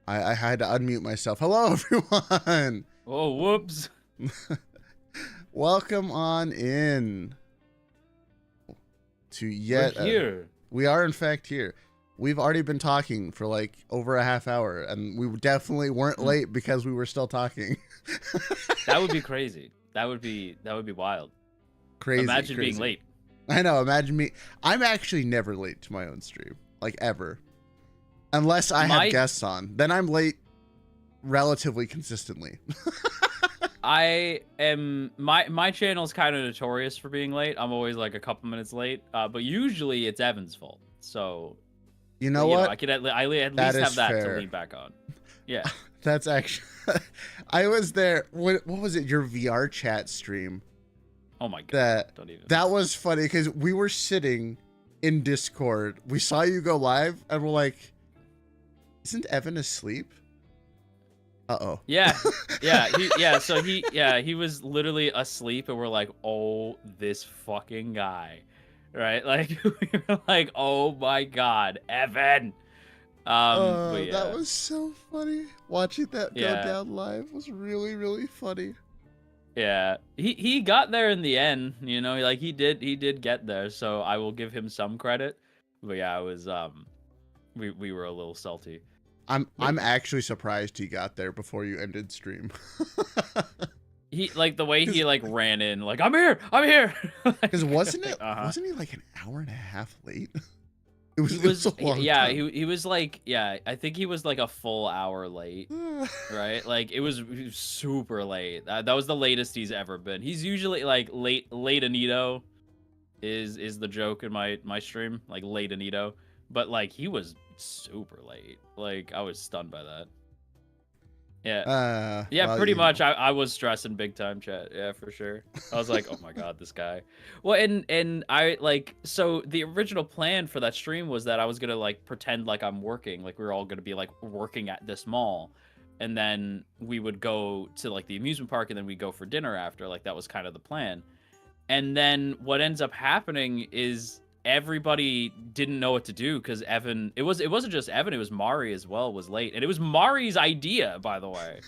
I had to unmute myself. Hello, everyone. Oh, whoops. Welcome on in to yet. We're here. We are, in fact, here. We've already been talking for like over a half hour, and we definitely weren't late because we were still talking. That would be crazy. That would be wild. Crazy. Imagine being late. I know. Imagine me. I'm actually never late to my own stream, like ever, unless I have guests on. Then I'm late relatively consistently. I am my channel's kind of notorious for being late. I'm always like a couple minutes late, but usually it's Evan's fault. So you know what? I could at least have that to lean back on. Yeah. That's actually. I was there. What was it? Your VR chat stream. Oh my god. That was funny because we were sitting in Discord. We saw you go live, and we're like, "Isn't Evan asleep?" Uh-oh. Yeah. So he was literally asleep, and we're like, "Oh, this fucking guy." Right? Like we were like, "Oh my god, Evan." But yeah. That was so funny. Watching that go down live was really, really funny. Yeah, he got there in the end, you know, like he did get there, so I will give him some credit. But yeah, it was we were a little salty. I'm actually surprised he got there before you ended stream. He like the way he like ran in, like I'm here. Because wasn't he like an hour and a half late? It was a long time. He was like, I think he was like a full hour late, right? Like he was super late. That was the latest he's ever been. He's usually like late Anito is the joke in my stream, like late Anito. But like he was super late. Like I was stunned by that. Yeah. Well, pretty much. I was stressing big time, chat. Yeah, for sure. I was like, oh my god, this guy. Well, and I like, so the original plan for that stream was that I was gonna like pretend like I'm working, like we were all gonna be like working at this mall, and then we would go to like the amusement park, and then we go for dinner after. Like that was kind of the plan. And then what ends up happening is everybody didn't know what to do because Evan, it wasn't just Evan, it was Mari as well, was late, and it was Mari's idea, by the way.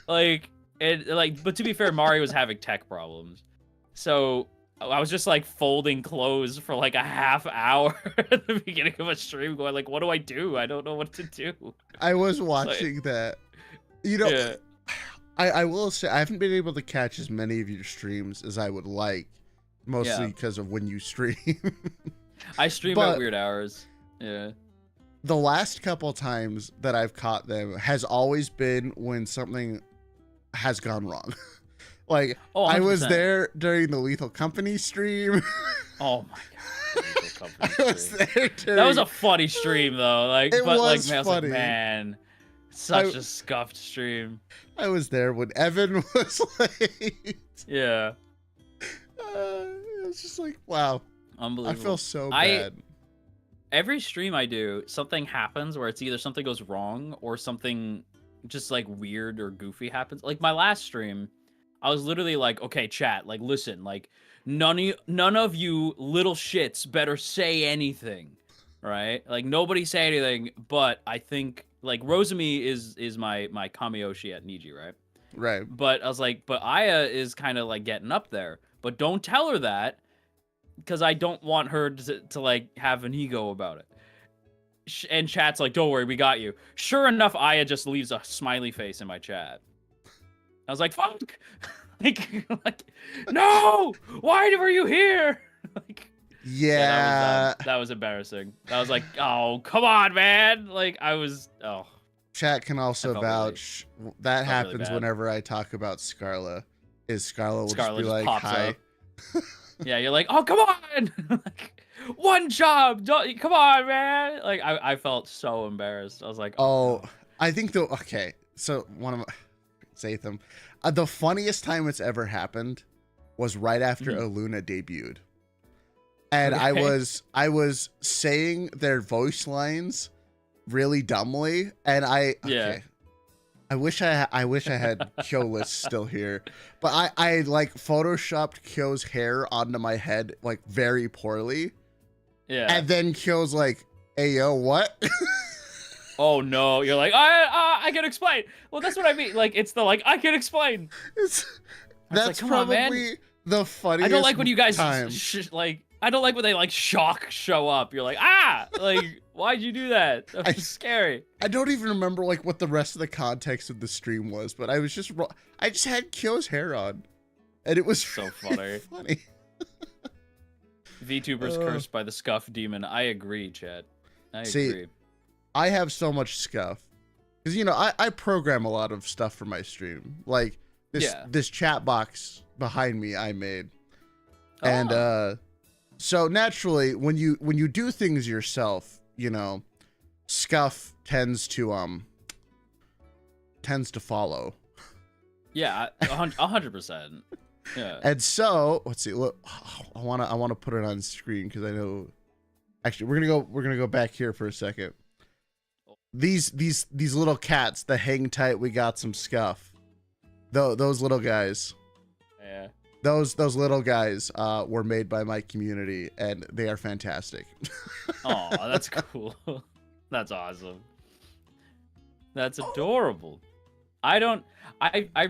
But to be fair, Mari was having tech problems, so I was just like folding clothes for like a half hour at the beginning of a stream, going like, what do? I don't know what to do. I was watching that, you know. Yeah. I will say I haven't been able to catch as many of your streams as I would like. Mostly because of when you stream. I stream at weird hours. Yeah. The last couple times that I've caught them has always been when something has gone wrong. Like, I was there during the Lethal Company stream. Oh my god. Lethal Company I was there during... That was a funny stream though. Like, it but was like, man, funny. I was like, man, such a scuffed stream. I was there when Evan was late. Yeah. It's just like, wow. Unbelievable. I feel so bad. Every stream I do, something happens where it's either something goes wrong or something just like weird or goofy happens. Like my last stream, I was literally like, okay, chat, like listen, like none of you little shits better say anything, right? Like nobody say anything, but I think like Rosemi is my Kamiyoshi at Niji, right? Right. But I was like, but Aya is kind of like getting up there. But don't tell her that, because I don't want her to like have an ego about it. And chat's like, don't worry, we got you. Sure enough, Aya just leaves a smiley face in my chat. I was like, fuck! like, no! Why were you here? That was embarrassing. I was like, oh, come on, man! Like, Chat can also vouch. That happens really whenever I talk about Scarla. Scarla will just be like, hi. Yeah, you're like, oh, come on! Like, one job! Come on, man! Like, I felt so embarrassed. I was like, oh, no. I think okay, so one of my... Zatham. The funniest time it's ever happened was right after Aluna debuted. And okay. I was saying their voice lines really dumbly, and okay. I wish I had Kyo list still here, but I like photoshopped Kyo's hair onto my head like very poorly. Yeah. And then Kyo's like, "Hey yo, what?" Oh no, you're like, I can explain. Well, that's what I mean. Like, it's the like, I can explain. It's, It's like, that's come on, man. probably the I don't funniest like when you guys time. like. I don't like when they like show up. You're like, like, why'd you do that? That was scary. I don't even remember like what the rest of the context of the stream was, but I just had Kyo's hair on, and it was So really funny. funny. VTubers cursed by the scuff demon. I agree, Chad. I See, agree. I have so much scuff because I program a lot of stuff for my stream, like this chat box behind me I made, and so naturally when you do things yourself, scuff tends to follow. Yeah, 100%. Yeah. And so let's see. Look, I wanna put it on screen because I know. Actually, we're gonna go back here for a second. These little cats that hang tight. We got some scuff. Those little guys. Yeah. Those little guys were made by my community, and they are fantastic. Oh, that's cool. That's awesome. That's adorable. I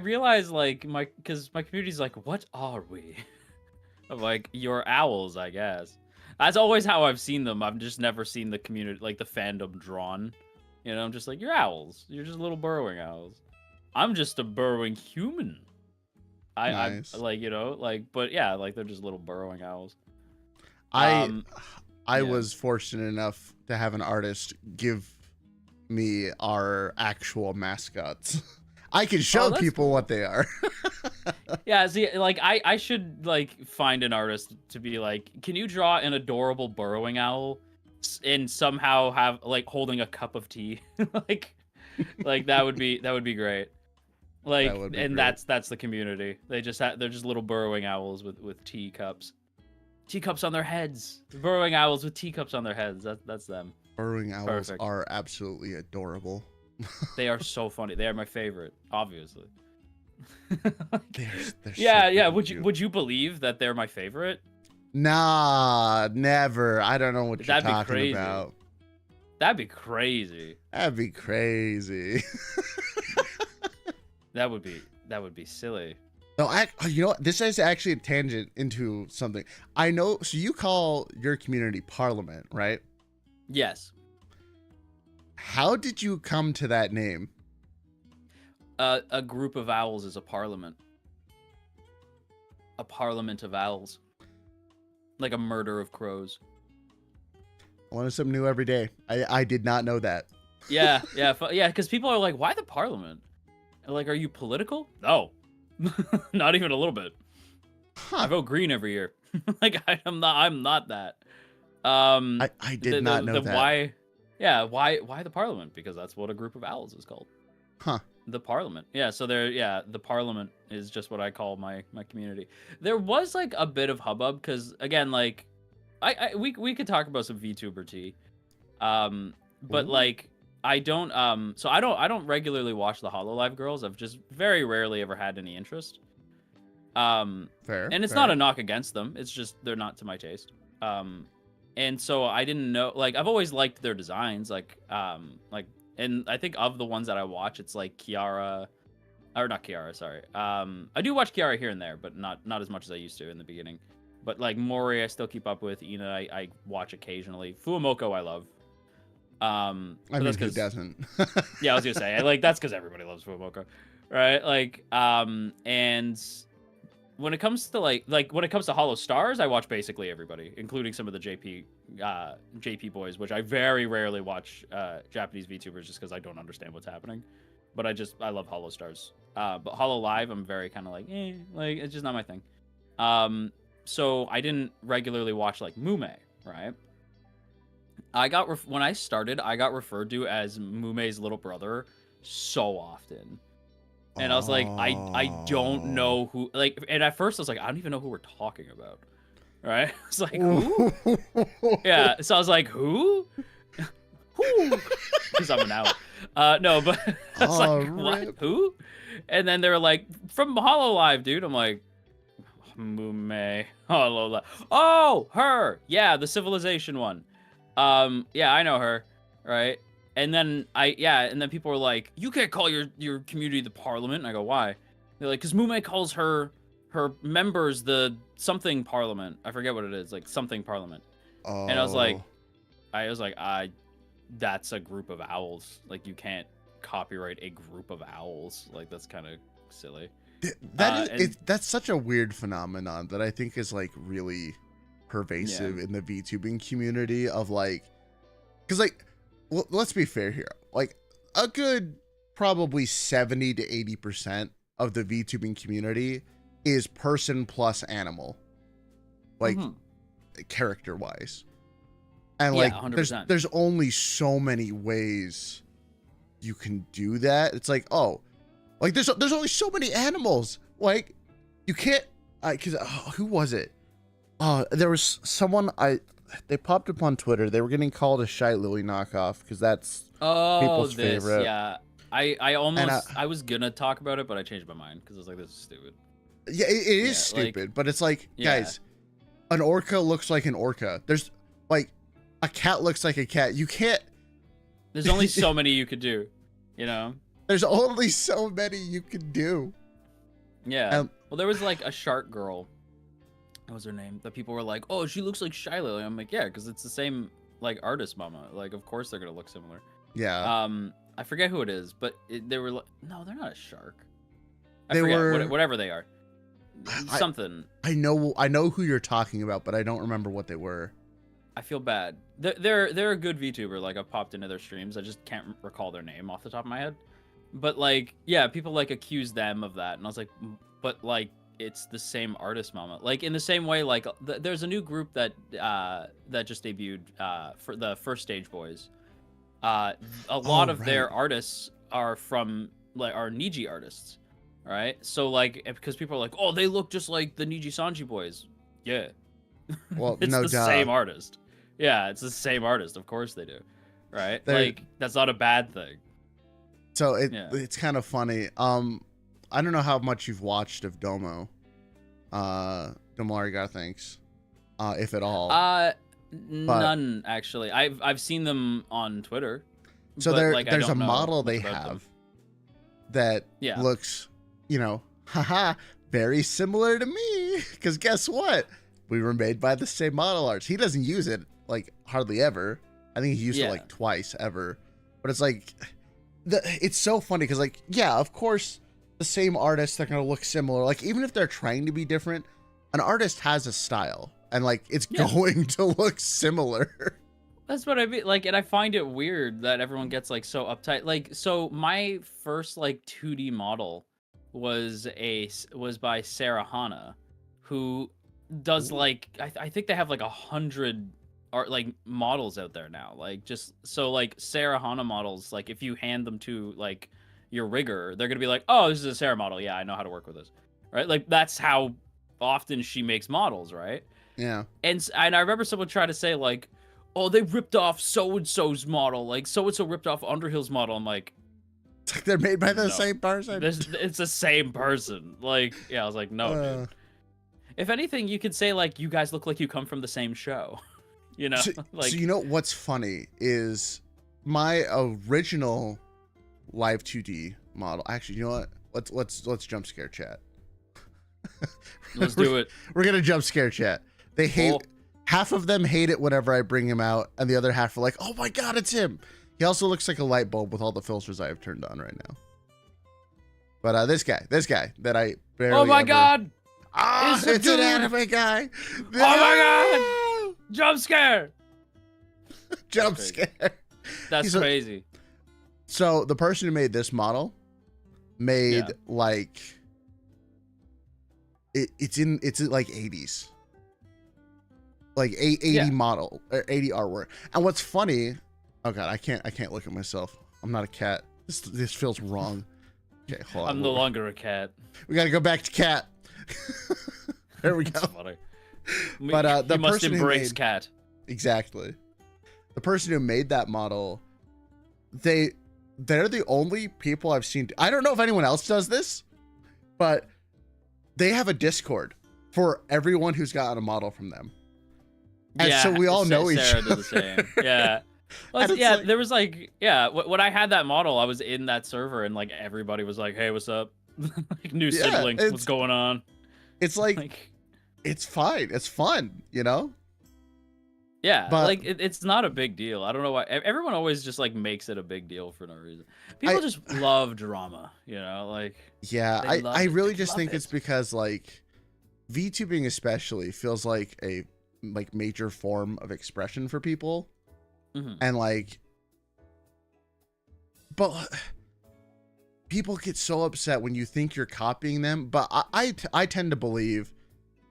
realize like because my community's like, what are we? I'm like, you're owls, I guess. That's always how I've seen them. I've just never seen the community, like the fandom drawn. I'm just like, you're owls. You're just little burrowing owls. I'm just a burrowing human. Nice. I like, but yeah, like they're just little burrowing owls. I was fortunate enough to have an artist give me our actual mascots. I can show people what they are. Yeah, see, like I should like find an artist to be like, can you draw an adorable burrowing owl and somehow have like holding a cup of tea? like that would be great. Like, and great. that's the community. They're just little burrowing owls with teacups. Teacups on their heads. Burrowing owls with teacups on their heads. That's them. Burrowing owls are absolutely adorable. They are so funny. They are my favorite, obviously. they're yeah. So Would you believe that they're my favorite? Nah, never. I don't know what you're talking about. That'd be crazy. That'd be crazy. That would be silly. No, you know what? This is actually a tangent into something. I know. So you call your community Parliament, right? Yes. How did you come to that name? A group of owls is a parliament. A parliament of owls. Like a murder of crows. I learn something new every day. I did not know that. Yeah, because people are like, why the parliament? And like, are you political? No. Not even a little bit. Huh. I vote green every year. Like, I'm not that. I did not know that. Why? Yeah, why the parliament? Because that's what a group of owls is called. Huh. The parliament. Yeah, so the parliament is just what I call my community. There was like a bit of hubbub because again, like we could talk about some VTuber tea. But Ooh. like I don't regularly watch the HoloLive girls. I've just very rarely ever had any interest. Fair. And it's not a knock against them. It's just they're not to my taste. And so I didn't know, like, I've always liked their designs, and I think of the ones that I watch, it's like Kiara, or not Kiara, sorry. I do watch Kiara here and there, but not as much as I used to in the beginning. But like Mori, I still keep up with. Ina, I watch occasionally. Fuamoko, I love. I mean, who doesn't? Yeah, I was gonna say, that's because everybody loves Fuamoko, right? And when it comes to when it comes to Hollow Stars, I watch basically everybody, including some of the JP boys, which I very rarely watch Japanese VTubers just because I don't understand what's happening. But I love Hollow Stars. But Hollow Live, I'm very kind of it's just not my thing. So I didn't regularly watch like Mume, right? When I started, I got referred to as Mume's little brother so often. And I was like, I don't know who, and at first I was like, I don't even know who we're talking about. Right? It's like, who? Yeah. So I was like, who? Who? Because I'm an owl. No, but I was like, what? Who? And then they were like, from HoloLive, dude. I'm like, Mume. HoloLive. Oh, her. Yeah, the Civilization one. Yeah, I know her. Right? And then and then people were like, you can't call your community the parliament. And I go, why? They're like, because Mume calls her members the something parliament. I forget what it is, like something parliament. Oh. And I was like, that's a group of owls. Like, you can't copyright a group of owls. Like, that's kind of silly. That's such a weird phenomenon that I think is like really pervasive in the VTubing community of like, because like, well, let's be fair here. Like, a good probably 70 to 80% of the VTubing community is person plus animal, like character wise. And like, 100%. there's only so many ways you can do that. It's like, oh, like there's only so many animals. Like, you can't. Who was it? There was someone they popped up on Twitter. They were getting called a Shy Lily knockoff because that's people's favorite. Yeah, I was gonna talk about it, but I changed my mind because I was like, this is stupid. Yeah, it is stupid, like, but it's like, guys, an orca looks like an orca. There's like a cat looks like a cat. You can't. There's only so many you could do, you know. There's only so many you can do. Yeah. Well, there was like a shark girl. What was her name? That people were like, oh, she looks like Shy Lily. I'm like, yeah, because it's the same like artist mama. Like, of course they're gonna look similar. Yeah. I forget who it is, but they were like, no, they're not a shark. I forget whatever they are. Something. I know who you're talking about, but I don't remember what they were. I feel bad. They're a good VTuber. Like, I've popped into their streams. I just can't recall their name off the top of my head. But like, yeah, people like accuse them of that, and I was like, but like, it's the same artist mama. Like, in the same way, like there's a new group that just debuted for the First Stage Boys. A lot of their artists are from like are Niji artists, right? So like, because people are like, oh, they look just like the Niji Sanji boys. Yeah. Well, it's no the doubt. same artist. Yeah, it's the same artist. Of course they do, right? Like, that's not a bad thing. So it's kind of funny. I don't know how much you've watched of Domo. Domariga thinks, if at all. None actually. I've seen them on Twitter. So like, there's a model they have that looks, very similar to me. Because guess what? We were made by the same model arts. He doesn't use it like hardly ever. I think he used it like twice ever. But it's like, it's so funny because like, yeah, of course the same artists are gonna look similar. Like, even if they're trying to be different, an artist has a style, and like it's going to look similar. That's what I mean. Like, and I find it weird that everyone gets like so uptight. Like, so my first like 2D model was by Sarah Hana, who does like I think they have like 100 art like models out there now. Like, just so like Sarah Hana models, like if you hand them to like your rigger, they're gonna be like, oh, this is a Sarah model. Yeah, I know how to work with this, right? Like, that's how often she makes models, right? Yeah. And I remember someone trying to say like, oh, they ripped off so-and-so's model, like so-and-so ripped off Underhill's model. I'm like, it's like they're made by the same person. It's the same person. Like, yeah, I was like, no, dude. If anything, you could say like, you guys look like you come from the same show. You know? So, like, so you know what's funny is my original live 2D model. Actually, you know what? Let's jump scare chat. Let's do it. We're gonna jump scare chat. They hate. Half of them hate it whenever I bring him out, and the other half are like, "Oh my god, it's him." He also looks like a light bulb with all the filters I have turned on right now. But this guy that I barely. Oh my god! It's an anime guy. Oh my god! Jump scare! Jump scare. That's crazy. So the person who made this model made like it's like 80s. Like 80 model or 80 artwork. And what's funny, oh god, I can't look at myself. I'm not a cat. This feels wrong. Okay, hold on. I'm no longer a cat. We gotta go back to cat. There we go. That's funny. But the you must person embrace who made, cat. Exactly. The person who made that model, they're the only people I've seen. I don't know if anyone else does this, but they have a Discord for everyone who's gotten a model from them. And so we all know each other. Did the same. Yeah. Well, And yeah, like, there was like, yeah, when I had that model, I was in that server and like everybody was like, "Hey, what's up?" Like new yeah, sibling, what's going on? it's like, Like, it's fine. It's fun, you know? yeah, But like it's not a big deal. I don't know why everyone always just like makes it a big deal for no reason. People I, just love drama, like yeah, they I love it. really They just love think it's it. because like VTubing especially feels like a like major form of expression for people. Mhm. And like, but people get so upset when you think you're copying them. But I tend to believe,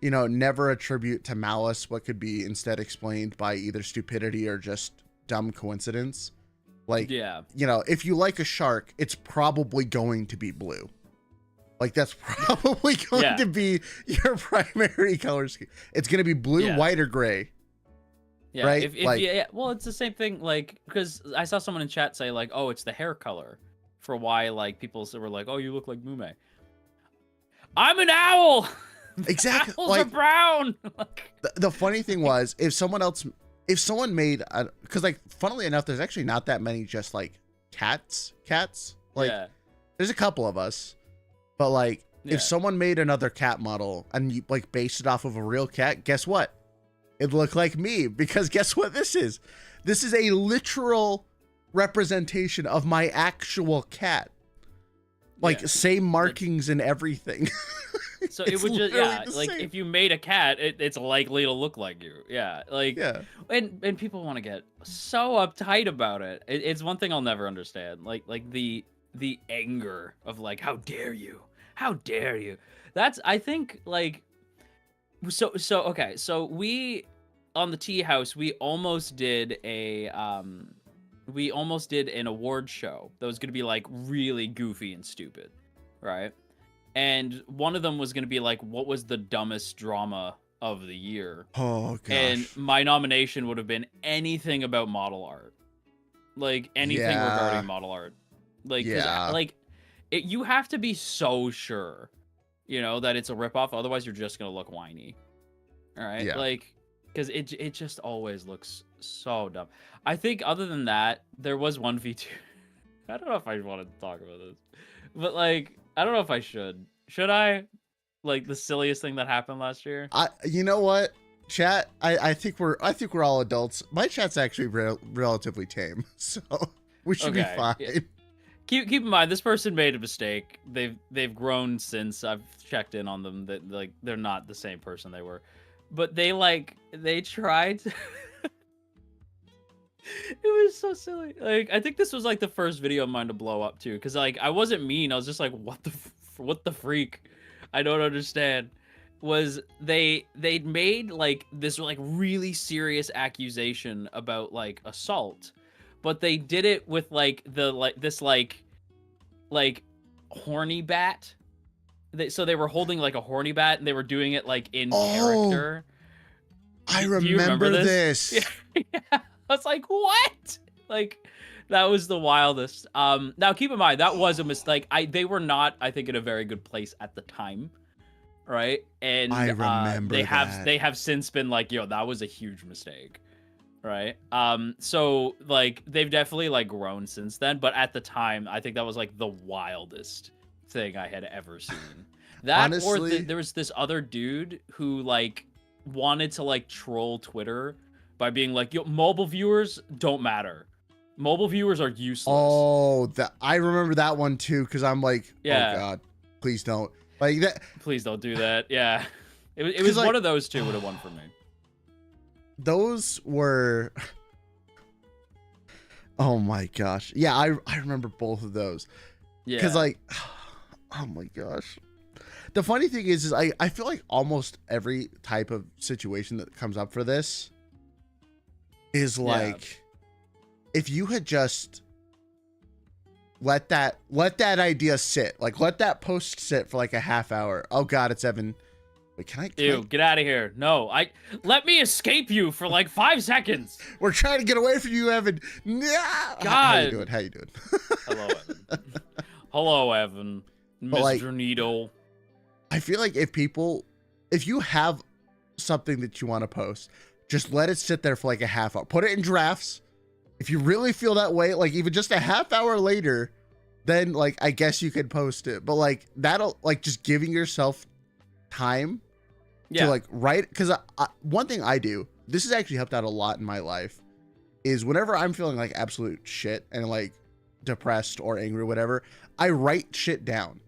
never attribute to malice what could be instead explained by either stupidity or just dumb coincidence. Like, Yeah. if you like a shark, it's probably going to be blue. Like, that's probably going Yeah. to be your primary color scheme. It's going to be blue, Yeah. white, or gray. Yeah, Right? if Like, yeah, well, it's the same thing. Like, because I saw someone in chat say like, "Oh, it's the hair color," for why like people were like, "Oh, you look like Mume." I'm an owl. exactly. Owls Like, are brown. the funny thing was, if someone made, because like, funnily enough, there's actually not that many just like cats. Like, yeah. there's a couple of us, but like, Yeah. if someone made another cat model and you like based it off of a real cat, guess what? It looked like me, because guess what this is? This is a literal representation of my actual cat. Like, Yeah. same markings and everything. So It's it would just literally yeah, the like same. if you made a cat, it's likely to look like you. Yeah, like Yeah. and people want to get so uptight about it. It's one thing I'll never understand. Like the anger of like, how dare you? How dare you? That's I think like so okay. So we on the tea house we almost did an award show that was going to be like really goofy and stupid, right? And one of them was going to be like, what was the dumbest drama of the year? Oh And gosh. my nomination would have been anything about model art, like anything Yeah. regarding model art, like 'cause, Yeah. like you have to be so sure, that it's a ripoff. Otherwise, you're just gonna look whiny. All right, Yeah. like because it just always looks so dumb. I think other than that, there was one V2. I don't know if I want to talk about this, but like I don't know if I should. Should I? Like the silliest thing that happened last year. You know what? Chat, I think we're all adults. My chat's actually relatively tame, so we should be Okay, fine. yeah. Keep in mind this person made a mistake. They've grown since I've checked in on them. That like they're not the same person they were, but they tried. It was so silly. Like I think this was like the first video of mine to blow up too, because like I wasn't mean. I was just like, what the freak? I don't understand. Was they made like this like really serious accusation about like assault, but they did it with like this horny bat. So they were holding like a horny bat and they were doing it like in character. I Do you remember remember this. Yeah. I was like, what? Like, that was the wildest. Now keep in mind that was a mistake. They were not, I think, in a very good place at the time, right? And I remember they that. have since been like, yo, that was a huge mistake, right? So like they've definitely like grown since then, but at the time, I think that was like the wildest thing I had ever seen. That Honestly, there was this other dude who like wanted to like troll Twitter by being like, yo, mobile viewers don't matter. Mobile viewers are useless. oh, I remember that one too, because I'm like, Yeah. oh god, please don't. Like that. Please don't do that. Yeah. It was like, one of those two would have won for me. Those were oh my gosh. Yeah, I remember both of those. Yeah. Because like, oh my gosh. The funny thing is I feel like almost every type of situation that comes up for this is like, if you had just let that idea sit, like let that post sit for like a half hour. Oh god, it's Evan. Wait, can I? Ew, get out of here. No, let me escape you for like 5 seconds. We're trying to get away from you, Evan. Nah. God. How you doing? How you doing? Hello, Evan. Hello, Evan. But, Mr. like, Needle. I feel like if you have something that you want to post, just let it sit there for like a half hour. Put it in drafts. if you really feel that way, like even just a half hour later, then like I guess you could post it. But like that'll like just giving yourself time to like write, because one thing I do, this has actually helped out a lot in my life, is whenever I'm feeling like absolute shit and like depressed or angry or whatever, I write shit down.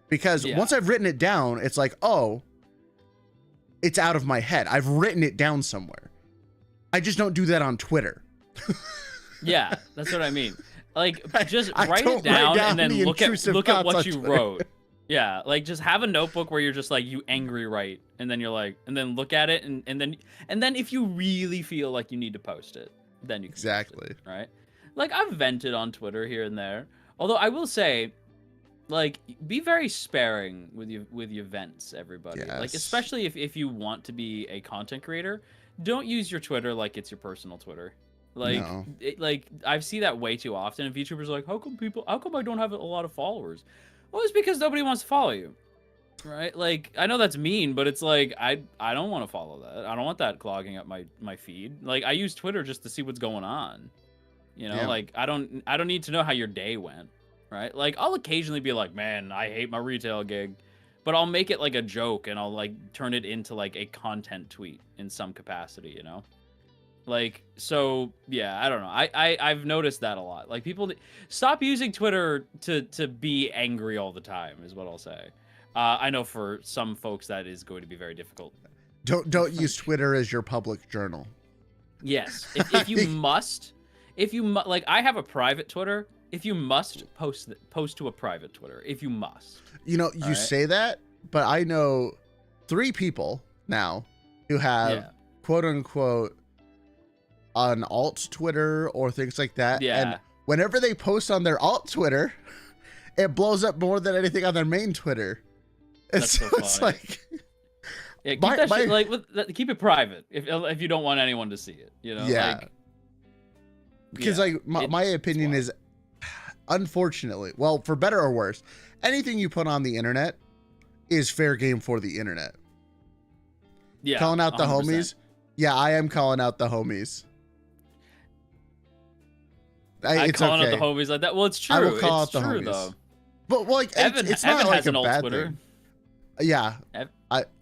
Because once I've written it down, it's like, oh, it's out of my head. I've written it down somewhere. I just don't do that on Twitter. Yeah, that's what I mean. Like, just write it down and then look at what you wrote. Yeah, like just have a notebook where you're just like, you angry write, and then you're like, and then look at it, and then if you really feel like you need to post it, then you can exactly post it, right? Like I've vented on Twitter here and there. Although I will say, like, be very sparing with your vents, everybody. Yes. Like, especially if you want to be a content creator, don't use your Twitter like it's your personal Twitter. Like, No. Like I see that way too often. And VTubers are like, how come I don't have a lot of followers? Well, it's because nobody wants to follow you, right? Like, I know that's mean, but it's like I don't want to follow that. I don't want that clogging up my feed. Like, I use Twitter just to see what's going on. You know, like I don't need to know how your day went, right? Like, I'll occasionally be like, man, I hate my retail gig, but I'll make it like a joke and I'll like turn it into like a content tweet in some capacity, you know? Like, so yeah, I don't know. I've noticed that a lot. Like, people stop using Twitter to be angry all the time is what I'll say. I know for some folks that is going to be very difficult. Don't use Twitter as your public journal. Yes, if you must, like, I have a private Twitter. If you must post to a private Twitter, if you must. You know, you say that, but I know 3 people now who have quote unquote an alt Twitter or things like that. Yeah. And whenever they post on their alt Twitter, it blows up more than anything on their main Twitter. And That's so so it's like, yeah, keep that shit, like, keep it private if you don't want anyone to see it, you know? Yeah. Like, because like my opinion is, unfortunately, well, for better or worse, anything you put on the internet is fair game for the internet. Yeah. Calling out the 100%. homies. Yeah, I am calling out the homies. It's calling okay. out the homies like that. Well, it's true. I will call it's out the true, homies. though. But like, it's not Evan like has an a alt bad Twitter. thing. Yeah.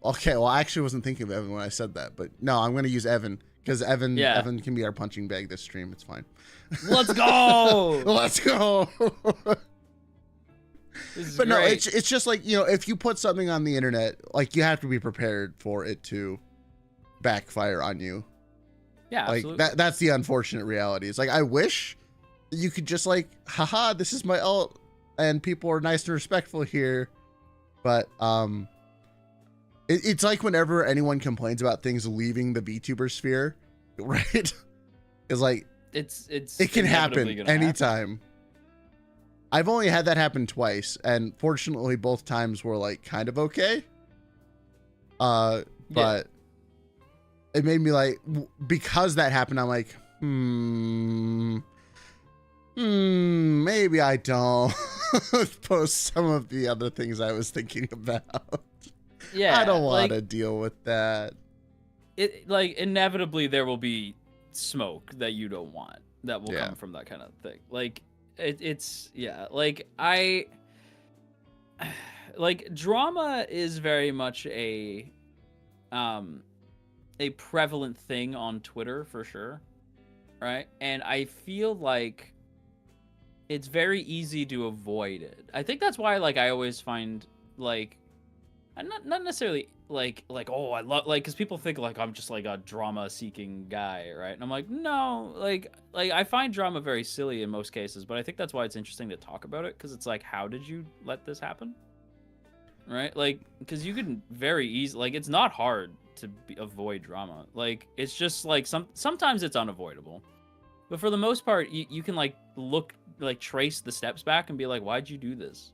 Okay. Well, I actually wasn't thinking of Evan when I said that, but no, I'm gonna use Evan because Evan can be our punching bag this stream. It's fine. Let's go. Let's go. But no, it's just like, you know, if you put something on the internet, like, you have to be prepared for it to backfire on you. Yeah, like absolutely. that's the unfortunate reality. It's like, I wish you could just like, haha, this is my alt and people are nice and respectful here. But it's like whenever anyone complains about things leaving the VTuber sphere, right? It's like, it can happen anytime. I've only had that happen twice, and fortunately both times were like kind of okay. But it made me like, because that happened, I'm like, maybe I don't post some of the other things I was thinking about. Yeah, I don't want to deal with that. It, like, inevitably there will be smoke that you don't want that will come from that kind of thing. Like, it's like, like, drama is very much a prevalent thing on Twitter for sure, right? And I feel like it's very easy to avoid it. I think that's why, like, I always find, like, I'm not necessarily like oh, I love, like, because people think like I'm just like a drama seeking guy, right? And I'm like, no, like I find drama very silly in most cases, but I think that's why it's interesting to talk about it, because it's like, how did you let this happen, right? Like, because you can very easily, like, it's not hard to avoid drama. Like, it's just like sometimes it's unavoidable, but for the most part, you can like trace the steps back and be like, why'd you do this?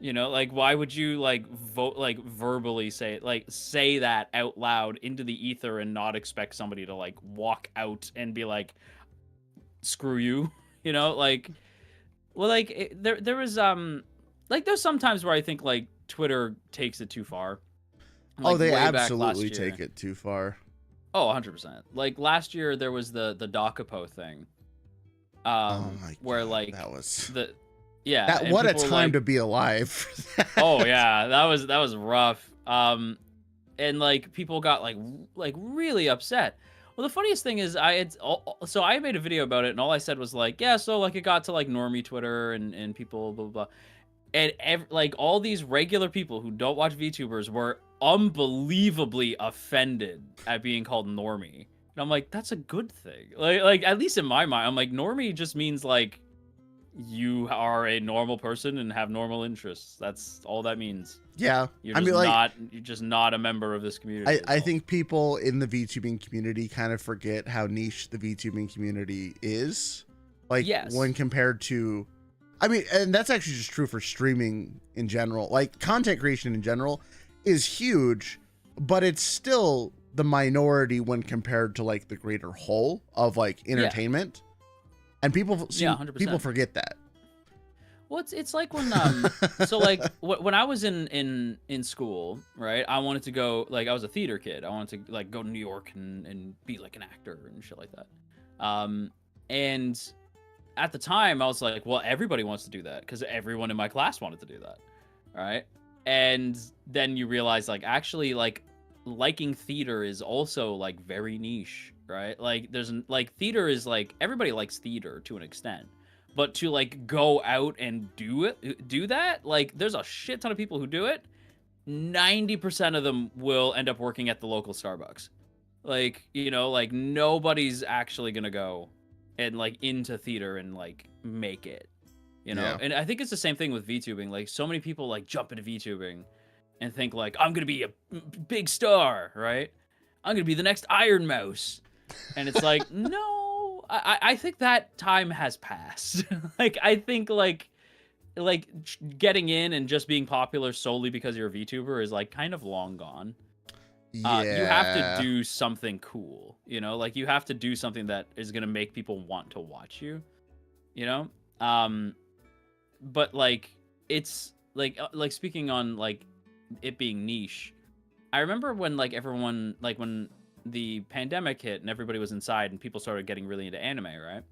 You know, like, why would you like verbally say that out loud into the ether and not expect somebody to like walk out and be like, screw you? You know, like, well, like, there was like, there's sometimes where I think like Twitter takes it too far. Like, they absolutely take it too far. Oh, 100%. Like, last year there was the Dakapo thing Oh my where god, like that was the yeah, that. and What a people were time like, to be alive. For that. oh yeah, that was rough. And like people got like really upset. Well, the funniest thing is so I made a video about it, and all I said was like, yeah, so like it got to like normie Twitter and people blah blah blah, and like all these regular people who don't watch VTubers were unbelievably offended at being called normie, and I'm like, that's a good thing. Like at least in my mind, I'm like normie just means like you are a normal person and have normal interests. That's all that means. Yeah, You're I just mean, like, you're just not a member of this community. I think people in the VTubing community kind of forget how niche the VTubing community is. Like, yes, when compared to, I mean, and that's actually just true for streaming in general. Like, content creation in general is huge, but it's still the minority when compared to like the greater whole of like entertainment. And people yeah, 100%. people forget that. Well, it's like when so like when I was in school, right? I wanted to go, like, I was a theater kid. I wanted to like go to New York and be like an actor and shit like that. And at the time I was like, well, everybody wants to do that because everyone in my class wanted to do that, right? And then you realize like actually like liking theater is also like very niche, right? Like there's like theater is like everybody likes theater to an extent. But to like go out and do that, like there's a shit ton of people who do it. 90% of them will end up working at the local Starbucks. Like, you know, like nobody's actually gonna go and like into theater and like make it, you know? Yeah. And I think it's the same thing with VTubing. Like so many people like jump into VTubing and think like, I'm gonna be a big star, right? I'm gonna be the next Iron Mouse. And it's like, no, I think that time has passed. Like, I think like getting in and just being popular solely because you're a VTuber is like kind of long gone. Yeah. You have to do something cool, you know? Like you have to do something that is going to make people want to watch you, you know? But like it's like speaking on like it being niche. I remember when like everyone like when the pandemic hit and everybody was inside and people started getting really into anime, right?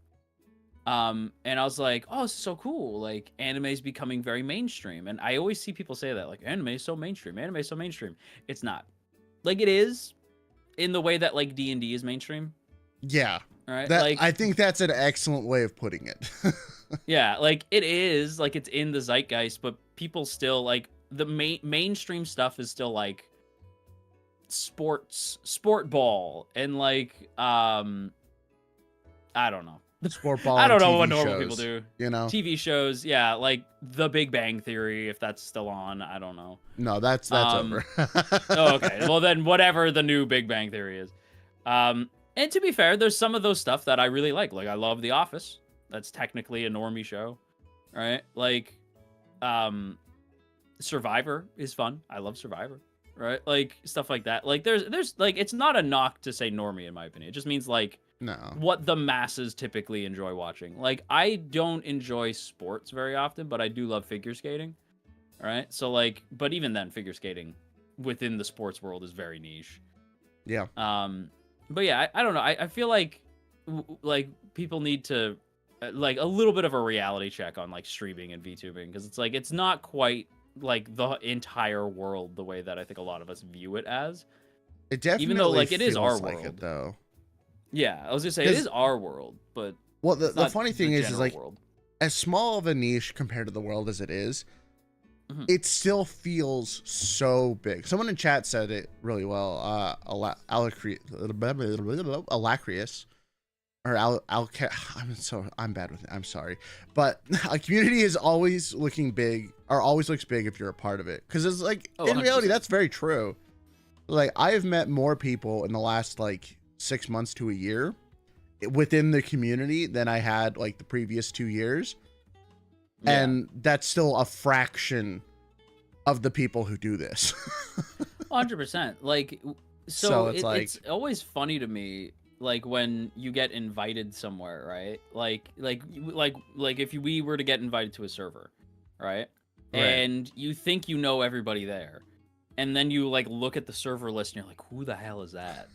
And I was like, oh, this is so cool. Like anime is becoming very mainstream. And I always see people say that like anime is so mainstream. Anime is so mainstream. It's not. Like it is in the way that like D&D is mainstream. Yeah. Right. That, like I think that's an excellent way of putting it. yeah, like it is like it's in the zeitgeist, but people still like the mainstream stuff is still like sport ball and like I don't know. Sport ball. I don't know TV what normal shows, people do. You know, TV shows, yeah, like The Big Bang Theory, if that's still on. I don't know. No, that's over. Oh, okay. Well, then whatever the new Big Bang Theory is. And to be fair, there's some of those stuff that I really like. Like I love The Office. That's technically a normie show, right? Like, Survivor is fun. I love Survivor. Right, like stuff like that. Like there's like it's not a knock to say normie in my opinion. It just means like No. what the masses typically enjoy watching. Like I don't enjoy sports very often, but I do love figure skating. All right, so like, but even then, figure skating within the sports world is very niche. Yeah. But yeah, I don't know. I feel like people need to like a little bit of a reality check on like streaming and VTubing because it's like it's not quite like the entire world the way that I think a lot of us view it as. It definitely, even though like it is our like world it, though. Yeah, I was gonna say it is our world, but well, the funny thing is like world. As small of a niche compared to the world as it is, Mhm. it still feels so big. Someone in chat said it really well. Alacrius. Or I'm bad with it. I'm sorry, but a community is always looking big, or always looks big if you're a part of it. Because it's like in reality, that's very true. Like I've met more people in the last like 6 months to a year within the community than I had like the previous 2 years, and that's still a fraction of the people who do this. 100%. Like so it's always funny to me. Like when you get invited somewhere, right? Like if we were to get invited to a server, right? And you think you know everybody there, and then you like look at the server list and you're like, who the hell is that?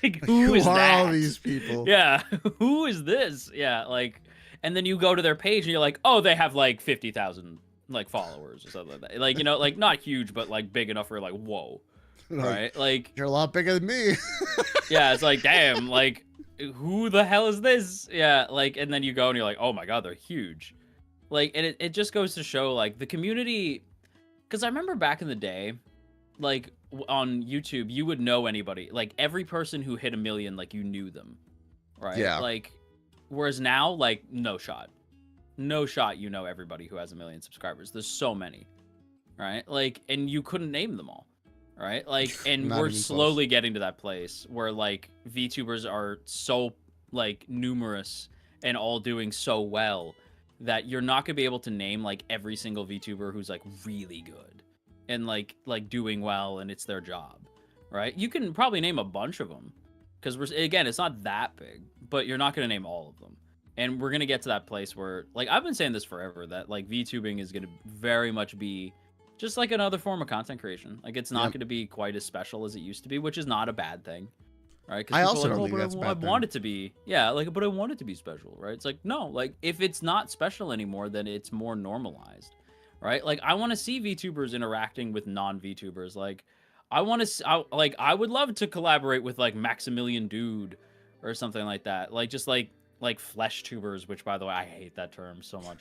Like who is are that? All these people? Yeah, who is this? Yeah, like, and then you go to their page and you're like, oh, they have like 50,000 like followers or something like that. Like, you know, like not huge, but like big enough for like, whoa, right? Like you're a lot bigger than me. yeah, it's like, damn, like who the hell is this? Yeah, like, and then you go and you're like, oh my god, they're huge. Like, and it just goes to show like the community, because I remember back in the day, like on YouTube, you would know anybody, like every person who hit 1 million, like you knew them, right? Yeah. Like, whereas now, like no shot, you know everybody who has 1 million subscribers. There's so many, right? Like, and you couldn't name them all, right? Like, and we're slowly getting to that place where like VTubers are so like numerous and all doing so well that you're not gonna be able to name like every single VTuber who's like really good and like doing well and it's their job, right? You can probably name a bunch of them because again, it's not that big, but you're not gonna name all of them. And we're gonna get to that place where, like, I've been saying this forever, that like VTubing is gonna very much be just like another form of content creation. Like, it's not gonna be quite as special as it used to be, which is not a bad thing, right? I also don't think that's I bad. want it to be, yeah, like, but I want it to be special, right? It's like, no, like, if it's not special anymore, then it's more normalized, right? Like, I want to see VTubers interacting with non-VTubers. Like, I want to, like, I would love to collaborate with like Maximilian Dude or something like that. Like, just like flesh tubers, which by the way, I hate that term so much.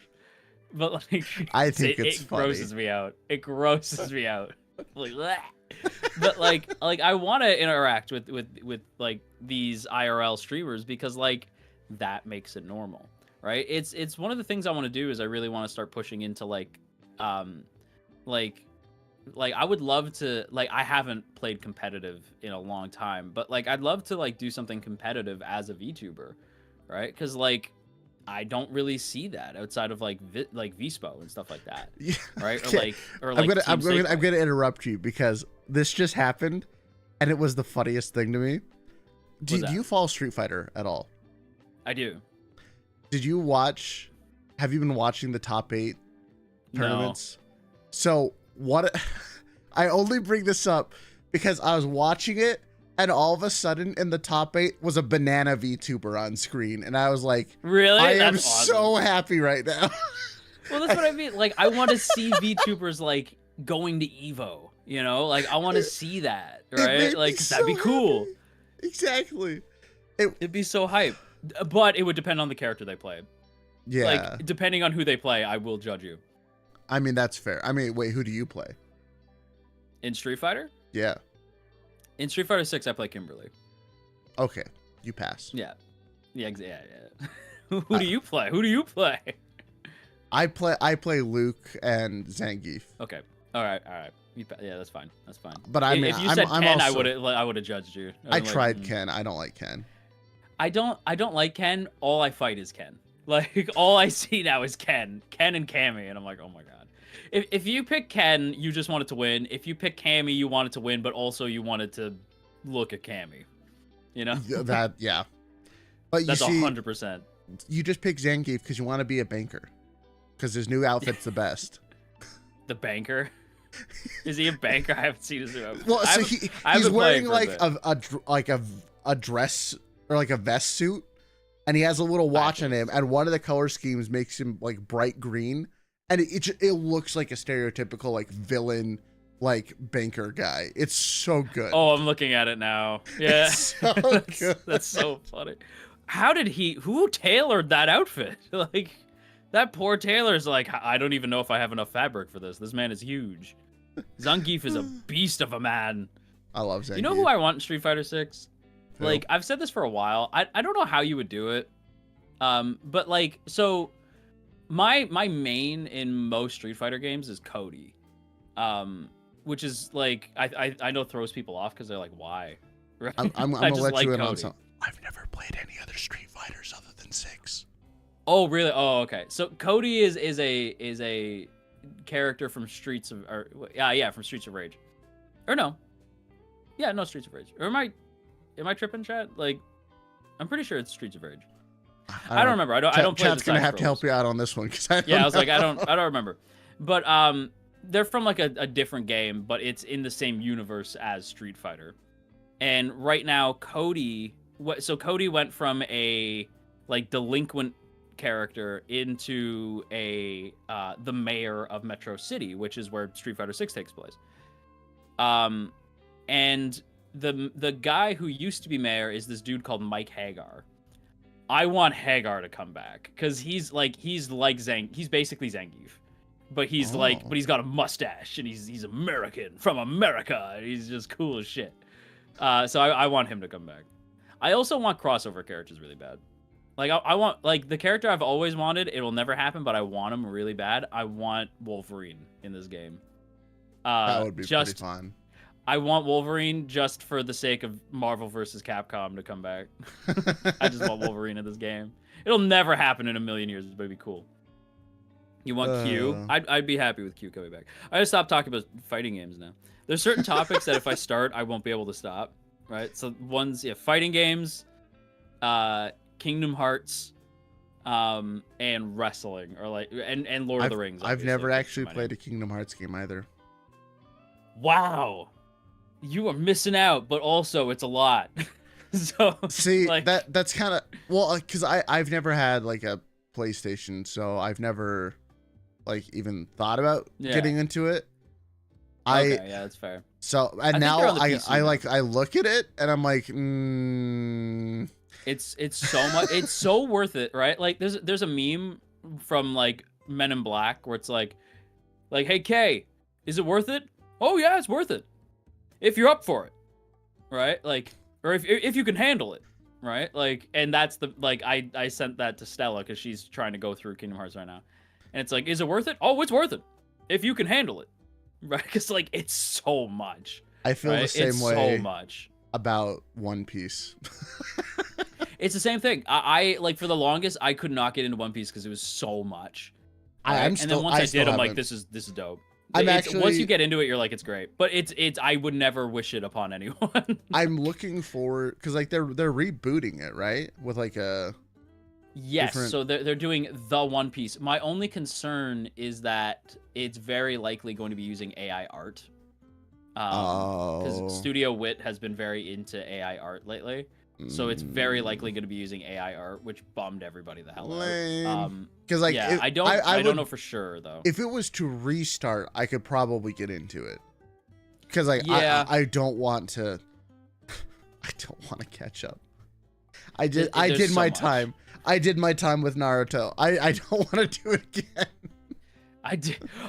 But like, I think it's it funny. grosses me out. It grosses me out. Like, bleh. But like I want to interact with like these IRL streamers because like that makes it normal, right? It's one of the things I want to do is I really want to start pushing into like I would love to, like, I haven't played competitive in a long time, but like I'd love to like do something competitive as a VTuber, right? Because like I don't really see that outside of like Vispo and stuff like that, Yeah, right? okay. Or like I'm gonna interrupt you because this just happened, and it was the funniest thing to me. Do you follow Street Fighter at all? I do. Did you watch? Have you been watching the top 8 tournaments? No. So what? I only bring this up because I was watching it. And all of a sudden, in the top 8 was a banana VTuber on screen, and I was like, "Really? I am so happy right now." Well, that's what I mean. Like, I want to see VTubers like going to Evo. You know, like I want to see that, right? Like that'd be cool. Exactly. It'd be so hype. But it would depend on the character they play. Yeah. Like, depending on who they play, I will judge you. I mean, that's fair. I mean, wait, who do you play? In Street Fighter? Yeah. In Street Fighter 6, I play Kimberly. Okay, you pass. Yeah. Yeah. Who do you play? Who do you play? I play Luke and Zangief. Okay. All right. Yeah, that's fine. That's fine. But I mean, if you said I'm Ken, also, I would have judged you. I tried Ken. I don't like Ken. I don't like Ken. All I fight is Ken. Like, all I see now is Ken and Cammy, and I'm like, oh my god. If you pick Ken, you just wanted to win. If you pick Cammy, you wanted to win, but also you wanted to look at Cammy. You know? That, yeah. But that's you see, 100%. You just pick Zangief because you want to be a banker. Because his new outfit's the best. The banker? Is he a banker? I haven't seen his new outfit. Well, so he's wearing like a dress or like a vest suit, and he has a little watch on him, and one of the color schemes makes him like bright green, and it looks like a stereotypical like villain like banker guy. It's so good. Oh, I'm looking at it now. Yeah, it's so good. That's so funny. Who tailored that outfit? Like, that poor tailor's like, I don't even know if I have enough fabric for this. This man is huge. Zangief is a beast of a man. I love Zangief. You know who I want in Street Fighter 6? Who? Like, I've said this for a while. I don't know how you would do it. But like, so my main in most Street Fighter games is Cody. Which is like, I know throws people off because they're like, why? Right? I'm gonna let like you in Cody. on something. I've never played any other Street Fighters other than 6. Oh, really? Oh, okay. So Cody is a character from Streets of, or from Streets of Rage, or no? Yeah, no, Streets of Rage. Or am I tripping, chat? Like, I'm pretty sure it's Streets of Rage. I don't remember. I don't play. Chat's gonna have to help you out on this one because I was like, I don't remember. But they're from like a different game, but it's in the same universe as Street Fighter. And right now, Cody went from a like delinquent character into the mayor of Metro City, which is where Street Fighter 6 takes place. And the guy who used to be mayor is this dude called Mike Hagar. I want Hagar to come back because he's like he's basically Zangief, but he's he's got a mustache and he's American from America. He's just cool as shit. So I want him to come back. I also want crossover characters really bad. Like I want like the character I've always wanted. It will never happen, but I want him really bad. I want Wolverine in this game. That would be pretty fun. I want Wolverine just for the sake of Marvel vs. Capcom to come back. I just want Wolverine in this game. It'll never happen in a million years, but it'd be cool. You want Q? I'd be happy with Q coming back. I just stopped talking about fighting games now. There's certain topics that if I start, I won't be able to stop. Right? So one's fighting games, Kingdom Hearts, and wrestling, or like and Lord of the Rings. I've never actually played a Kingdom Hearts game either. Wow. You are missing out, but also it's a lot. So see, like, that's kind of because I've never had like a PlayStation, so I've never like even thought about getting into it. Yeah, that's fair. So now I look at it and I'm like, it's so much, it's so worth it, right? Like there's a meme from like Men in Black where it's like, hey Kay, is it worth it? Oh yeah, it's worth it. If you're up for it, right? Like, or if you can handle it, right? Like, and that's the like I sent that to Stella because she's trying to go through Kingdom Hearts right now, and it's like, is it worth it? Oh, it's worth it if you can handle it, right? Because like it's so much. I feel the same way. So much about One Piece. It's the same thing. I like for the longest I could not get into One Piece because it was so much. Right? And then once I did, I'm like, this is dope. Once you get into it, you're like, it's great. But it's I would never wish it upon anyone. I'm looking forward because like they're rebooting it, right? With like a so they're doing the One Piece. My only concern is that it's very likely going to be using AI art. Because Studio Wit has been very into AI art lately. So it's very likely going to be using AI art, which bummed everybody the hell out. Because like, yeah, I don't know for sure though. If it was to restart, I could probably get into it. Because like, I don't want to. I don't want to catch up. I did my time. I did my time with Naruto. I don't want to do it again.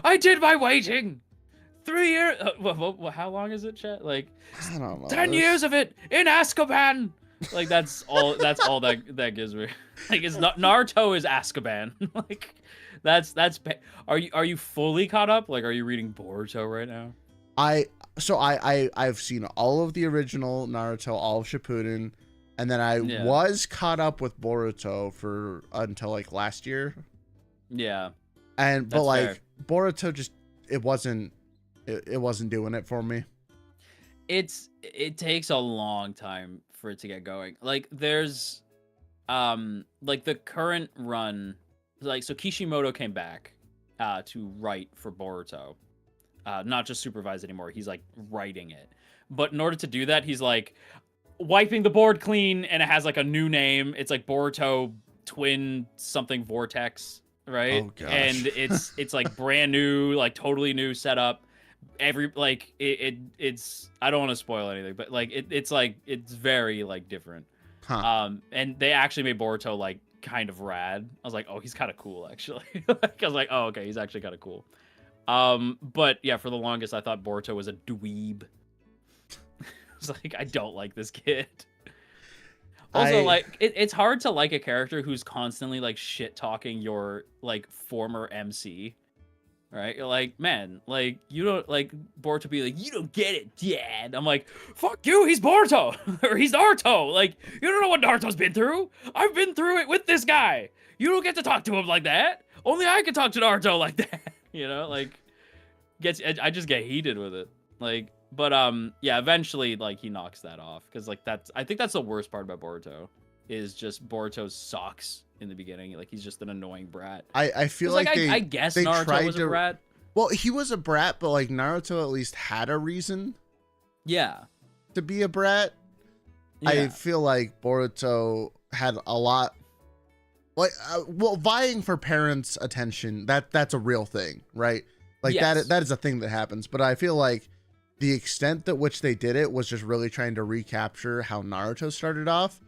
I did my waiting. 3 years. How long is it, chat? Like, I don't know. 10 years of it in Azkaban. Like that's all that gives me. Like it's not Naruto is Azkaban. Like that's are you fully caught up? Like are you reading Boruto right now? I've seen all of the original Naruto, all of Shippuden, and then I was caught up with Boruto until like last year. Yeah. But like fair. Boruto just it wasn't doing it for me. It takes a long time for it to get going. Like there's like the current run, like so Kishimoto came back to write for Boruto. Not just supervise anymore. He's like writing it. But in order to do that, he's like wiping the board clean and it has like a new name. It's like Boruto Twin something Vortex, right? Oh gosh. And it's like brand new, like totally new setup. It's I don't want to spoil anything, but like it's very like different. And they actually made Boruto like kind of rad. I was like, oh, he's kind of cool actually. Like, I was like, oh, okay, he's actually kind of cool. But yeah, for the longest I thought Boruto was a dweeb. I was like, I don't like this kid. Also, like it's hard to like a character who's constantly like shit talking your like former MC. Right? You're like, man, like, you don't, like, Boruto be like, you don't get it, Dad. I'm like, fuck you, he's Boruto. Or he's Naruto. Like, you don't know what Naruto's been through. I've been through it with this guy. You don't get to talk to him like that. Only I can talk to Naruto like that. You know, like, I just get heated with it. Like, but, yeah, eventually, like, he knocks that off. Because, like, I think that's the worst part about Boruto. Is just Boruto sucks in the beginning. Like he's just an annoying brat. I feel like I guess Naruto was a brat. Well, he was a brat, but like Naruto at least had a reason. Yeah. To be a brat. Yeah. I feel like Boruto had a lot like well, vying for parents' attention, that's a real thing, right? Like Yes. that is a thing that happens. But I feel like the extent at which they did it was just really trying to recapture how Naruto started off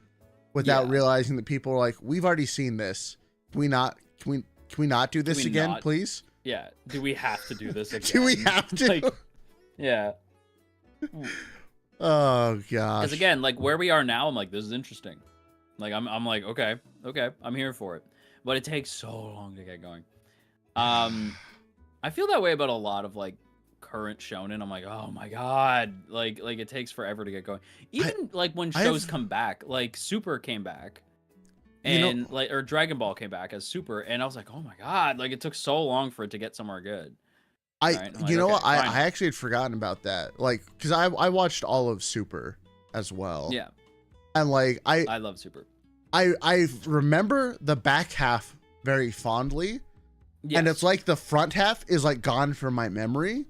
without Yeah. realizing that people were like, we've already seen this. Can we not do this we again, not? please? Yeah. Do we have to do this again? Do we have to? Like, yeah. Oh gosh. Because again, like where we are now, I'm like, this is interesting. Like I'm like, okay, I'm here for it. But it takes so long to get going. I feel that way about a lot of like current shonen. I'm like, oh my god, like it takes forever to get going. Even like when shows come back, like Super came back, and like or Dragon Ball came back as Super, and I was like, oh my god, like it took so long for it to get somewhere good. Right? Like, you know what? fine. I actually had forgotten about that. Like, because I watched all of Super as well. Yeah, and like I love Super. I remember the back half very fondly. Yes. And it's like the front half is like gone from my memory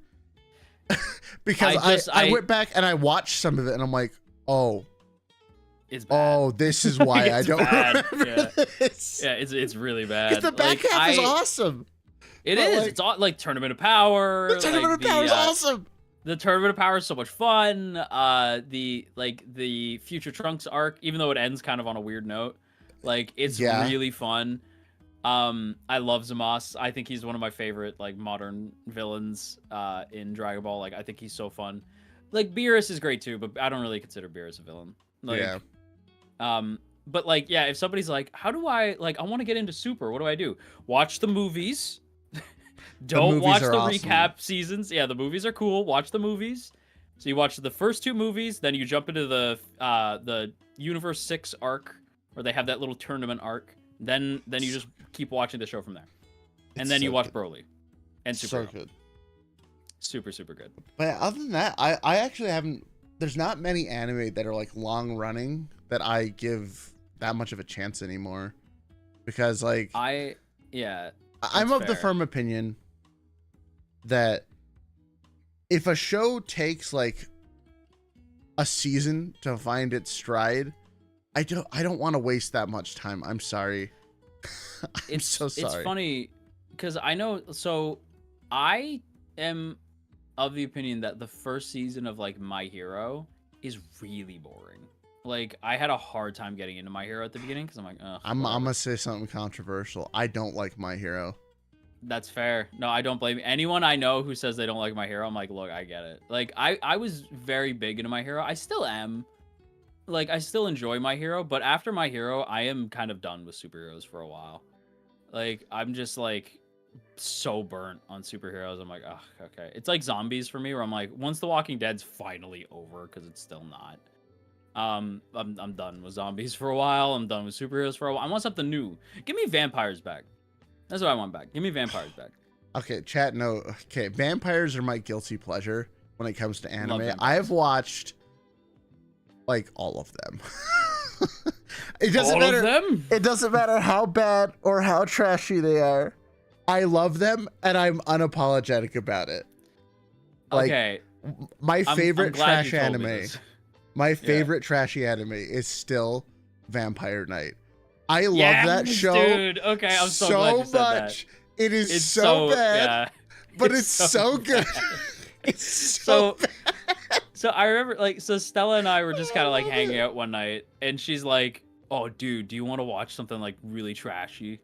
because I went back and I watched some of it and I'm like, oh, it's bad. Oh, this is why I don't remember this. Yeah, it's really bad. Because the back half is awesome. It is. It's all like Tournament of Power. The Tournament of Power is awesome. The Tournament of Power is so much fun. The Future Trunks arc, even though it ends kind of on a weird note, like it's really fun. I love Zamasu. I think he's one of my favorite like modern villains in Dragon Ball. Like I think he's so fun. Like Beerus is great too, but I don't really consider Beerus a villain. Like, but like if somebody's like, how do I want to get into Super? What do I do? Watch the movies. Don't watch the recap seasons. Yeah, the movies are cool. Watch the movies. So you watch the first 2 movies, then you jump into the Universe 6 arc, where they have that little tournament arc. Then you just keep watching the show from there, and then you watch Broly, and Super. So good, super good. But other than that, I actually haven't. There's not many anime that are like long running that I give that much of a chance anymore, because like I'm of the firm opinion that if a show takes like a season to find its stride, I don't want to waste that much time. I'm sorry. I'm so sorry. It's funny because I know. So I am of the opinion that the first season of like My Hero is really boring. Like I had a hard time getting into My Hero at the beginning because I'm like, I'm gonna say something controversial. I don't like My Hero. That's fair. No, I don't blame anyone I know who says they don't like My Hero. I'm like, look, I get it. Like I was very big into My Hero. I still am. Like, I still enjoy My Hero, but after My Hero, I am kind of done with superheroes for a while. Like, I'm just, like, so burnt on superheroes. I'm like, oh, okay. It's like zombies for me, where I'm like, once The Walking Dead's finally over, because it's still not. I'm done with zombies for a while. I'm done with superheroes for a while. I want something new. Give me vampires back. That's what I want back. Give me vampires back. Okay, chat, no. Okay, vampires are my guilty pleasure when it comes to anime. I've watched like all of them. It doesn't matter. It doesn't matter how bad or how trashy they are. I love them and I'm unapologetic about it. Like, okay. My favorite trash anime. My favorite trashy anime is still Vampire Knight. I love that show. Dude, okay, I'm so glad you said much. That. It's so bad. But it's so good. It's so bad. So I remember, like, so Stella and I were just kind of like hanging out one night, and she's like, "Oh, dude, do you want to watch something like really trashy?"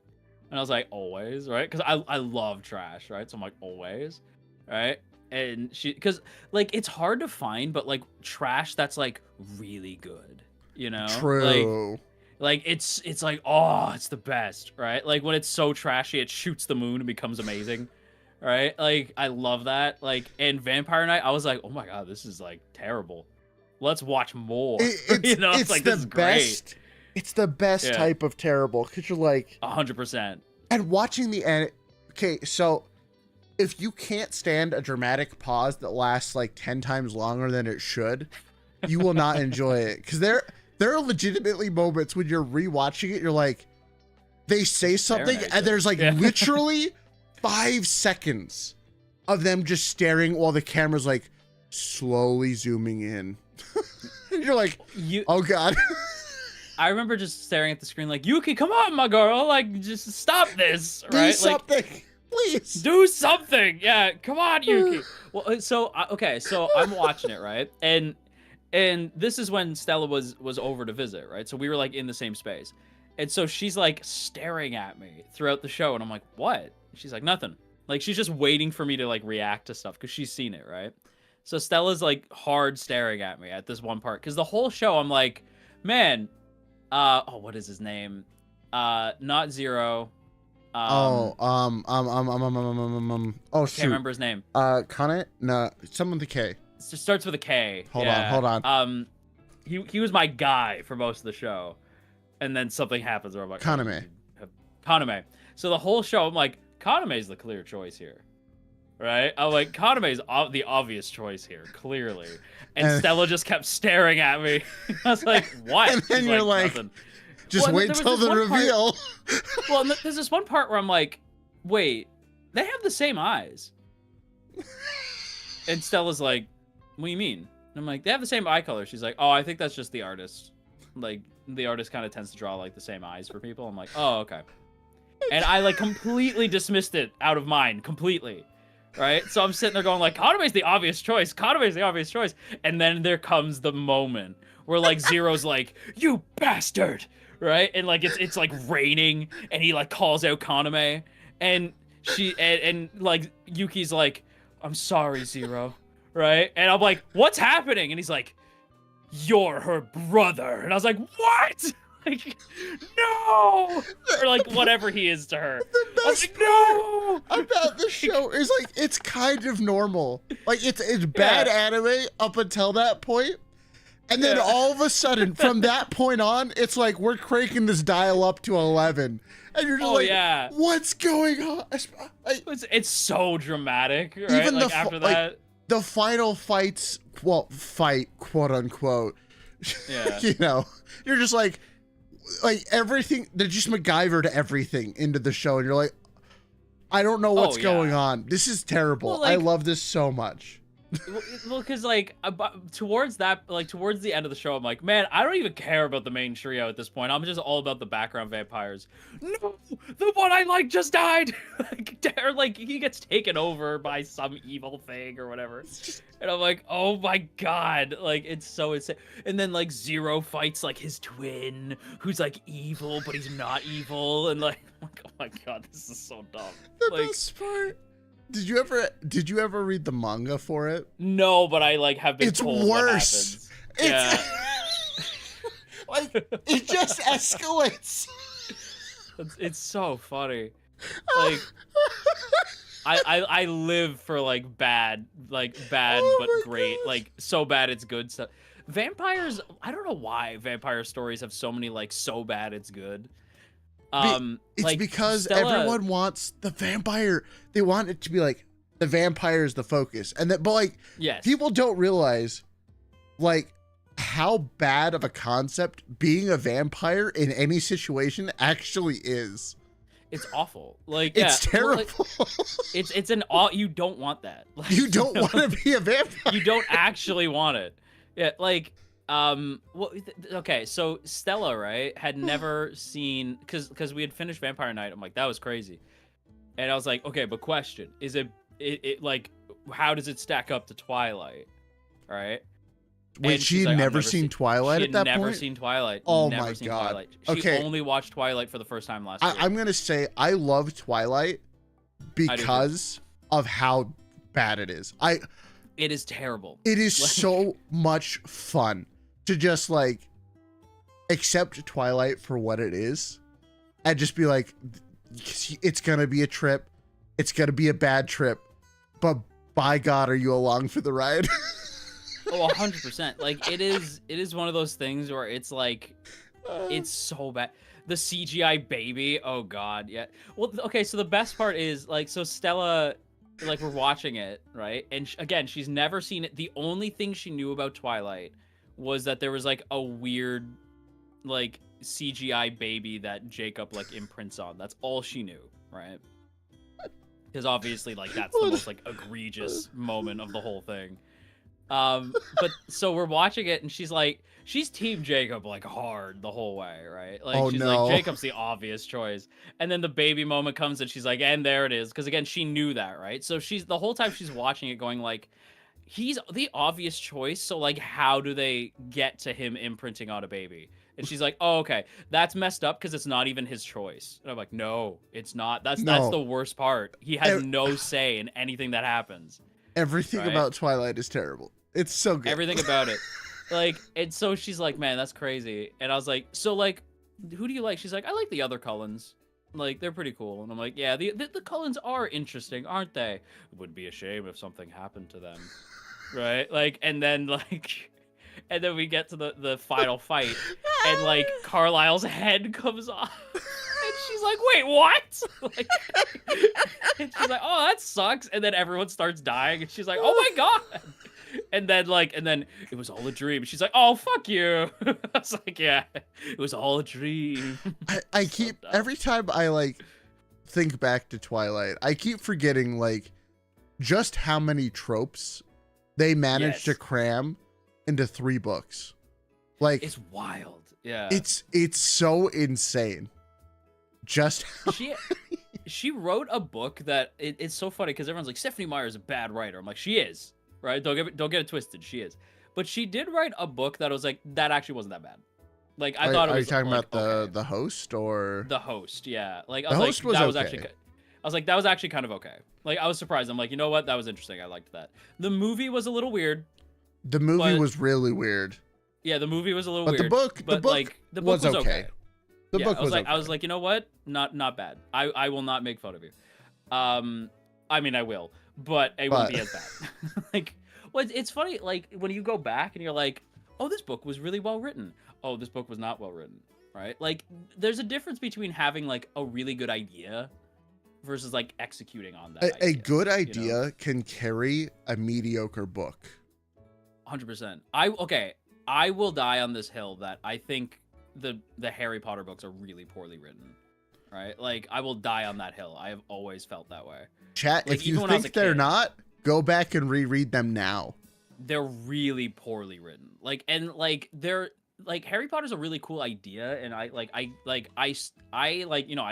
And I was like, "Always, right?" Because I love trash, right? So I'm like, "Always, right?" And because like it's hard to find, but like trash that's like really good, you know? True. Like it's like, oh, it's the best, right? Like when it's so trashy, it shoots the moon and becomes amazing. Right? Like, I love that. Like, and Vampire Knight, I was like, oh my god, this is, like, terrible. Let's watch more. You know? It's like, this is great. It's the best type of terrible, because you're like... 100%. And watching the end... Okay, so, if you can't stand a dramatic pause that lasts, like, 10 times longer than it should, you will not enjoy it. Because there are legitimately moments when you're rewatching it, you're like... They say something, and there's, like, literally... 5 seconds of them just staring while the camera's like slowly zooming in. And you're like, oh god. I remember just staring at the screen like, Yuki, come on, my girl, like, just stop this, right? Do something, please. Do something. Yeah, come on, Yuki. Well, so okay, so I'm watching it, right? And this is when Stella was over to visit, right? So we were like in the same space. And so she's like staring at me throughout the show and I'm like, "What?" She's like, "Nothing." Like she's just waiting for me to like react to stuff cuz she's seen it, right? So Stella's like hard staring at me at this one part cuz the whole show I'm like, "Man, oh, what is his name? Not Zero. Oh, oh, shoot. Can't remember his name. Connor? No, someone with a K. It starts with a K. Hold on. He was my guy for most of the show, and then something happens where I'm like, Kaname. Kaname. So the whole show, I'm like, Kaname's the clear choice here, right? I'm like, Kaname's the obvious choice here, clearly. And Stella just kept staring at me. I was like, what? And then you're like, nothing. just wait till the reveal. Well, there's this one part where I'm like, wait, they have the same eyes. And Stella's like, what do you mean? And I'm like, they have the same eye color. She's like, oh, I think that's just the artist. Like, the artist kind of tends to draw, like, the same eyes for people. I'm like, oh, okay. And I, like, completely dismissed it out of mind. Completely. Right? So I'm sitting there going, like, Kaname's the obvious choice. Kaname's the obvious choice. And then there comes the moment where, like, Zero's like, you bastard! Right? And, like, it's like, raining. And he, like, calls out Kaname. And and like, Yuki's like, I'm sorry, Zero. Right? And I'm like, what's happening? And he's like, you're her brother. And I was like, what? Like, no! Or like, whatever he is to her. The best no! about the show is like, it's kind of normal. Like, it's bad anime up until that point. And then all of a sudden, from that point on, it's like, we're cranking this dial up to 11. And you're just like, what's going on? It's so dramatic, right? Even like, after that. Like, the final fights, well, fight, quote unquote. Yeah. You know, you're just like everything, they just MacGyvered everything into the show. And you're like, I don't know what's going on. This is terrible. Well, like, I love this so much. Well, because like towards the end of the show, I'm like, man, I don't even care about the main trio at this point. I'm just all about the background vampires. No, the one I like just died. Or like he gets taken over by some evil thing or whatever. And I'm like, oh my god, like it's so insane. And then like Zero fights like his twin, who's like evil, but he's not evil. And like, oh my god, this is so dumb. The best part. Did you ever read the manga for it? No, but I like have been told worse. What happens. Like it just escalates. It's so funny. Like I live for like bad but great. God. Like so bad it's good stuff. Vampires, I don't know why vampire stories have so many like so bad it's good. It's like because everyone wants the vampire. They want it to be like the vampire is the focus, and that, but like, people don't realize like how bad of a concept being a vampire in any situation actually is. It's awful. Like it's terrible. Well, like, it's an you don't want that. Like, you don't want to be a vampire. You don't actually want it. Yeah, like. Well, okay, so Stella, right, had never seen, because we had finished Vampire Night. I'm like, that was crazy. And I was like, okay, but question, is it like, how does it stack up to Twilight? All right. Wait, she had never seen Twilight at that point? She had never seen Twilight. Oh my god. Twilight. She only watched Twilight for the first time last year. I'm going to say I love Twilight because of how bad it is. It is terrible. It is so much fun to just like accept Twilight for what it is and just be like, it's gonna be a trip, it's gonna be a bad trip, but by god, are you along for the ride? Oh, 100%. Like it is one of those things where it's like, it's so bad. The CGI baby, oh god, yeah. Well, okay, so the best part is like, so Stella, like we're watching it, right? And again, she's never seen it. The only thing she knew about Twilight was that there was like a weird like CGI baby that Jacob like imprints on. That's all she knew, right? Because obviously like that's the most like egregious moment of the whole thing. But so we're watching it, and she's Team Jacob like hard the whole way, right? Like Oh she's like, no. Jacob's the obvious choice. And then the baby moment comes, and she's like, and there it is, because again, she knew that, right? So she's the whole time she's watching it, going like, he's the obvious choice. So like, how do they get to him imprinting on a baby? And she's like, oh, okay, that's messed up because it's not even his choice. And I'm like, no, it's not. That's No. the worst part. He has Ev- no say in anything that happens. Everything Right? about Twilight is terrible. It's so good. Everything about it. Like, and so she's like, man, that's crazy. And I was like, so like, who do you like? She's like, I like the other Cullens. Like, they're pretty cool. And I'm like, yeah, the Cullens are interesting, aren't they? It would be a shame if something happened to them. Right? Like, and then like, and then we get to the final fight, and like Carlisle's head comes off. And she's like, wait, what? Like, and she's like, oh, that sucks. And then everyone starts dying, and she's like, oh my god. And then it was all a dream. She's like, oh, fuck you. I was like, yeah, it was all a dream. I So keep dumb. every time I like think back to Twilight, I keep forgetting like just how many tropes they managed to Yes. cram into 3 books. Like It's wild. Yeah. it's so insane. Just she wrote a book that it's so funny because everyone's like, Stephanie Meyer is a bad writer. I'm like, she is, right? Don't get it twisted. She is. But she did write a book that was like, that actually wasn't that bad. Like, I thought it Are you was talking like, about okay. the host or The host, yeah. Like, I The was Host like, was that was okay. actually I was like, that was actually kind of okay. Like, I was surprised. I'm like, you know what? That was interesting. I liked that. The movie was a little weird. the movie but- was really weird. Yeah, the movie was a little But weird. the book like, the book was okay. The Yeah, book I was like, okay. I was like, you know what? Not bad. I will not make fun of you. I mean, I will, but it won't be as bad. Like, well, it's funny. Like when you go back and you're like, oh, this book was really well written. Oh, this book was not well written. Right? Like, there's a difference between having like a really good idea versus like executing on that. A idea, good you know? idea can carry a mediocre book. 100%. I will die on this hill that I think the Harry Potter books are really poorly written. Right? Like, I will die on that hill. I have always felt that way. Chat, Like, if you even when I was think a they're kid. not, go back and reread them now. They're really poorly written. Like, and like they're like, Harry Potter's a really cool idea, and I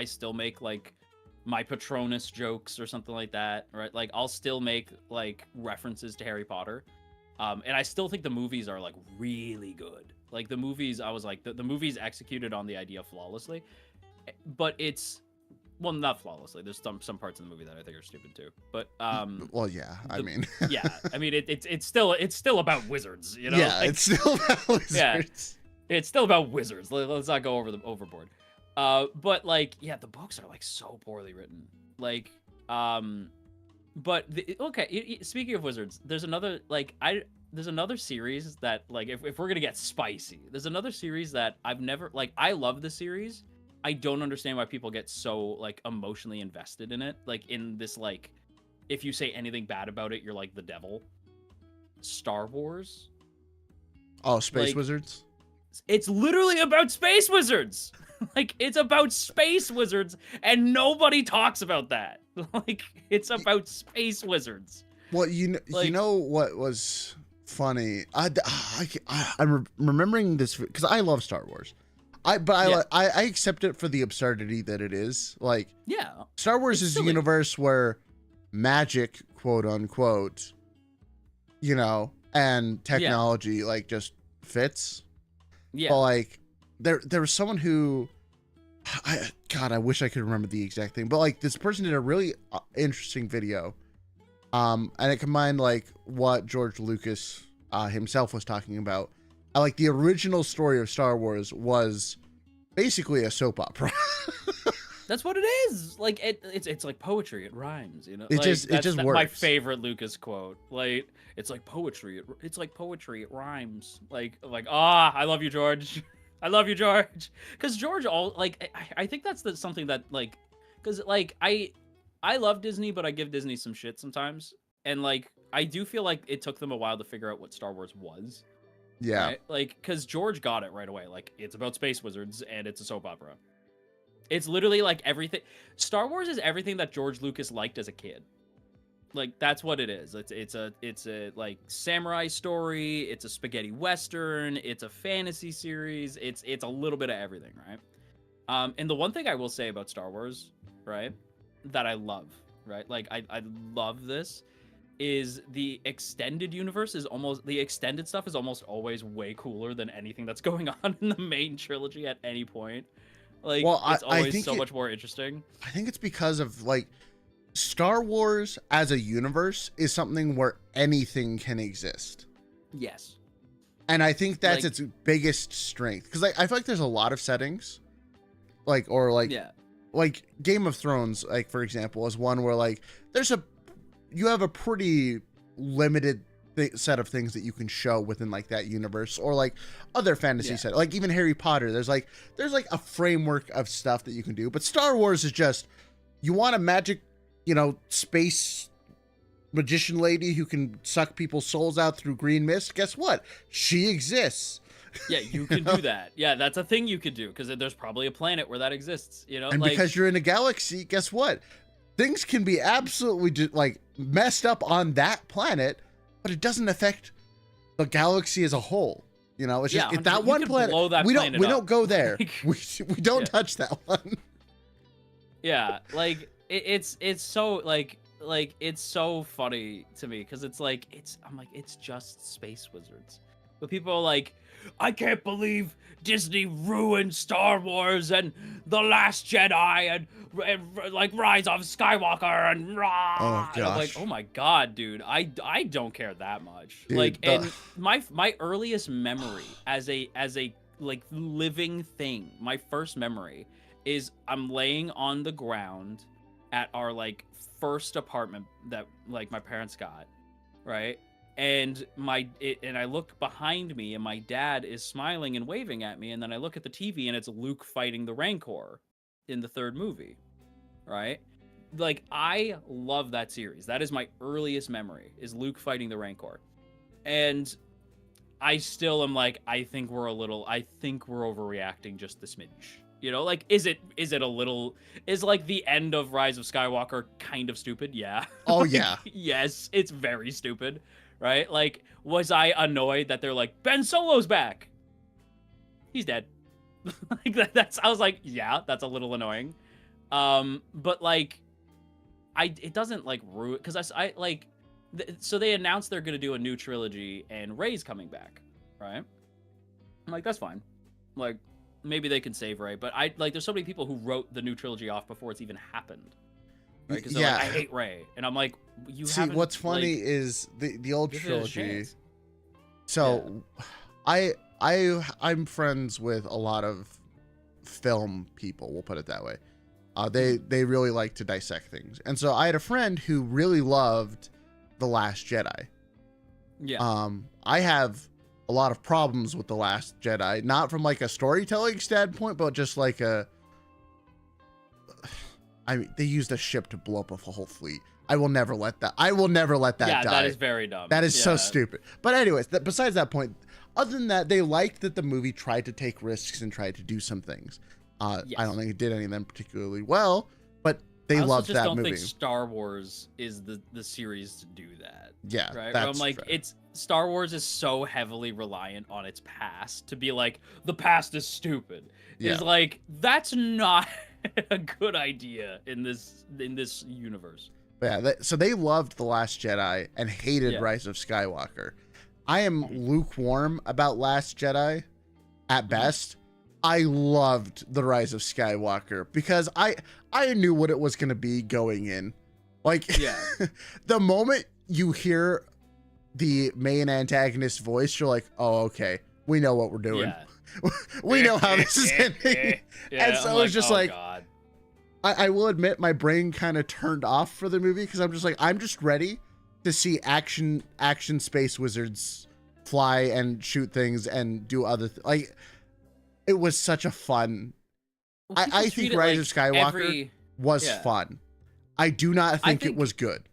still make like my Patronus jokes or something like that, right? Like, I'll still make like references to Harry Potter. And I still think the movies are like really good. Like the movies, I was like, the movies executed on the idea flawlessly, but it's, well, not flawlessly. There's some parts of the movie that I think are stupid too. But Well, yeah, I mean, yeah, I mean it's still about wizards, you know? yeah, Like, it's still about wizards. it's still about wizards. Let's not go overboard. But like, yeah, the books are like so poorly written. Like, but speaking of wizards, there's another series that, like, if we're gonna get spicy, there's another series that I've never, like, I love the series. I don't understand why people get so like emotionally invested in it. Like, in this, like, if you say anything bad about it, you're like the devil. Star Wars. Oh, Space Like, Wizards? It's literally about space wizards. Like, it's about space wizards, and nobody talks about that. Like, it's about space wizards. Well, you Like- know what was funny? I'm remembering this because I love Star Wars. I accept it for the absurdity that it is. Like, Yeah. Star Wars It's is silly. a universe where magic, quote unquote, you know, and technology like just fits. Yeah. But like, there was someone who, I wish I could remember the exact thing. But like, this person did a really interesting video, and it combined like what George Lucas himself was talking about. Like, the original story of Star Wars was basically a soap opera. That's what it is. Like, it's like poetry. It rhymes, you know. It Like, just that's my works. favorite Lucas quote. Like, it's like poetry. It's like poetry. It rhymes. Like, I love you, George. I love you, George. Because George, I think that's something that, like, because like I love Disney, but I give Disney some shit sometimes, and like, I do feel like it took them a while to figure out what Star Wars was. Yeah. Right? Like, because George got it right away. Like, it's about space wizards and it's a soap opera. It's literally like everything. Star Wars is everything that George Lucas liked as a kid. Like that's what it is. It's a like samurai story. It's a spaghetti western. It's a fantasy series. It's a little bit of everything, right? And the one thing I will say about Star Wars, right, that I love, right, like I love this, is the extended universe is almost the extended stuff is almost always way cooler than anything that's going on in the main trilogy at any point. Like Well, it's I always think so much more interesting. I think it's because of like Star Wars as a universe is something where anything can exist. Yes. And I think that's Like, its biggest strength. Because like, I feel like there's a lot of settings, like, or like, yeah. like Game of Thrones, like, for example, is one where like you have a pretty limited set of things that you can show within like that universe, or like other fantasy set, like even Harry Potter. There's like a framework of stuff that you can do. But Star Wars is just, you want a magic, space magician lady who can suck people's souls out through green mist. Guess what? She exists. Yeah, you can do that. Yeah, that's a thing you could do, because there's probably a planet where that exists, And like, because you're in a galaxy, guess what? Things can be absolutely like messed up on that planet, but it doesn't affect the galaxy as a whole. It's just if that one planet. We don't go there. we don't touch that one. Yeah, like it's so like it's so funny to me, because it's like I'm like, it's just space wizards, but people are like, I can't believe Disney ruined Star Wars and The Last Jedi and like Rise of Skywalker and rah. Oh And I'm like, gosh. oh my god, dude, I don't care that much. Dude, like, and my earliest memory as a like living thing, my first memory is I'm laying on the ground at our like first apartment that like my parents got, right? And and I look behind me and my dad is smiling and waving at me, and then I look at the TV and it's Luke fighting the Rancor in the third movie, right? Like, I love that series. That is my earliest memory, is Luke fighting the Rancor. And I still am like, I think we're overreacting just a smidge. Like, is it a little, is like the end of Rise of Skywalker kind of stupid? Yeah. Oh Like, yeah. Yes, it's very stupid, right? Like, was I annoyed that they're like, Ben Solo's back? He's dead. Like, I was like, yeah, that's a little annoying. But like, it doesn't like ruin, because I like, so they announced they're gonna do a new trilogy and Rey's coming back, right? I'm like, that's fine. Like, maybe they can save Rey, but there's so many people who wrote the new trilogy off before it's even happened. Right? Because they're like, I hate Rey, and I'm like, see, what's funny is the old trilogy. So, yeah. I'm friends with a lot of film people. We'll put it that way. They really like to dissect things, and so I had a friend who really loved The Last Jedi. Yeah. I have a lot of problems with The Last Jedi, not from like a storytelling standpoint, but just like they used a ship to blow up a whole fleet. I will never let that die. Yeah, that is very dumb. That is so stupid. But anyways, besides that point, other than that, they liked that the movie tried to take risks and tried to do some things. Yes. I don't think it did any of them particularly well, but they loved that movie. I don't think Star Wars is the series to do that. Yeah, right. I'm like, fair. Star Wars is so heavily reliant on its past to be like, the past is stupid. Yeah. It's like, that's not a good idea in this universe. But yeah, so they loved The Last Jedi and hated Rise of Skywalker. I am lukewarm about Last Jedi at best. I loved The Rise of Skywalker because I knew what it was going to be going in. Like, the moment you hear the main antagonist voice, you're like, oh, okay, we know what we're doing. Yeah. We know how this is ending. And so it's just like, God. I will admit my brain kind of turned off for the movie because I'm just like, I'm just ready to see action space wizards fly and shoot things and do other like. It was such a fun. Well, I think Rise of Skywalker was fun. I do not think it was good.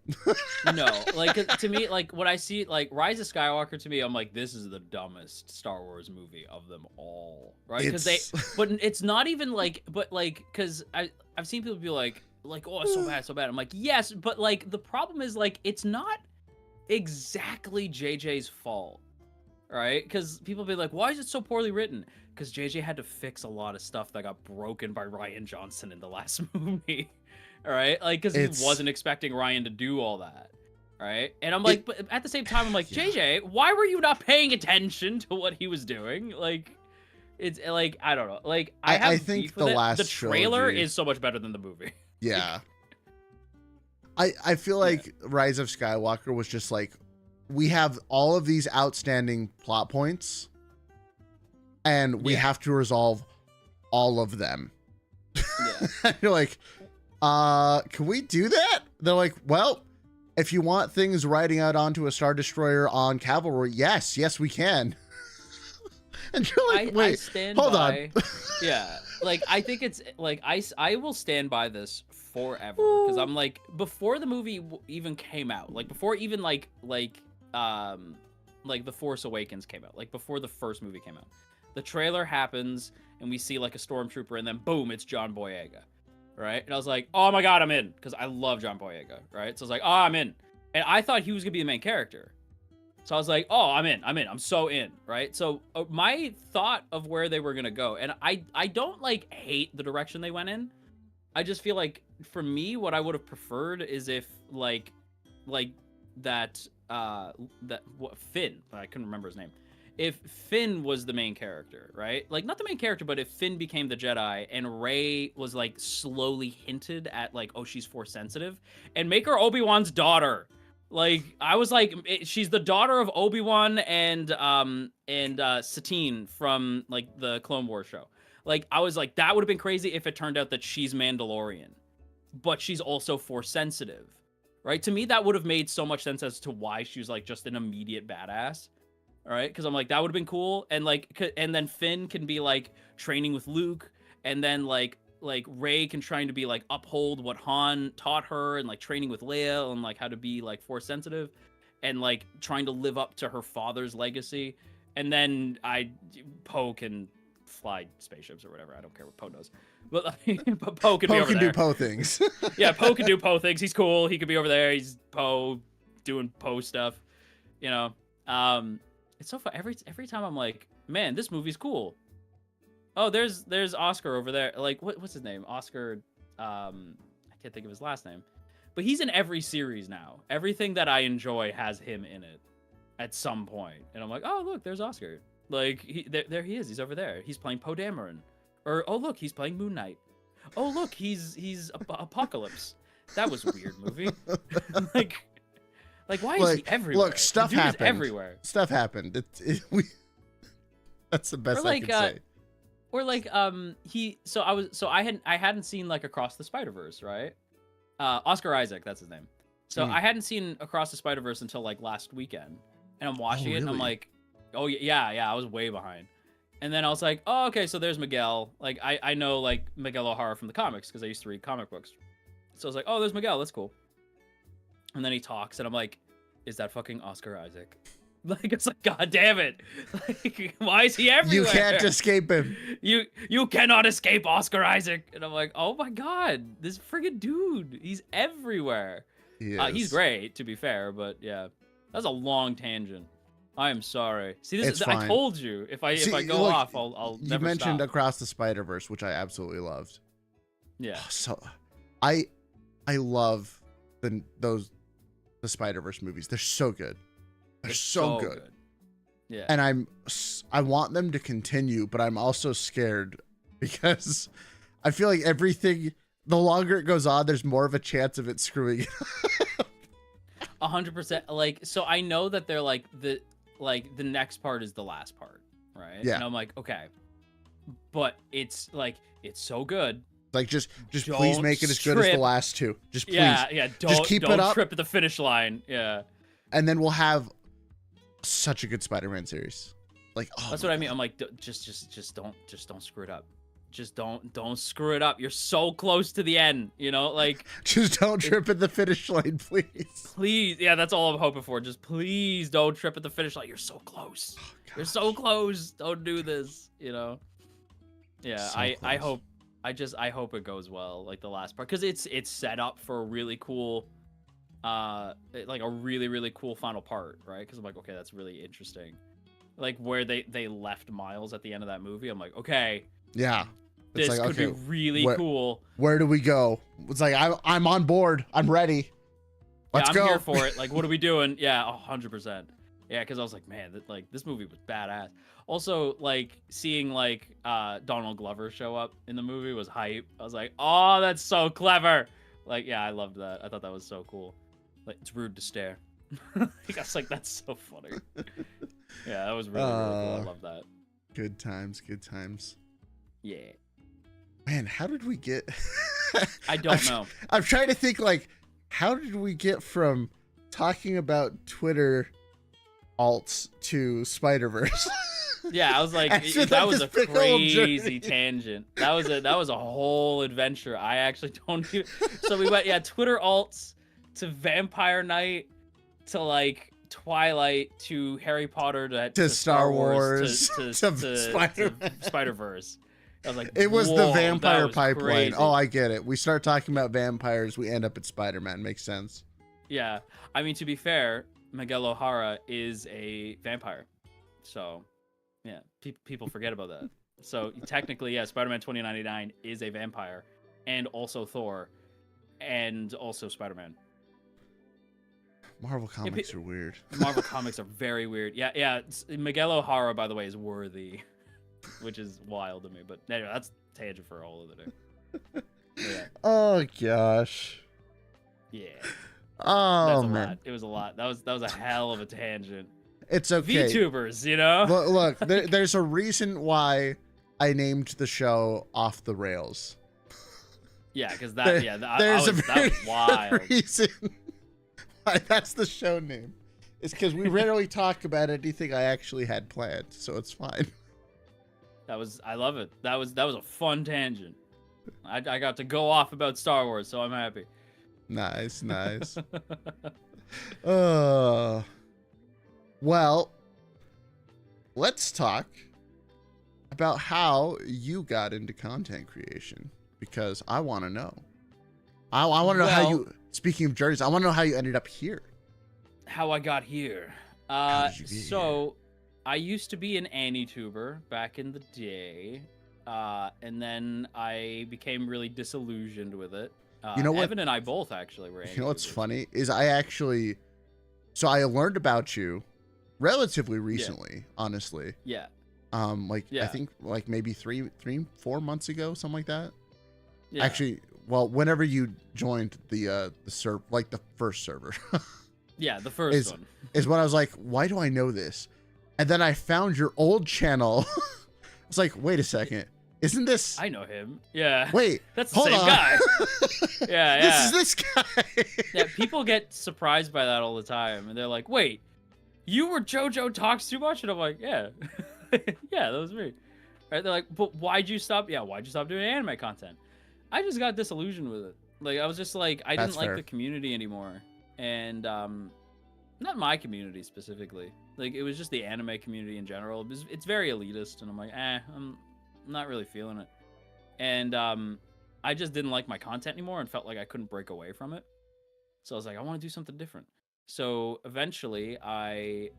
No, like to me, like when I see like Rise of Skywalker, to me, I'm like, this is the dumbest Star Wars movie of them all, right? Because but it's not even like, but like, because I've seen people be like, like, oh, it's so bad, so bad. I'm like, yes, but like the problem is like it's not exactly JJ's fault, right? Because people be like, why is it so poorly written? Because JJ had to fix a lot of stuff that got broken by Ryan Johnson in the last movie, all right? Like, because he wasn't expecting Ryan to do all that, right? And I'm like, but at the same time, I'm like, JJ, why were you not paying attention to what he was doing? Like, it's like, I don't know. Like, I think the trailer is so much better than the movie. Yeah. I feel like Rise of Skywalker was just like, we have all of these outstanding plot points and we have to resolve all of them. Yeah. You're like, can we do that? They're like, well, if you want things riding out onto a Star Destroyer on Cavalry, yes, we can. And you're like, wait, hold on. Yeah. Like, I think it's like, I will stand by this forever, because I'm like, before the movie even came out, like before even like The Force Awakens came out, like before the first movie came out, the trailer happens and we see like a stormtrooper and then boom, it's John Boyega, right? And I was like, oh my god, I'm in, because I love John Boyega, right? So I was like, oh, I'm in. And I thought he was gonna be the main character, so I was like, oh, I'm in, I'm so in, right? So my thought of where they were gonna go, and I don't like hate the direction they went in. I just feel like, for me, what I would have preferred is if like that Finn, I couldn't remember his name. If Finn was the main character, right? Like, not the main character, but if Finn became the Jedi and Rey was like slowly hinted at like, oh, she's Force sensitive, and make her Obi-Wan's daughter. Like, I was like, she's the daughter of Obi-Wan and Satine from like the Clone Wars show. Like, I was like, that would have been crazy if it turned out that she's Mandalorian, but she's also Force sensitive, right? To me, that would have made so much sense as to why she was like just an immediate badass, all right? Because I'm like, that would have been cool. And like, and then Finn can be like training with Luke, and then like Rey can trying to be like uphold what Han taught her, and like training with Leia and like how to be like Force sensitive, and like trying to live up to her father's legacy. And then Poe can fly spaceships or whatever. I don't care what Poe does, but Poe can be over there. Do Poe things. Yeah, Poe can do Poe things. He's cool. He could be over there. He's Poe doing Poe stuff. You know, it's so fun. Every time I'm like, man, this movie's cool. Oh, there's Oscar over there. Like, what's his name? Oscar. I can't think of his last name, but he's in every series now. Everything that I enjoy has him in it at some point, and I'm like, oh, look, there's Oscar. Like, there he is. He's over there. He's playing Poe Dameron. Or, oh, look, he's playing Moon Knight. Oh, look, he's Apocalypse. That was a weird movie. like, why is he everywhere? Look, stuff happened. Everywhere. Stuff happened. That's the best I can say. Or like, I hadn't seen like Across the Spider-Verse, right? Oscar Isaac, that's his name. So I hadn't seen Across the Spider-Verse until like last weekend, and I'm watching it, and I'm like, oh yeah, I was way behind. And then I was like, oh, okay, so there's Miguel. Like, I know like Miguel O'Hara from the comics because I used to read comic books. So I was like, oh, there's Miguel, that's cool. And then he talks, and I'm like, is that fucking Oscar Isaac? Like, it's like, god damn it. Like, why is he everywhere? You can't escape him. You cannot escape Oscar Isaac. And I'm like, oh my god, this friggin' dude, he's everywhere. He's great, to be fair, but yeah. That's a long tangent. I am sorry. See, this is, I told you, if I go off, I'll never stop. You mentioned Across the Spider-Verse, which I absolutely loved. Yeah. So I love the Spider-Verse movies. They're so good. They're so good. Yeah. And I want them to continue, but I'm also scared because I feel like everything, the longer it goes on, there's more of a chance of it screwing it up. 100%. Like, so I know that they're like the next part is the last part, right? Yeah. And I'm like, okay, but it's so good. Like, just please make it as good as the last two. Just please. Yeah. Just keep it up. Trip at the finish line. Yeah. And then we'll have such a good Spider-Man series. Like, oh, that's what I mean. I'm like, just don't screw it up. Just don't screw it up. You're so close to the end, you know, like just don't trip at the finish line, please. Please. Yeah, that's all I'm hoping for. Just please don't trip at the finish line. You're so close. You're so close. Don't do this, you know. Yeah, so I hope I hope it goes well, like the last part, because it's set up for a really cool, like a really cool final part, right? Because I'm like, okay, that's really interesting. Like where they left Miles at the end of that movie, I'm like, okay, Yeah. It's this like, could be okay, really cool. Where do we go? It's like, I'm on board. I'm ready. Let's go. I'm here for it. Like, what are we doing? Yeah, 100%. Yeah, because I was like, man, like this movie was badass. Also, like seeing like Donald Glover show up in the movie was hype. I was like, oh, that's so clever. Like, yeah, I loved that. I thought that was so cool. Like, it's rude to stare. I was like, that's so funny. Yeah, that was really cool. I love that. Good times, good times. Yeah. Man, how did we get? I don't know. I'm trying to think, like, how did we get from talking about Twitter alts to Spider-Verse? Yeah, I was like, that was a crazy tangent. That was a whole adventure. I actually don't even. So we went, yeah, Twitter alts to Vampire Night to like Twilight to Harry Potter to Star Wars to Spider-Verse. I was like, it was the vampire pipeline. Crazy. Oh, I get it. We start talking about vampires, we end up at Spider-Man. Makes sense. Yeah, I mean, to be fair, Miguel O'Hara is a vampire, so yeah, people forget about that. So technically, yeah, Spider-Man 2099 is a vampire, and also Thor, and also Spider-Man. Marvel comics are weird. Marvel comics are very weird. Yeah. Miguel O'Hara, by the way, is worthy, which is wild to me. But anyway, that's tangent for a whole other day. Yeah. Oh gosh. Yeah. Oh man, lot. It was a lot. That was a hell of a tangent. It's okay. VTubers, you know. Look, there's a reason why I named the show Off the Rails. Yeah, because that was wild. Reason why that's the show name. It's because we rarely talk about anything I actually had planned, so it's fine. I love it. That was a fun tangent. I got to go off about Star Wars, so I'm happy. Nice. Well, let's talk about how you got into content creation, because I want to know. I want to know how you, speaking of journeys, I want to know how you ended up here. How I got here. So I used to be an AniTuber back in the day, and then I became really disillusioned with it. You know what? Evan and I both actually were AniTubers. You know what's funny is I learned about you relatively recently, honestly. Yeah. I think like maybe 3-4 months ago, something like that. Yeah. Actually, well, whenever you joined the like the first server. Yeah, the first one. Is when I was like, why do I know this? And then I found your old channel. I was like, wait a second. Isn't this? I know him. Yeah. Wait. That's the same guy. Yeah. This is this guy. Yeah, people get surprised by that all the time. And they're like, wait, you were JoJo Talks Too Much? And I'm like, yeah. Yeah, that was me. Right? They're like, but why'd you stop doing anime content? I just got disillusioned with it. Like, I was just like, I didn't like the community anymore. And, not my community specifically. Like, it was just the anime community in general. It's very elitist. And I'm like, I'm not really feeling it. And, I just didn't like my content anymore and felt like I couldn't break away from it. So I was like, I want to do something different. So eventually I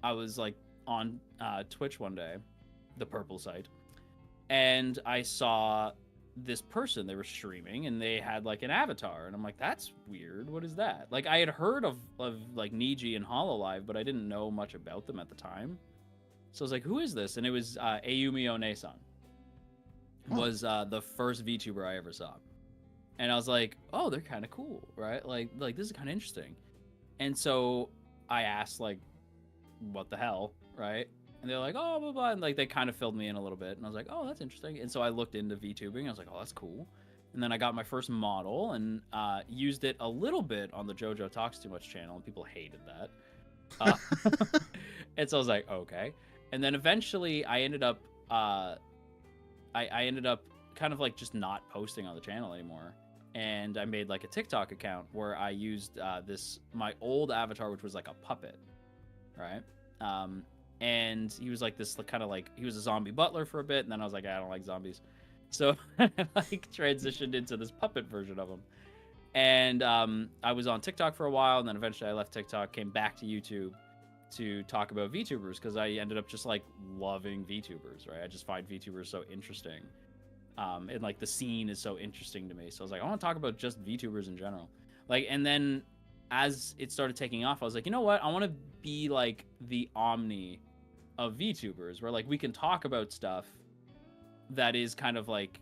was like on Twitch one day, the purple site, and I saw this person, they were streaming and they had like an avatar, and I'm like, that's weird. What is that? Like, I had heard of like Niji and Hololive, but I didn't know much about them at the time. So I was like, who is this? And it was Ayumi One-san. Was the first VTuber I ever saw. And I was like, oh, they're kind of cool, right? Like this is kind of interesting. And so I asked, like, what the hell, right? And they're like, oh, blah, blah. And like, they kind of filled me in a little bit. And I was like, oh, that's interesting. And so I looked into VTubing. I was like, oh, that's cool. And then I got my first model and used it a little bit on the JoJo Talks Too Much channel. And people hated that. And so I was like, okay. And then eventually I ended up, I ended up kind of like just not posting on the channel anymore. And I made like a TikTok account where I used my old avatar, which was like a puppet, right? And he was like this kind of like, he was a zombie butler for a bit. And then I was like, I don't like zombies. So I like transitioned into this puppet version of him. And I was on TikTok for a while, and then eventually I left TikTok, came back to YouTube to talk about VTubers because I ended up just like loving VTubers, right? I just find VTubers so interesting. And like the scene is so interesting to me. So I was like, I want to talk about just VTubers in general. Like, and then as it started taking off, I was like, you know what? I want to be like the Omni of VTubers, where like we can talk about stuff that is kind of like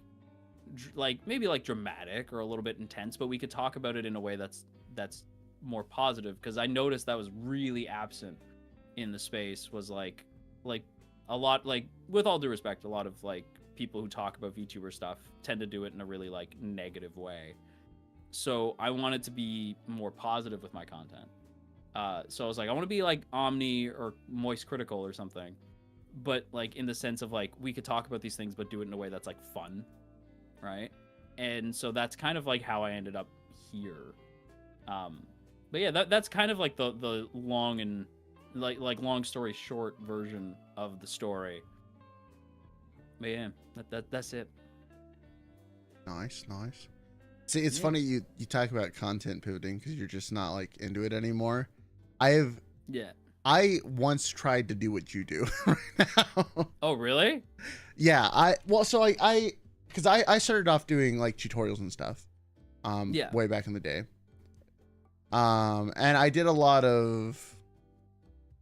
maybe like dramatic or a little bit intense, but we could talk about it in a way that's more positive, because I noticed that was really absent in the space. Was like a lot, like, with all due respect, a lot of like people who talk about VTuber stuff tend to do it in a really like negative way. So I wanted to be more positive with my content. So I was like, I want to be like Omni or Moist Critical or something, but like in the sense of like we could talk about these things but do it in a way that's like fun, right? And so that's kind of like how I ended up here. But yeah, that's kind of like the long and like long story short version of the story. But yeah, that's it. Nice. See, it's funny you talk about content pivoting because you're just not like into it anymore. I once tried to do what you do right now. Oh, really? Yeah, I because I started off doing like tutorials and stuff way back in the day. And I did a lot of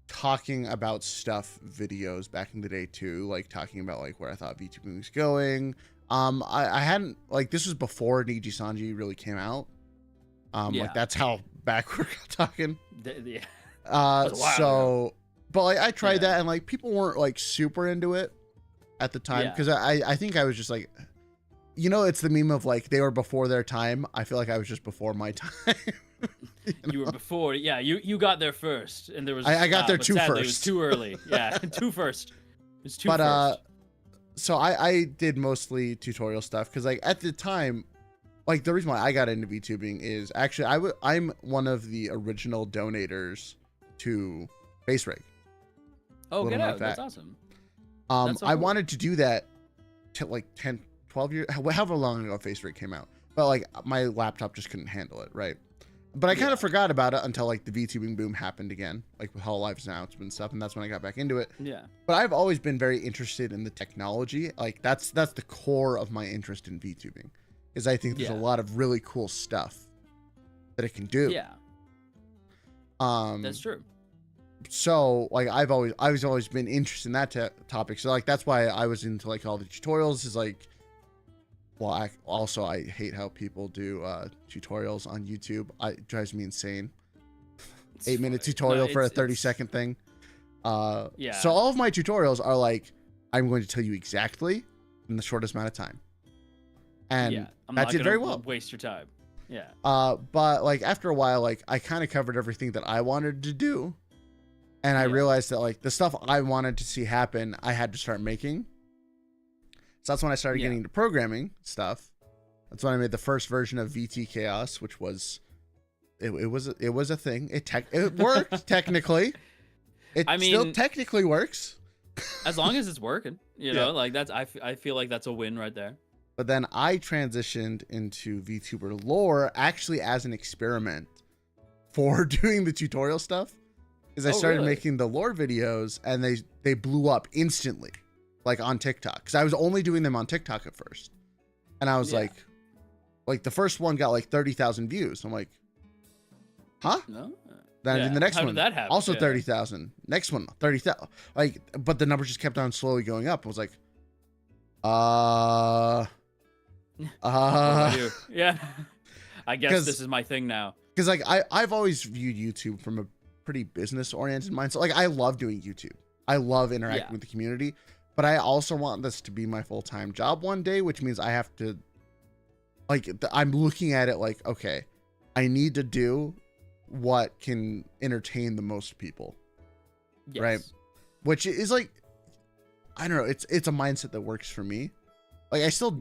talking about stuff videos back in the day too, like talking about like where I thought VTubing was going. I hadn't, like, this was before Niji Sanji really came out. Like that's how backward I'm talking. So, but like I tried that and like people weren't like super into it at the time because I think I was just like, you know, it's the meme of like they were before their time. I feel like I was just before my time. You were before, you got there first, and there was I got there too sadly, first. It was too early. Yeah, too first. It was too first. So I did mostly tutorial stuff because like at the time, like the reason why I got into VTubing is actually I'm one of the original donators to Face Rig. Oh, get out! That's awesome. That's so cool. I wanted to do that till like 10, 12 years, however long ago Face Rig came out, but like my laptop just couldn't handle it, right? But I kind of forgot about it until like the VTubing boom happened again, like with Hololive's announcement and stuff, and that's when I got back into it. Yeah. But I've always been very interested in the technology. Like that's the core of my interest in VTubing, is I think there's a lot of really cool stuff that it can do. Yeah. That's true. So like I've always been interested in that topic. So like that's why I was into like all the tutorials. Is like. Well, I hate how people do tutorials on YouTube. It drives me insane. 8-minute tutorial for a 30-second thing. So all of my tutorials are like, I'm going to tell you exactly in the shortest amount of time. And that did very well. Waste your time. Yeah. But like after a while, like I kind of covered everything that I wanted to do. And I realized that like the stuff I wanted to see happen, I had to start making. So that's when I started getting into programming stuff. That's when I made the first version of VT Chaos, which was, it was a thing. It worked technically. It still technically works. As long as it's working, you know, like that's, I feel like that's a win right there. But then I transitioned into VTuber lore actually as an experiment for doing the tutorial stuff. Because I started making the lore videos and they blew up instantly. Like on TikTok, because I was only doing them on TikTok at first, and I was like the first one got like 30,000 views. I'm like, huh? No. Then I did the next one. Did that happen? Also 30,000. Next one 30,000. Like, but the numbers just kept on slowly going up. I was like, yeah. I guess this is my thing now. Because like I've always viewed YouTube from a pretty business oriented mindset. Like I love doing YouTube. I love interacting with the community. But I also want this to be my full-time job one day, which means I have to, like, I'm looking at it like, okay, I need to do what can entertain the most people, right? Which is like, I don't know, it's a mindset that works for me. Like, I still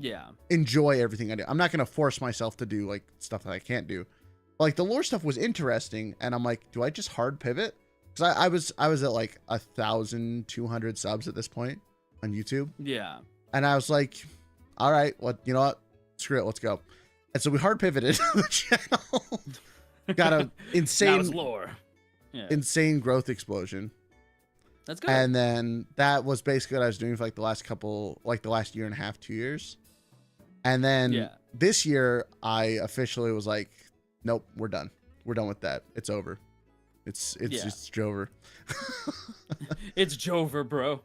enjoy everything I do. I'm not going to force myself to do, like, stuff that I can't do. Like, the lore stuff was interesting, and I'm like, do I just hard pivot? Because I was at, like, 1,200 subs at this point on YouTube. Yeah. And I was like, all right, you know what? Screw it, let's go. And so we hard pivoted the channel. Got a Now it's insane, lore. Yeah. insane growth explosion. That's good. And then that was basically what I was doing for like the last year and a half, 2 years. And then this year I officially was like, nope, we're done. We're done with that. It's over. It's Jover. It's Jover, bro.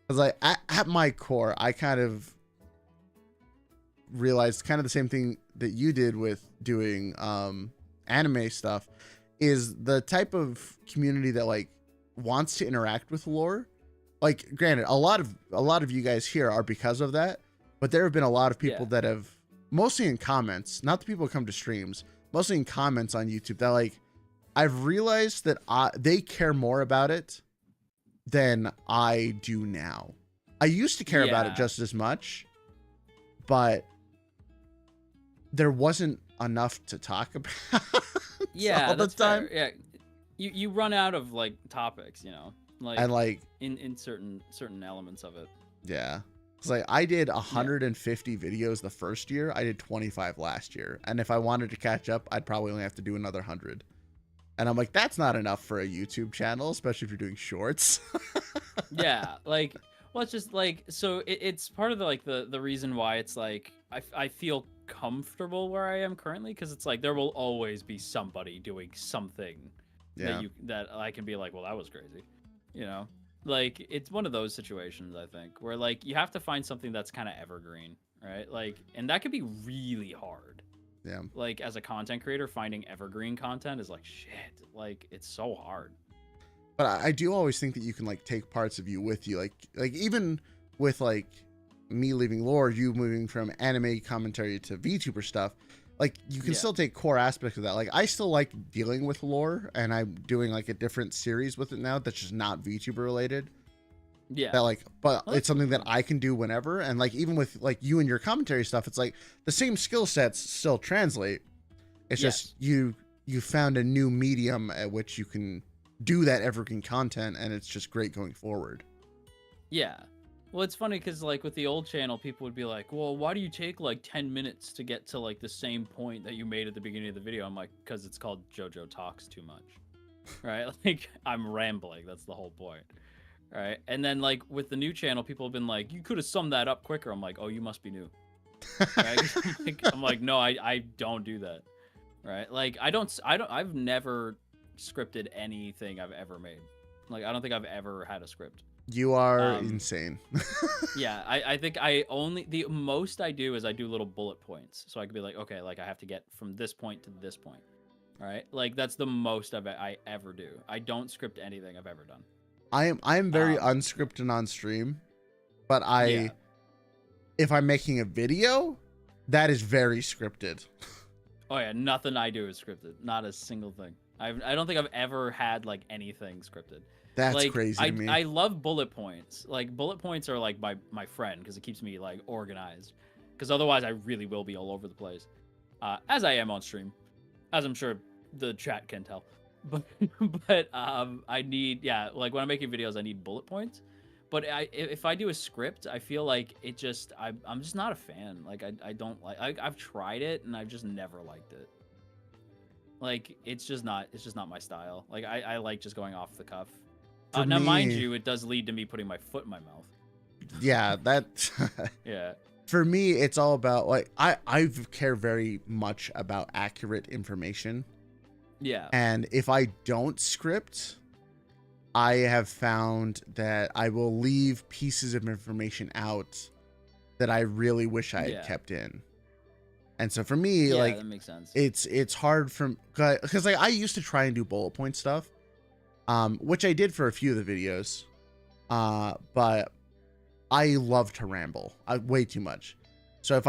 I was like, at my core, I kind of realized kind of the same thing that you did with doing anime stuff, is the type of community that like wants to interact with lore. Like, granted, a lot of you guys here are because of that, but there have been a lot of people that have, mostly in comments, not the people who come to streams, mostly in comments on YouTube, that like, I've realized that they care more about it than I do now. I used to care about it just as much, but there wasn't enough to talk about. Yeah, all the time. Fair. Yeah, you run out of like topics, you know, like, and like in certain elements of it. Yeah, it's like I did 150 videos the first year. I did 25 last year, and if I wanted to catch up, I'd probably only have to do another 100. And I'm like, that's not enough for a YouTube channel, especially if you're doing shorts. Yeah, like, well, it's just like, so it's part of the like the reason why it's like I feel comfortable where I am currently, because it's like there will always be somebody doing something that I can be like, well, that was crazy, you know. Like, it's one of those situations, I think, where like you have to find something that's kind of evergreen, right? Like, and that can be really hard. Yeah. Like, as a content creator, finding evergreen content is like shit. Like, it's so hard. But I do always think that you can like take parts of you with you, like even with like me leaving lore, you moving from anime commentary to VTuber stuff, like you can still take core aspects of that. Like, I still like dealing with lore, and I'm doing like a different series with it now that's just not VTuber related. Yeah. That like, but it's something that I can do whenever. And like, even with like you and your commentary stuff, it's like the same skill sets still translate. It's just you found a new medium at which you can do that evergreen content, and it's just great going forward. Yeah. Well, it's funny because like with the old channel, people would be like, well, why do you take like 10 minutes to get to like the same point that you made at the beginning of the video? I'm like, because it's called JoJo Talks Too Much. Right? Like, I'm rambling. That's the whole point. Right? And then like with the new channel, people have been like, you could have summed that up quicker. I'm like, oh, you must be new. Right? I'm like, no, I don't do that. Right? Like, I've never scripted anything I've ever made. Like, I don't think I've ever had a script. You are insane. Yeah, I think the most I do is I do little bullet points. So I could be like, okay, like I have to get from this point to this point. All right? Like, that's the most I ever do. I don't script anything I've ever done. I am very unscripted on stream, but if I'm making a video, that is very scripted. Oh yeah, nothing I do is scripted. Not a single thing. I don't think I've ever had like anything scripted. That's like, crazy to me. I love bullet points. Like, bullet points are like my friend, because it keeps me like organized. Because otherwise I really will be all over the place. As I am on stream, as I'm sure the chat can tell. But I need, like when I'm making videos, I need bullet points. But if I do a script, I feel like it just, I'm just not a fan. Like, I don't like, I've tried it and I've just never liked it. Like, it's just not my style. Like, I like just going off the cuff. Now, mind you, it does lead to me putting my foot in my mouth. Yeah, that. Yeah. For me, it's all about like I care very much about accurate information. Yeah. And if I don't script, I have found that I will leave pieces of information out that I really wish I had kept in. And so for me, like, that makes sense. It's hard because like I used to try and do bullet point stuff, which I did for a few of the videos, but I love to ramble way too much. So if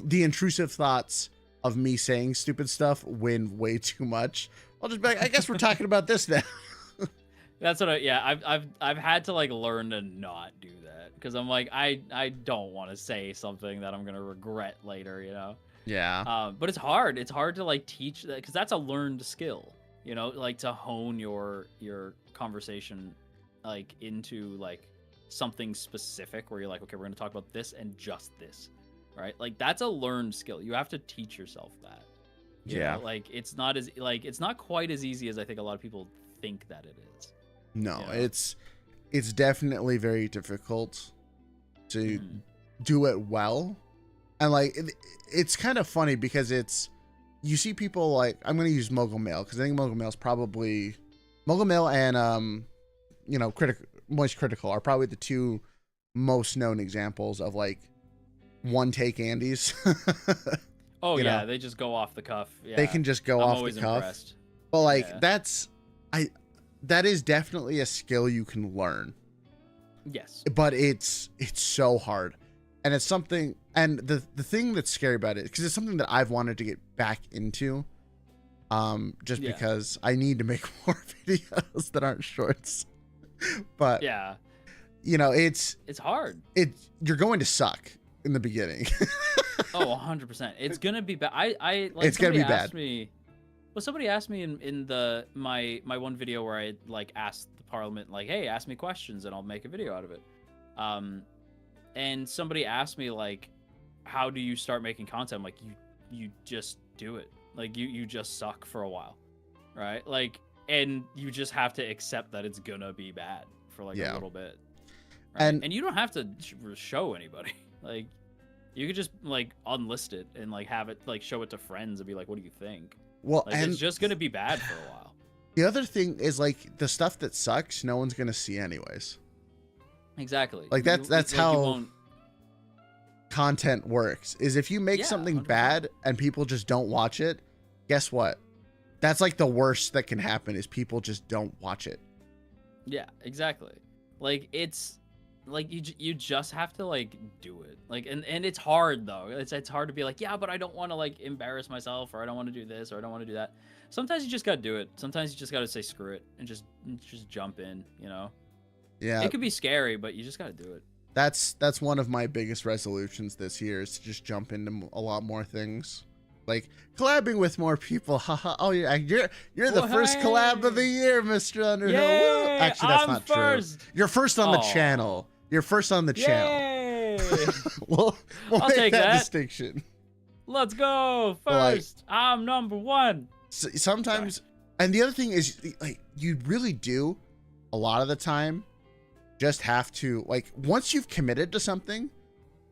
the intrusive thoughts of me saying stupid stuff win way too much, I'll just be like, I guess we're talking about this now. That's what I've had to like learn to not do that, because I'm like, I don't want to say something that I'm gonna regret later, you know. Yeah. But it's hard to like teach that, because that's a learned skill, you know, like to hone your conversation like into like something specific where you're like, okay, we're gonna talk about this and just this. right? Like that's a learned skill. You have to teach yourself that. You Yeah. know? Like it's not quite as easy as I think a lot of people think that it is. No, Yeah. it's definitely very difficult to Mhm. do it well. And like it's kind of funny because you see people like, I'm going to use Mogul Mail because I think Mogul Mail is probably Mogul Mail and Moist Critical are probably the two most known examples of like one take Andes. Oh You yeah, know? they just go off the cuff. Yeah. They can just go I'm off always the cuff. impressed. But like Yeah. that is definitely a skill you can learn. Yes. But it's so hard. And it's something, and the thing that's scary about it, because it's something that I've wanted to get back into, just Yeah. because I need to make more videos that aren't shorts. But Yeah. you know, it's hard. you're going to suck in the beginning. Oh, 100%. It's gonna be bad. I like. It's gonna be somebody asked bad. Me, well, somebody asked me in my one video where I like asked the Parliament like, hey, ask me questions and I'll make a video out of it. And somebody asked me like, how do you start making content? I'm like, you just do it. Like you just suck for a while, right? Like, and you just have to accept that it's gonna be bad for like a little bit. Right? And you don't have to show anybody. Like, you could just like unlist it and like have it like show it to friends and be like, what do you think? Well, Like, and it's just gonna be bad for a while. the other thing is like the stuff that sucks, no one's gonna see anyways. Exactly. Like that's like, how you won't... content works. Is if you make Yeah, something 100%. bad and people just don't watch it, guess what? That's like the worst that can happen is people just don't watch it. Yeah, exactly. Like it's like you just have to like do it. Like and it's hard though. It's hard to be like, yeah, but I don't want to like embarrass myself, or I don't want to do this, or I don't want to do that. Sometimes you just gotta do it. Sometimes you just gotta say screw it and just jump in. You know. Yeah. It could be scary, but you just gotta do it. That's one of my biggest resolutions this year is to just jump into a lot more things. Like collabing with more people. Haha. Oh yeah, you're the Well, first collab of the hey. year, Mr. Underhill. Woo. Yay! Actually, that's I'm not first. true. You're first on the Aw. channel. You're first on the channel. Yay! we'll I'll make take that that. distinction. Let's go Like- first. I'm number one. Sometimes, and the other thing is, like, you really do, a lot of the time, just have to, like, once you've committed to something,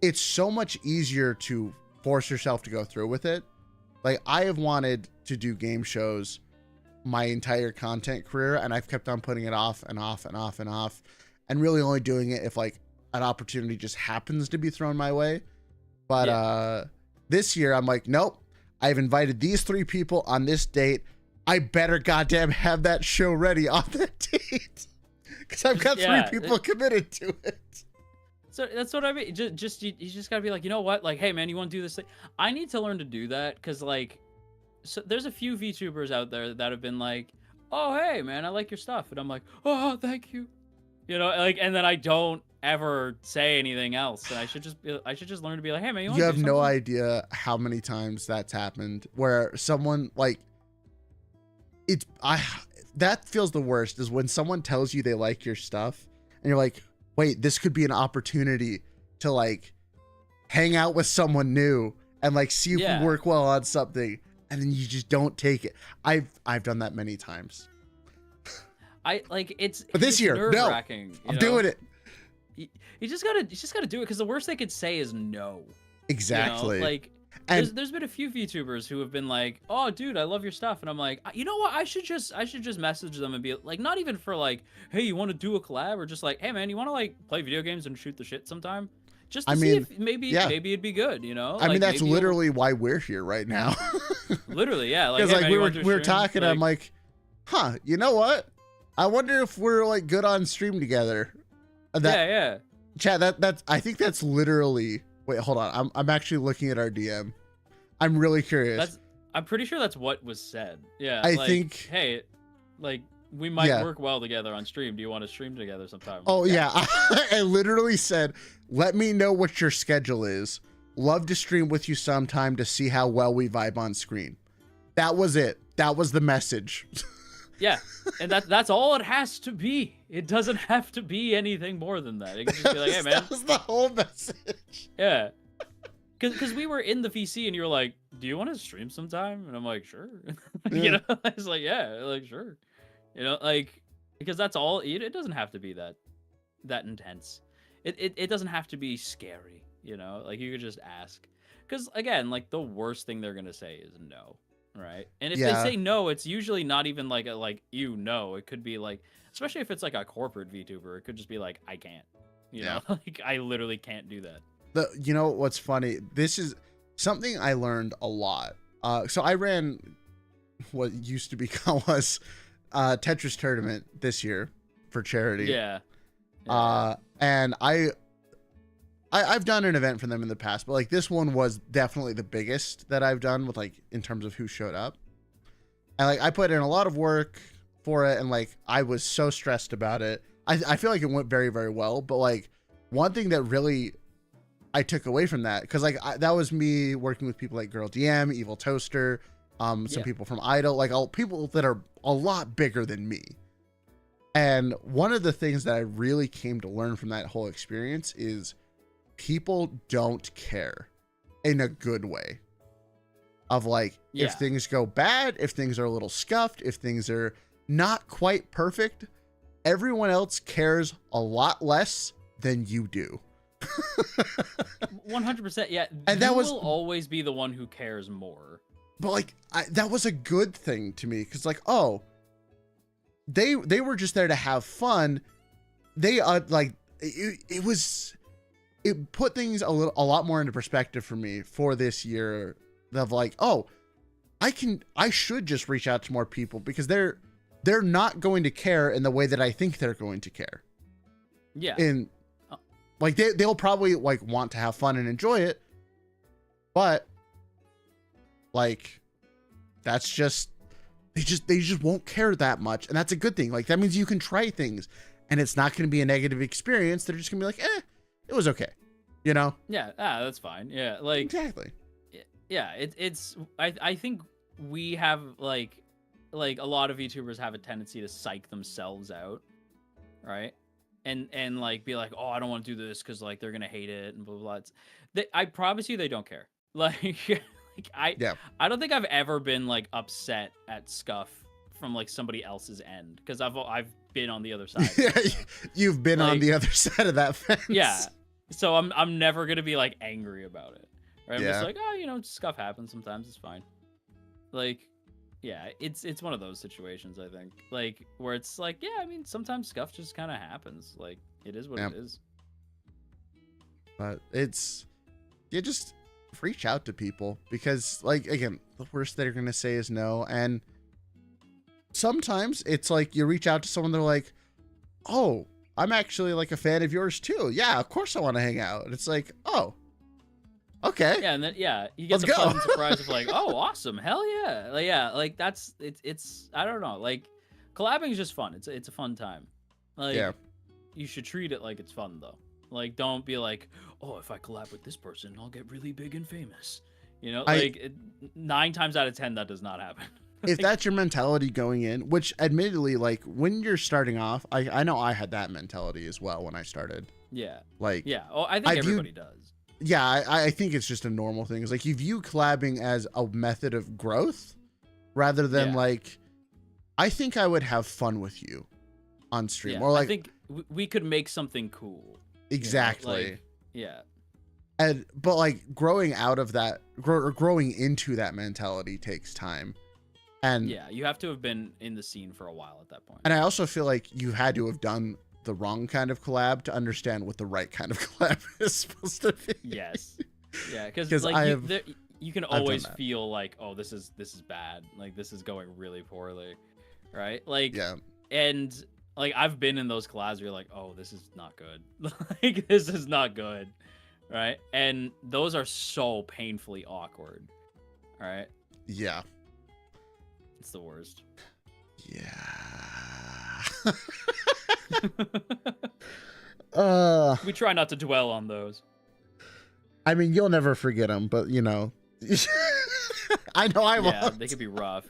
it's so much easier to force yourself to go through with it. Like, I have wanted to do game shows my entire content career, and I've kept on putting it off and off and off and off, and really only doing it if, like, an opportunity just happens to be thrown my way. But this year, I'm like, nope, I've invited these 3 people on this date. I better goddamn have that show ready on that date. Because I've got 3 people committed to it. So that's what I mean. You just gotta be like, you know what? Like, hey man, you want to do this thing? I need to learn to do that because like, so there's a few VTubers out there that have been like, oh hey man, I like your stuff, and I'm like, oh thank you, you know, like, and then I don't ever say anything else, and I should just learn to be like, hey man, You have no idea how many times that's happened where someone like that feels the worst is when someone tells you they like your stuff and you're like, wait, this could be an opportunity to like hang out with someone new and like see if we work well on something, and then you just don't take it. I've done that many times. But this year, no, I'm doing it. You just gotta do it because the worst they could say is no. Exactly. You know? Like, there's been a few VTubers who have been like, oh dude, I love your stuff, and I'm like, you know what, I should just message them and be like, not even for like, hey, you want to do a collab, or just like, hey man, you want to like play video games and shoot the shit sometime, just to see if maybe it'd be good, you know? I mean, that's literally why we're here right now. Literally, yeah. Like, because hey, like we were talking, like, I'm like, huh, you know what? I wonder if we're like good on stream together. Yeah. Chat, that's I think that's literally. Wait, hold on. I'm actually looking at our DM. I'm really curious. I'm pretty sure that's what was said. Yeah. I like, think. Hey, like we might work well together on stream. Do you want to stream together sometime? Oh yeah. I literally said, let me know what your schedule is. Love to stream with you sometime to see how well we vibe on screen. That was it. That was the message. Yeah, and that's all it has to be. It doesn't have to be anything more than that. It can just be like, hey man, that was the whole message. Yeah, because we were in the VC and you were like, do you want to stream sometime? And I'm like, sure. Yeah. You know, I was like, yeah, like sure. You know, like because that's all. It doesn't have to be that intense. It doesn't have to be scary. You know, like you could just ask. Because again, like the worst thing they're gonna say is no, right? And if they Yeah. say no, it's usually not even like a It could be like, especially if it's like a corporate VTuber, it could just be like, I can't. You know, like I literally can't do that. You know what's funny? This is something I learned a lot. So I ran what used to become was Tetris tournament this year for charity. Yeah. And I've done an event for them in the past, but like this one was definitely the biggest that I've done with like in terms of who showed up. And like I put in a lot of work for it, and like I was so stressed about it. I feel like it went very, very well, but like one thing that really I took away from that, because like that was me working with people like Girl DM, Evil Toaster, some people from Idol, like all people that are a lot bigger than me. And one of the things that I really came to learn from that whole experience is people don't care in a good way. Of like, if things go bad, if things are a little scuffed, if things are not quite perfect, everyone else cares a lot less than you do. 100%. Yeah. And that will always be the one who cares more. But like, that was a good thing to me. Cause like, oh, they were just there to have fun. They like, it put things a lot more into perspective for me for this year of like, oh, I should just reach out to more people because they're not going to care in the way that I think they're going to care. Yeah. And like they'll probably like want to have fun and enjoy it, but like that's just they just won't care that much, and that's a good thing. Like that means you can try things and it's not going to be a negative experience. They're just gonna be like, it was okay, you know? Yeah, that's fine. Yeah, like exactly. Yeah, it's I think we have like a lot of YouTubers have a tendency to psych themselves out, right? And like be like, oh, I don't want to do this because like they're gonna hate it and blah blah blah. I promise you, they don't care. Like, I don't think I've ever been like upset at scuff from like somebody else's end because I've been on the other side. Yeah, you've been on the other side of that fence. Yeah, so I'm never gonna be like angry about it. Right? I'm Yeah. just like, oh, you know, scuff happens sometimes. It's fine. Like, yeah, it's one of those situations, I think. Like, where it's like, yeah, I mean, sometimes scuff just kind of happens. Like, it is what it is. But you just reach out to people because, like, again, the worst they're going to say is no. And sometimes it's like you reach out to someone, they're like, oh, I'm actually like a fan of yours too. Yeah, of course I want to hang out. And it's like, oh, okay. Yeah, and then you get the pleasant surprise of like, oh, awesome, hell yeah, like that's it's I don't know, like collabing is just fun. It's a fun time. Like, you should treat it like it's fun though. Like, don't be like, oh, if I collab with this person, I'll get really big and famous. You know, like 9 times out of 10 that does not happen. If that's your mentality going in, which admittedly, like when you're starting off, I know I had that mentality as well when I started. Yeah. Like, yeah. Oh, I think everybody does. Yeah, I think it's just a normal thing. It's like you view collabing as a method of growth rather than like, I think I would have fun with you on stream. Or like, I think we could make something cool. Exactly. You know? Like, yeah. But like growing out of that, growing into that mentality takes time. And yeah, you have to have been in the scene for a while at that point. And I also feel like you had to have done the wrong kind of collab to understand what the right kind of collab is supposed to be. Yes. Yeah, because like you can always feel like, oh, this is bad. Like this is going really poorly, right? Like, and like I've been in those collabs where you're like, oh, this is not good. Like this is not good, right? And those are so painfully awkward, right? Yeah. It's the worst. Yeah. We try not to dwell on those. I mean, you'll never forget them, but you know, I know I won't. Yeah, they could be rough.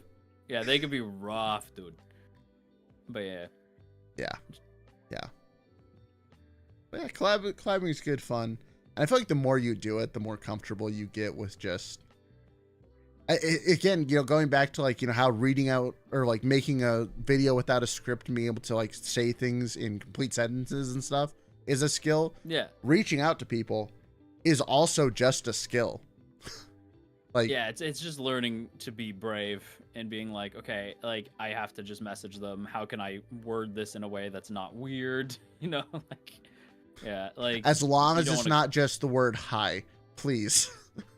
Yeah, they could be rough, dude. But yeah. But yeah, collabing is good fun. And I feel like the more you do it, the more comfortable you get with just, again, going back to like, how reading out or like making a video without a script and being able to like say things in complete sentences and stuff is a skill. Yeah. Reaching out to people is also just a skill. Like, yeah, it's just learning to be brave and being like, okay, like I have to just message them. How can I word this in a way that's not weird? Like, yeah, like as long as it's not just the word hi, please.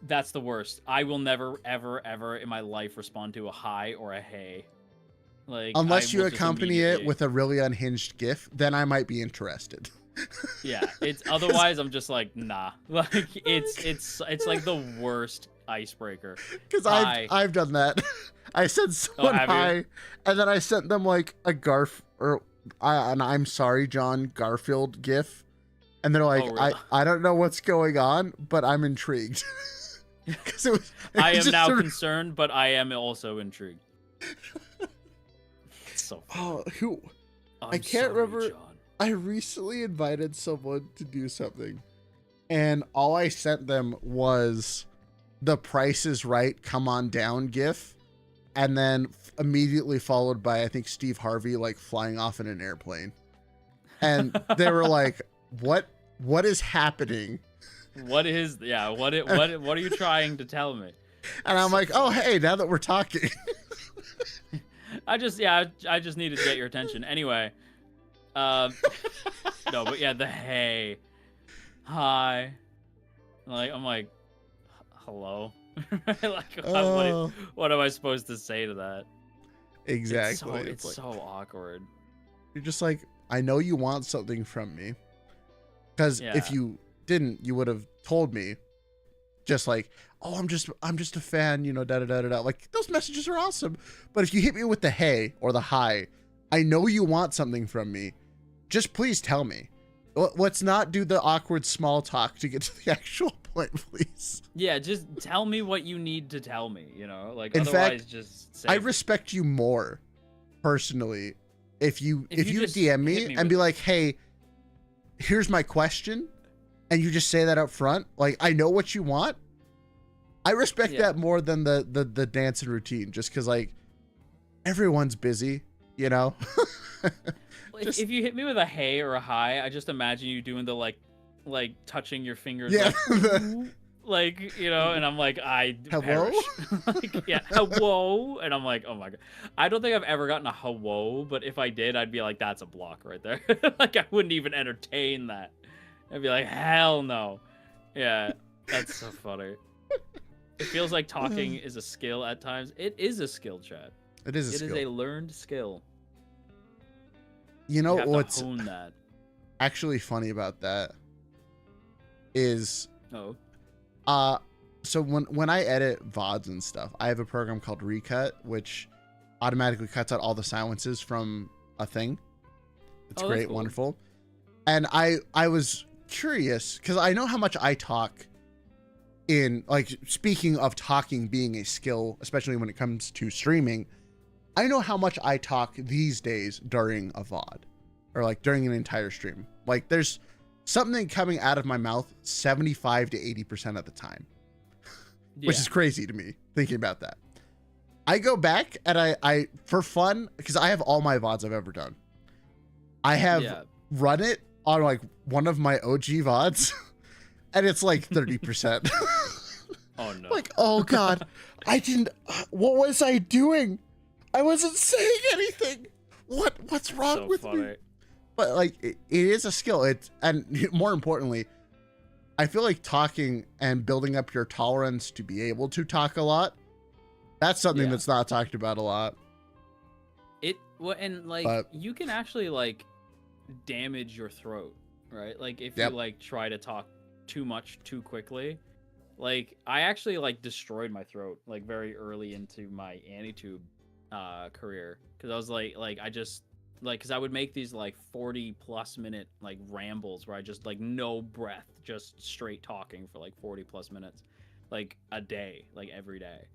That's the worst. I will never, ever, ever in my life respond to a hi or a hey. Like, unless you accompany it with a really unhinged GIF, then I might be interested. Yeah, it's otherwise I'm just like, nah. Like it's like the worst icebreaker. Because I've done that. I sent someone hi, and then I sent them like a an I'm sorry, John Garfield GIF, and they're like, really? I don't know what's going on, but I'm intrigued. I am now concerned, but I am also intrigued. It's so funny. I can't remember. John. I recently invited someone to do something, and all I sent them was the Price is Right, come on down GIF, and then immediately followed by, I think, Steve Harvey like flying off in an airplane. And they were like, what is happening? What are you trying to tell me? And I'm like, oh, hey, now that we're talking. I just needed to get your attention. Anyway, no, but yeah, the hey, hi, like I'm like, hello, like what am I supposed to say to that? Exactly. It's so awkward. You're just like, I know you want something from me, because if you didn't, you would have told me, just like, oh, I'm just a fan, da da da da da. Like, those messages are awesome, but if you hit me with the hey or the hi, I know you want something from me. Just please tell me. Let's not do the awkward small talk to get to the actual point, please. Yeah, just tell me what you need to tell me, like, in otherwise fact, just say I respect you more personally if you DM me and be like, hey, here's my question, and you just say that up front, like, I know what you want. I respect that more than the dance and routine, just because, like, everyone's busy, If you hit me with a hey or a hi, I just imagine you doing the like touching your fingers, like, and I'm like, I hello, like, yeah, hello, and I'm like, oh my god, I don't think I've ever gotten a hello, but if I did, I'd be like, that's a block right there. Like, I wouldn't even entertain that. I'd be like, hell no. Yeah, that's so funny. It feels like talking is a skill at times. It is a skill, chat. It is a skill. It is a learned skill. You know what's hone that. Actually funny about that is so when I edit VODs and stuff, I have a program called Recut, which automatically cuts out all the silences from a thing. It's great, cool. Wonderful. And I was curious because I know how much I talk in, like, speaking of talking being a skill, especially when it comes to streaming, I know how much I talk these days during a VOD or like during an entire stream. Like, there's something coming out of my mouth 75 to 80% of the time, which is crazy to me thinking about that. I go back and I for fun, because I have all my VODs I've ever done. I have run it on like one of my OG VODs and it's like 30%. Oh no. Like, oh God, what was I doing? I wasn't saying anything. What's wrong with me? But like, it is a skill. And more importantly, I feel like talking and building up your tolerance to be able to talk a lot, that's something that's not talked about a lot. You can actually like damage your throat, right? Like if you like try to talk too much too quickly. Like, I actually like destroyed my throat like very early into my AniTube career, because I was because I would make these like 40+ minute like rambles where I just like no breath, just straight talking for like 40+ minutes, like a day, like every day,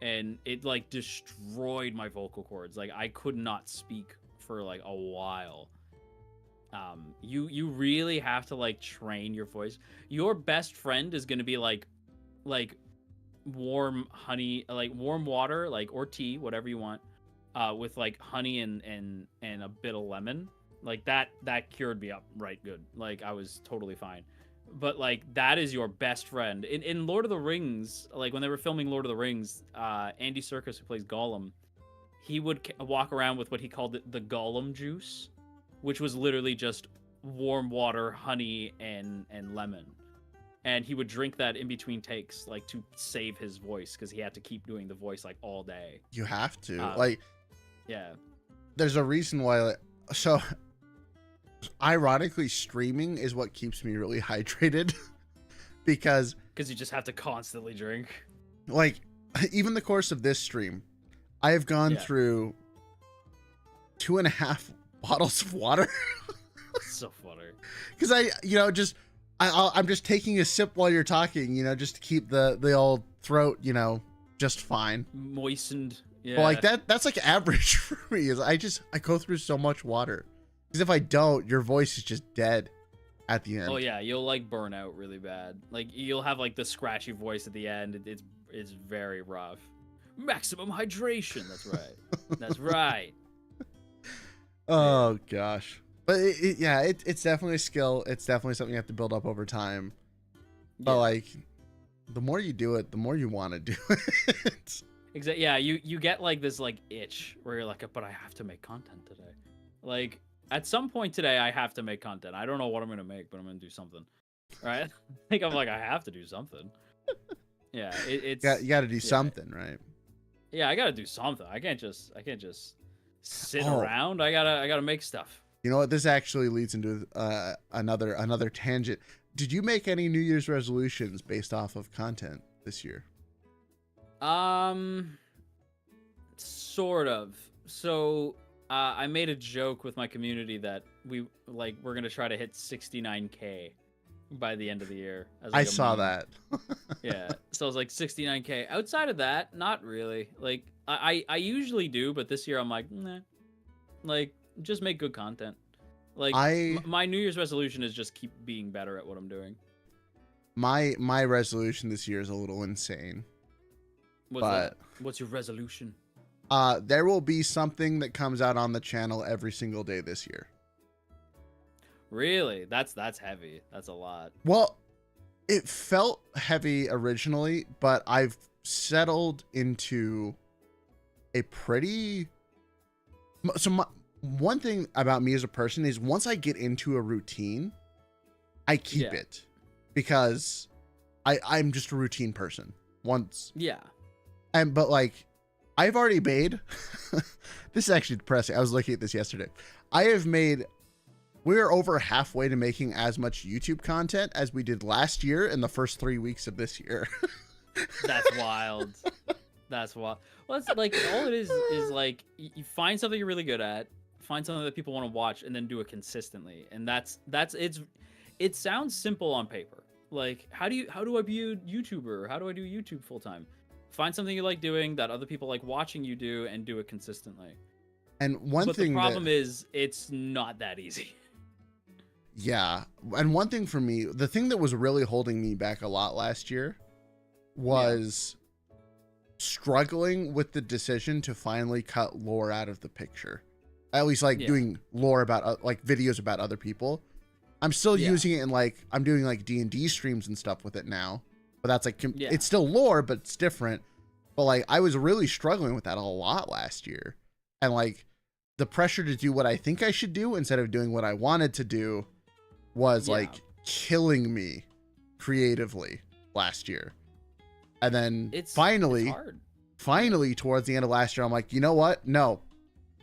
and it like destroyed my vocal cords. Like, I could not speak for like a while, you really have to like train your voice. Your best friend is gonna be like warm honey, like warm water, like or tea, whatever you want, with like honey and a bit of lemon. Like that cured me up right good. Like I was totally fine. But like that is your best friend. In Lord of the Rings, like when they were filming Lord of the Rings, Andy Serkis, who plays Gollum, he would walk around with what he called the Gollum juice, which was literally just warm water, honey, and lemon. And he would drink that in between takes, like to save his voice, because he had to keep doing the voice like all day. You have to. Yeah. There's a reason why. So, ironically, streaming is what keeps me really hydrated, because you just have to constantly drink. Like, even the course of this stream, I have gone through 2.5 bottles of water. So funny. Because I'm just taking a sip while you're talking, just to keep the old throat, just fine. Moistened. Yeah. But like that's like average for me. Is I go through so much water. Because if I don't, your voice is just dead at the end. Oh yeah, you'll like burn out really bad. Like you'll have like the scratchy voice at the end. It's very rough. Maximum hydration. That's right. That's right. Oh gosh. But it's definitely a skill. It's definitely something you have to build up over time. But like, the more you do it, the more you want to do it. Exactly. Yeah, you get like this like itch where you're like, but I have to make content today. Like at some point today, I have to make content. I don't know what I'm gonna make, but I'm gonna do something. Right? I have to do something. Yeah, it's you got to do something, right? Yeah, I got to do something. I can't just sit around. I gotta make stuff. You know what? This actually leads into another tangent. Did you make any New Year's resolutions based off of content this year? Sort of. So I made a joke with my community that we're gonna try to hit 69K by the end of the year. I saw that. Yeah. So I was like 69K. Outside of that, not really. Like I usually do, but this year I'm like, nah. Like just make good content. Like my New Year's resolution is just keep being better at what I'm doing. My resolution this year is a little insane. What's your resolution? There will be something that comes out on the channel every single day this year. Really? That's heavy. That's a lot. Well, it felt heavy originally, but I've settled into a pretty... one thing about me as a person is once I get into a routine, I keep it because I'm just a routine person once. Yeah. But like, I've already made, this is actually depressing. I was looking at this yesterday. We're over halfway to making as much YouTube content as we did last year in the first 3 weeks of this year. That's wild. That's wild. Well, it's like, all it is like, you find something you're really good at, find something that people want to watch, and then do it consistently. And it sounds simple on paper. Like, how do I be a YouTuber? How do I do YouTube full time? Find something you like doing that other people like watching you do, and do it consistently. And the problem is, it's not that easy. Yeah. And one thing for me, the thing that was really holding me back a lot last year was struggling with the decision to finally cut lore out of the picture. At least doing lore about like videos about other people. I'm still using it in I'm doing like D&D streams and stuff with it now. But that's it's still lore, but it's different. But like, I was really struggling with that a lot last year. And like, the pressure to do what I think I should do instead of doing what I wanted to do was like killing me creatively last year. And then finally towards the end of last year, I'm like, you know what? No,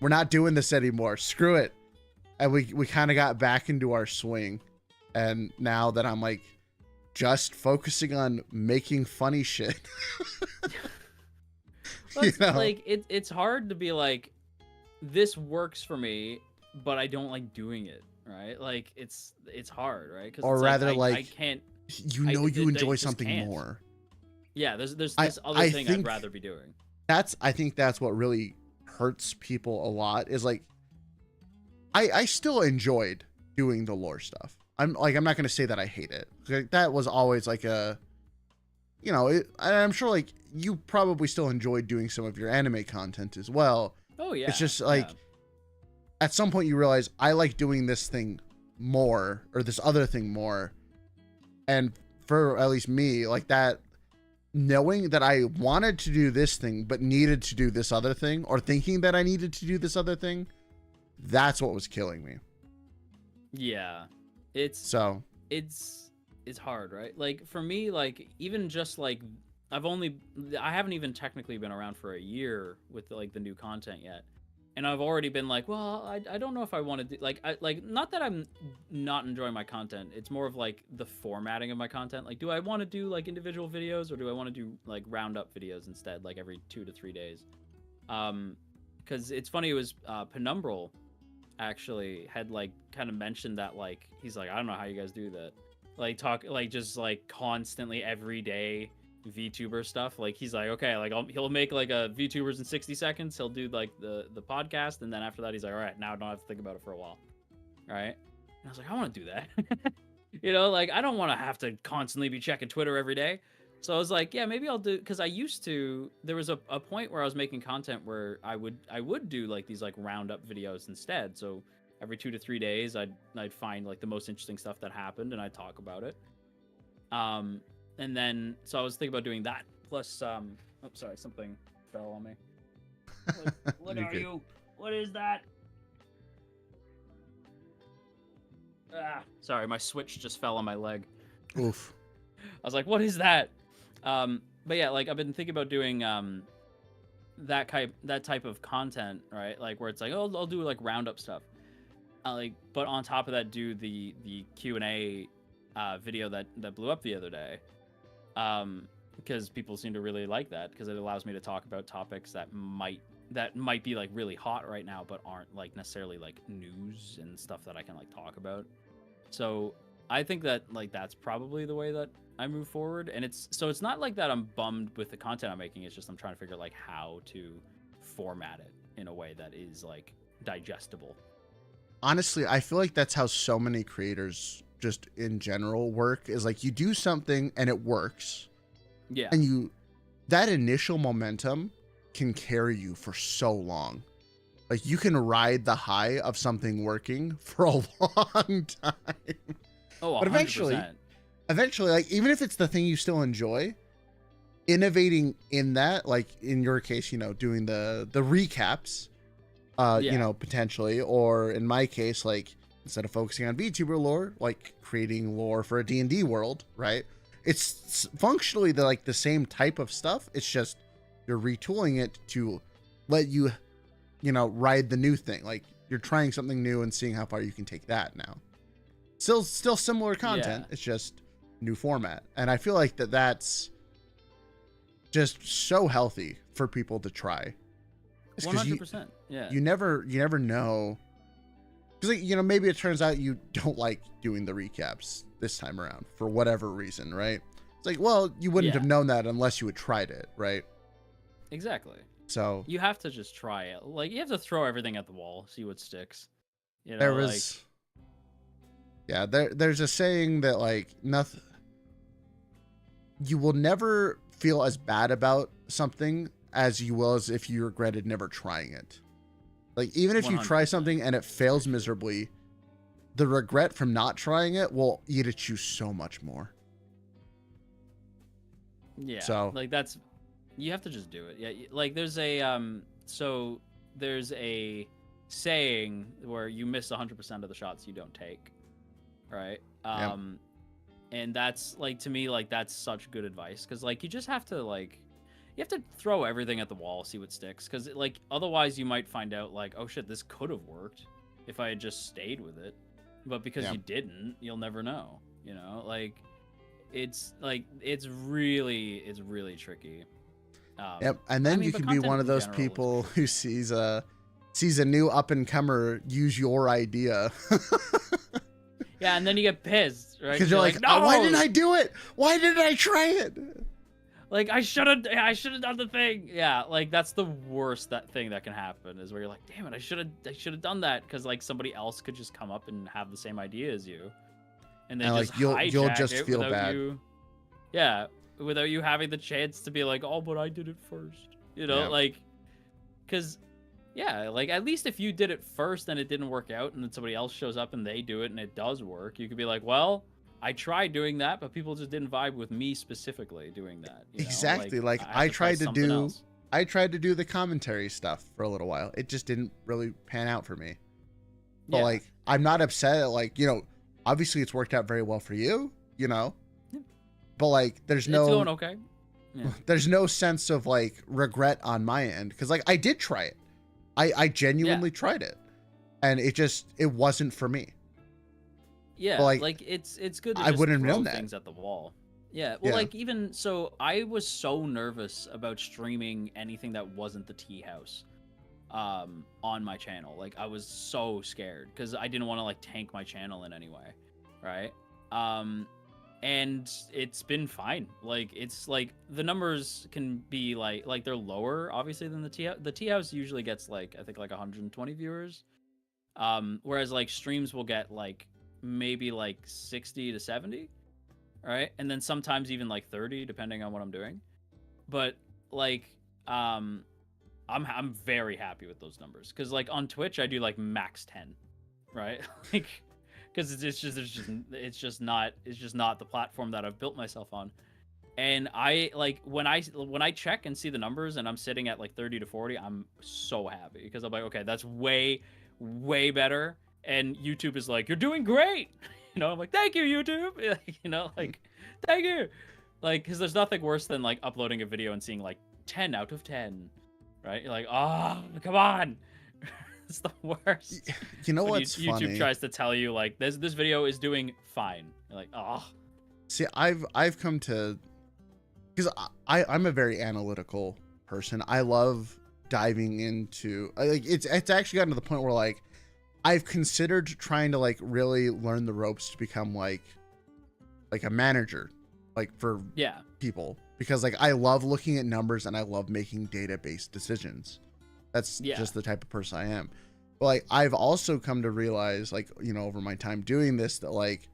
we're not doing this anymore. Screw it. And we kind of got back into our swing. And now that I'm like just focusing on making funny shit. Like it's hard to be like, this works for me, but I don't like doing it, right? Like it's hard, right? Or rather, I can't. You enjoy something more. Yeah, there's this other thing I'd rather be doing. I think that's what really hurts people a lot. Is like, I still enjoyed doing the lore stuff. I'm not gonna say that I hate it. Like, that was always like a, you know, I'm sure like you probably still enjoyed doing some of your anime content as well. Oh yeah. It's just like at some point you realize I like doing this thing more or this other thing more. And for at least me, like that, knowing that I wanted to do this thing but needed to do this other thing, or thinking that I needed to do this other thing, that's what was killing me. Yeah. It's hard, right? Like for me, like even just like I haven't even technically been around for a year with like the new content yet. And I've already been like, well, I don't know if I want to do like not that I'm not enjoying my content. It's more of like the formatting of my content. Like, do I want to do like individual videos, or do I want to do like roundup videos instead, like every 2 to 3 days? Because it's funny, it was Penumbral actually had like kind of mentioned that, like he's like, I don't know how you guys do that, like talk like just like constantly every day VTuber stuff. Like he's like, okay, like he'll make like a VTubers in 60 seconds, he'll do like the podcast, and then after that he's like, all right, now I don't have to think about it for a while, right? And I was like, I want to do that. You know, like I don't want to have to constantly be checking Twitter every day. So I was like, yeah, maybe I'll do, because I used to, there was a point where I was making content where I would do like these like roundup videos instead. So every 2 to 3 days I'd find like the most interesting stuff that happened and I'd talk about it. And then, so I was thinking about doing that. Plus, oh, sorry, something fell on me. What are you? What is that? Ah, sorry, my Switch just fell on my leg. Oof. I was like, what is that? But yeah, like I've been thinking about doing that type of content, right? Like where it's like, oh, I'll do like roundup stuff. But on top of that, do the Q&A video that blew up the other day. Because people seem to really like that, because it allows me to talk about topics that might be like really hot right now, but aren't like necessarily like news and stuff that I can like talk about. So I think that like that's probably the way that I move forward. And it's not like that I'm bummed with the content I'm making. It's just I'm trying to figure like how to format it in a way that is like digestible. Honestly, I feel like that's how so many creators just in general work, is like you do something and it works. Yeah. And that initial momentum can carry you for so long. Like you can ride the high of something working for a long time. Oh, 100%. But eventually, like even if it's the thing you still enjoy, innovating in that, like in your case, you know, doing the recaps, you know, potentially, or in my case, like instead of focusing on VTuber lore, like creating lore for a D&D world, right? It's functionally the same type of stuff. It's just you're retooling it to let you, you know, ride the new thing. Like you're trying something new and seeing how far you can take that now. Still similar content. Yeah. It's just new format. And I feel like that's just so healthy for people to try. 100%. Yeah. You never know. Because, like, you know, maybe it turns out you don't like doing the recaps this time around for whatever reason, right? It's like, well, you wouldn't have known that unless you had tried it, right? Exactly. So you have to just try it. Like you have to throw everything at the wall, see what sticks. You know, there was, there's a saying that like nothing. You will never feel as bad about something as you will as if you regretted never trying it. Like even if 100%. You try something and it fails miserably, the regret from not trying it will eat at you so much more. Yeah. So like that's. You have to just do it. Yeah, like there's a saying where you miss 100% of the shots you don't take, right? And that's like, to me, like that's such good advice, because like you just have to throw everything at the wall, see what sticks, because like otherwise you might find out like, oh shit, this could have worked if I had just stayed with it, but because you didn't, you'll never know. You know, like it's really tricky. Yep, and then you can be one of those people who sees a new up and comer use your idea. Yeah, and then you get pissed, right? Because you're like, no! Oh, why didn't I do it? Why didn't I try it? Like I should have done the thing. Yeah, like that's the worst thing that can happen is where you're like, damn it, I should have done that because like somebody else could just come up and have the same idea as you, and they And just like you'll hijack just it feel without bad. you. Yeah, without you having the chance to be like, oh, but I did it first. You know, Yeah. like, because yeah, like at least if you did it first and it didn't work out, and then somebody else shows up and they do it and it does work, you could be like, well, I tried doing that, but people just didn't vibe with me specifically doing that. You know? Exactly. Like I tried to something do else. I tried to do the commentary stuff for a little while. It just didn't really pan out for me. But Yeah. like I'm not upset at, like, you know, obviously it's worked out very well for you, you know. Yeah. But like there's It's going no okay. Yeah. there's no sense of like regret on my end, because like I did try it. I genuinely tried it. And it wasn't for me. Yeah, But, like it's good to I just wouldn't have throw known that. things at the wall. Yeah, well, Yeah. like even so, I was so nervous about streaming anything that wasn't the tea house, on my channel. Like I was so scared because I didn't want to like tank my channel in any way, right? And it's been fine. Like it's like the numbers can be like they're lower obviously than the tea house. The tea house usually gets like I think like 120 viewers, whereas like streams will get like maybe like 60 to 70, right? And then sometimes even like 30 depending on what I'm doing. But like I'm very happy with those numbers cuz like on Twitch I do like max 10, right? Like cuz it's just not the platform that I've built myself on. And I like when I check and see the numbers and I'm sitting at like 30 to 40, I'm so happy because I'm like, okay, that's way better. And YouTube is like, you're doing great. You know, I'm like, thank you, YouTube. You know, like, thank you. Like, because there's nothing worse than like uploading a video and seeing like 10 out of 10, right? You're like, oh, come on. It's the worst. You know When what's YouTube funny? tries to tell you like this video is doing fine. You're like, oh, See, I've come to, because I'm a very analytical person. I love diving into, like, it's actually gotten to the point where like I've considered trying to like really learn the ropes to become like a manager, like for yeah, people, because like I love looking at numbers and I love making data-based decisions. That's Yeah. just the type of person I am. But like I've also come to realize, like, you know, over my time doing this, that like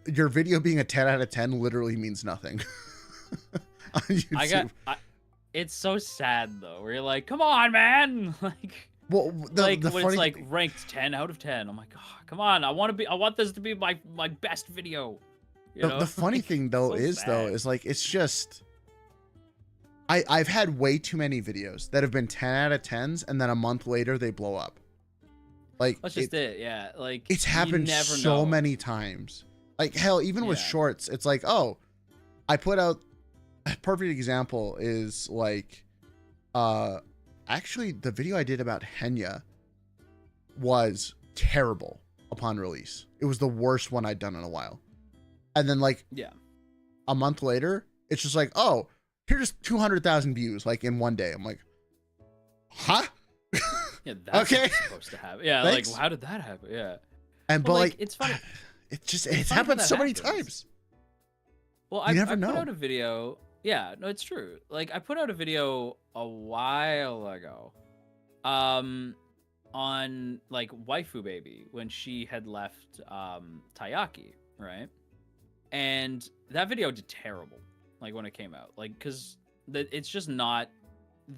your video being a 10 out of 10 literally means nothing on YouTube. it's so sad though, where you're like, come on, man. Like, Well, like the when funny it's like thing, ranked 10 out of 10. I'm like, oh, come on, I want this to be my best video. You know? the funny Like, thing though so is sad. is like, it's just, I've had way too many videos that have been 10 out of 10s and then a month later they blow up. Like That's just it. Yeah, like it's you happened never so know. many times. Like hell, even with Yeah. shorts, it's like, oh, I put out a perfect example is like, actually the video I did about Henya was terrible upon release. It was the worst one I'd done in a while. And then like Yeah. a month later, it's just like, oh, here's 200,000 views like in one day. I'm like, huh? Yeah, that's Okay. not supposed to happen. Yeah, Thanks. like how did that happen? Yeah. And Well, but like, like it's funny. it's funny happened how so that many happens. times. Well, You I never put know. out a video. Yeah, no, it's true. Like I put out a video a while ago, on like Waifu Baby when she had left Taiyaki, right? And that video did terrible, like when it came out, like because it's just not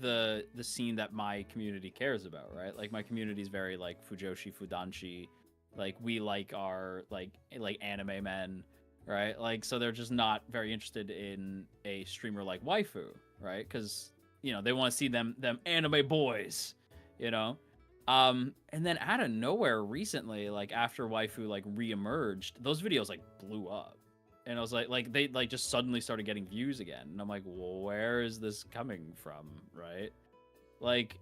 the scene that my community cares about, right? Like my community is very like Fujoshi, Fudanshi, like we like our like anime men, right? Like so they're just not very interested in a streamer like Waifu, right? Because you know they want to see them anime boys, you know. And then out of nowhere recently, like after Waifu like re-emerged, those videos like blew up. And I was like they like just suddenly started getting views again. And I'm like, well, where is this coming from, right? Like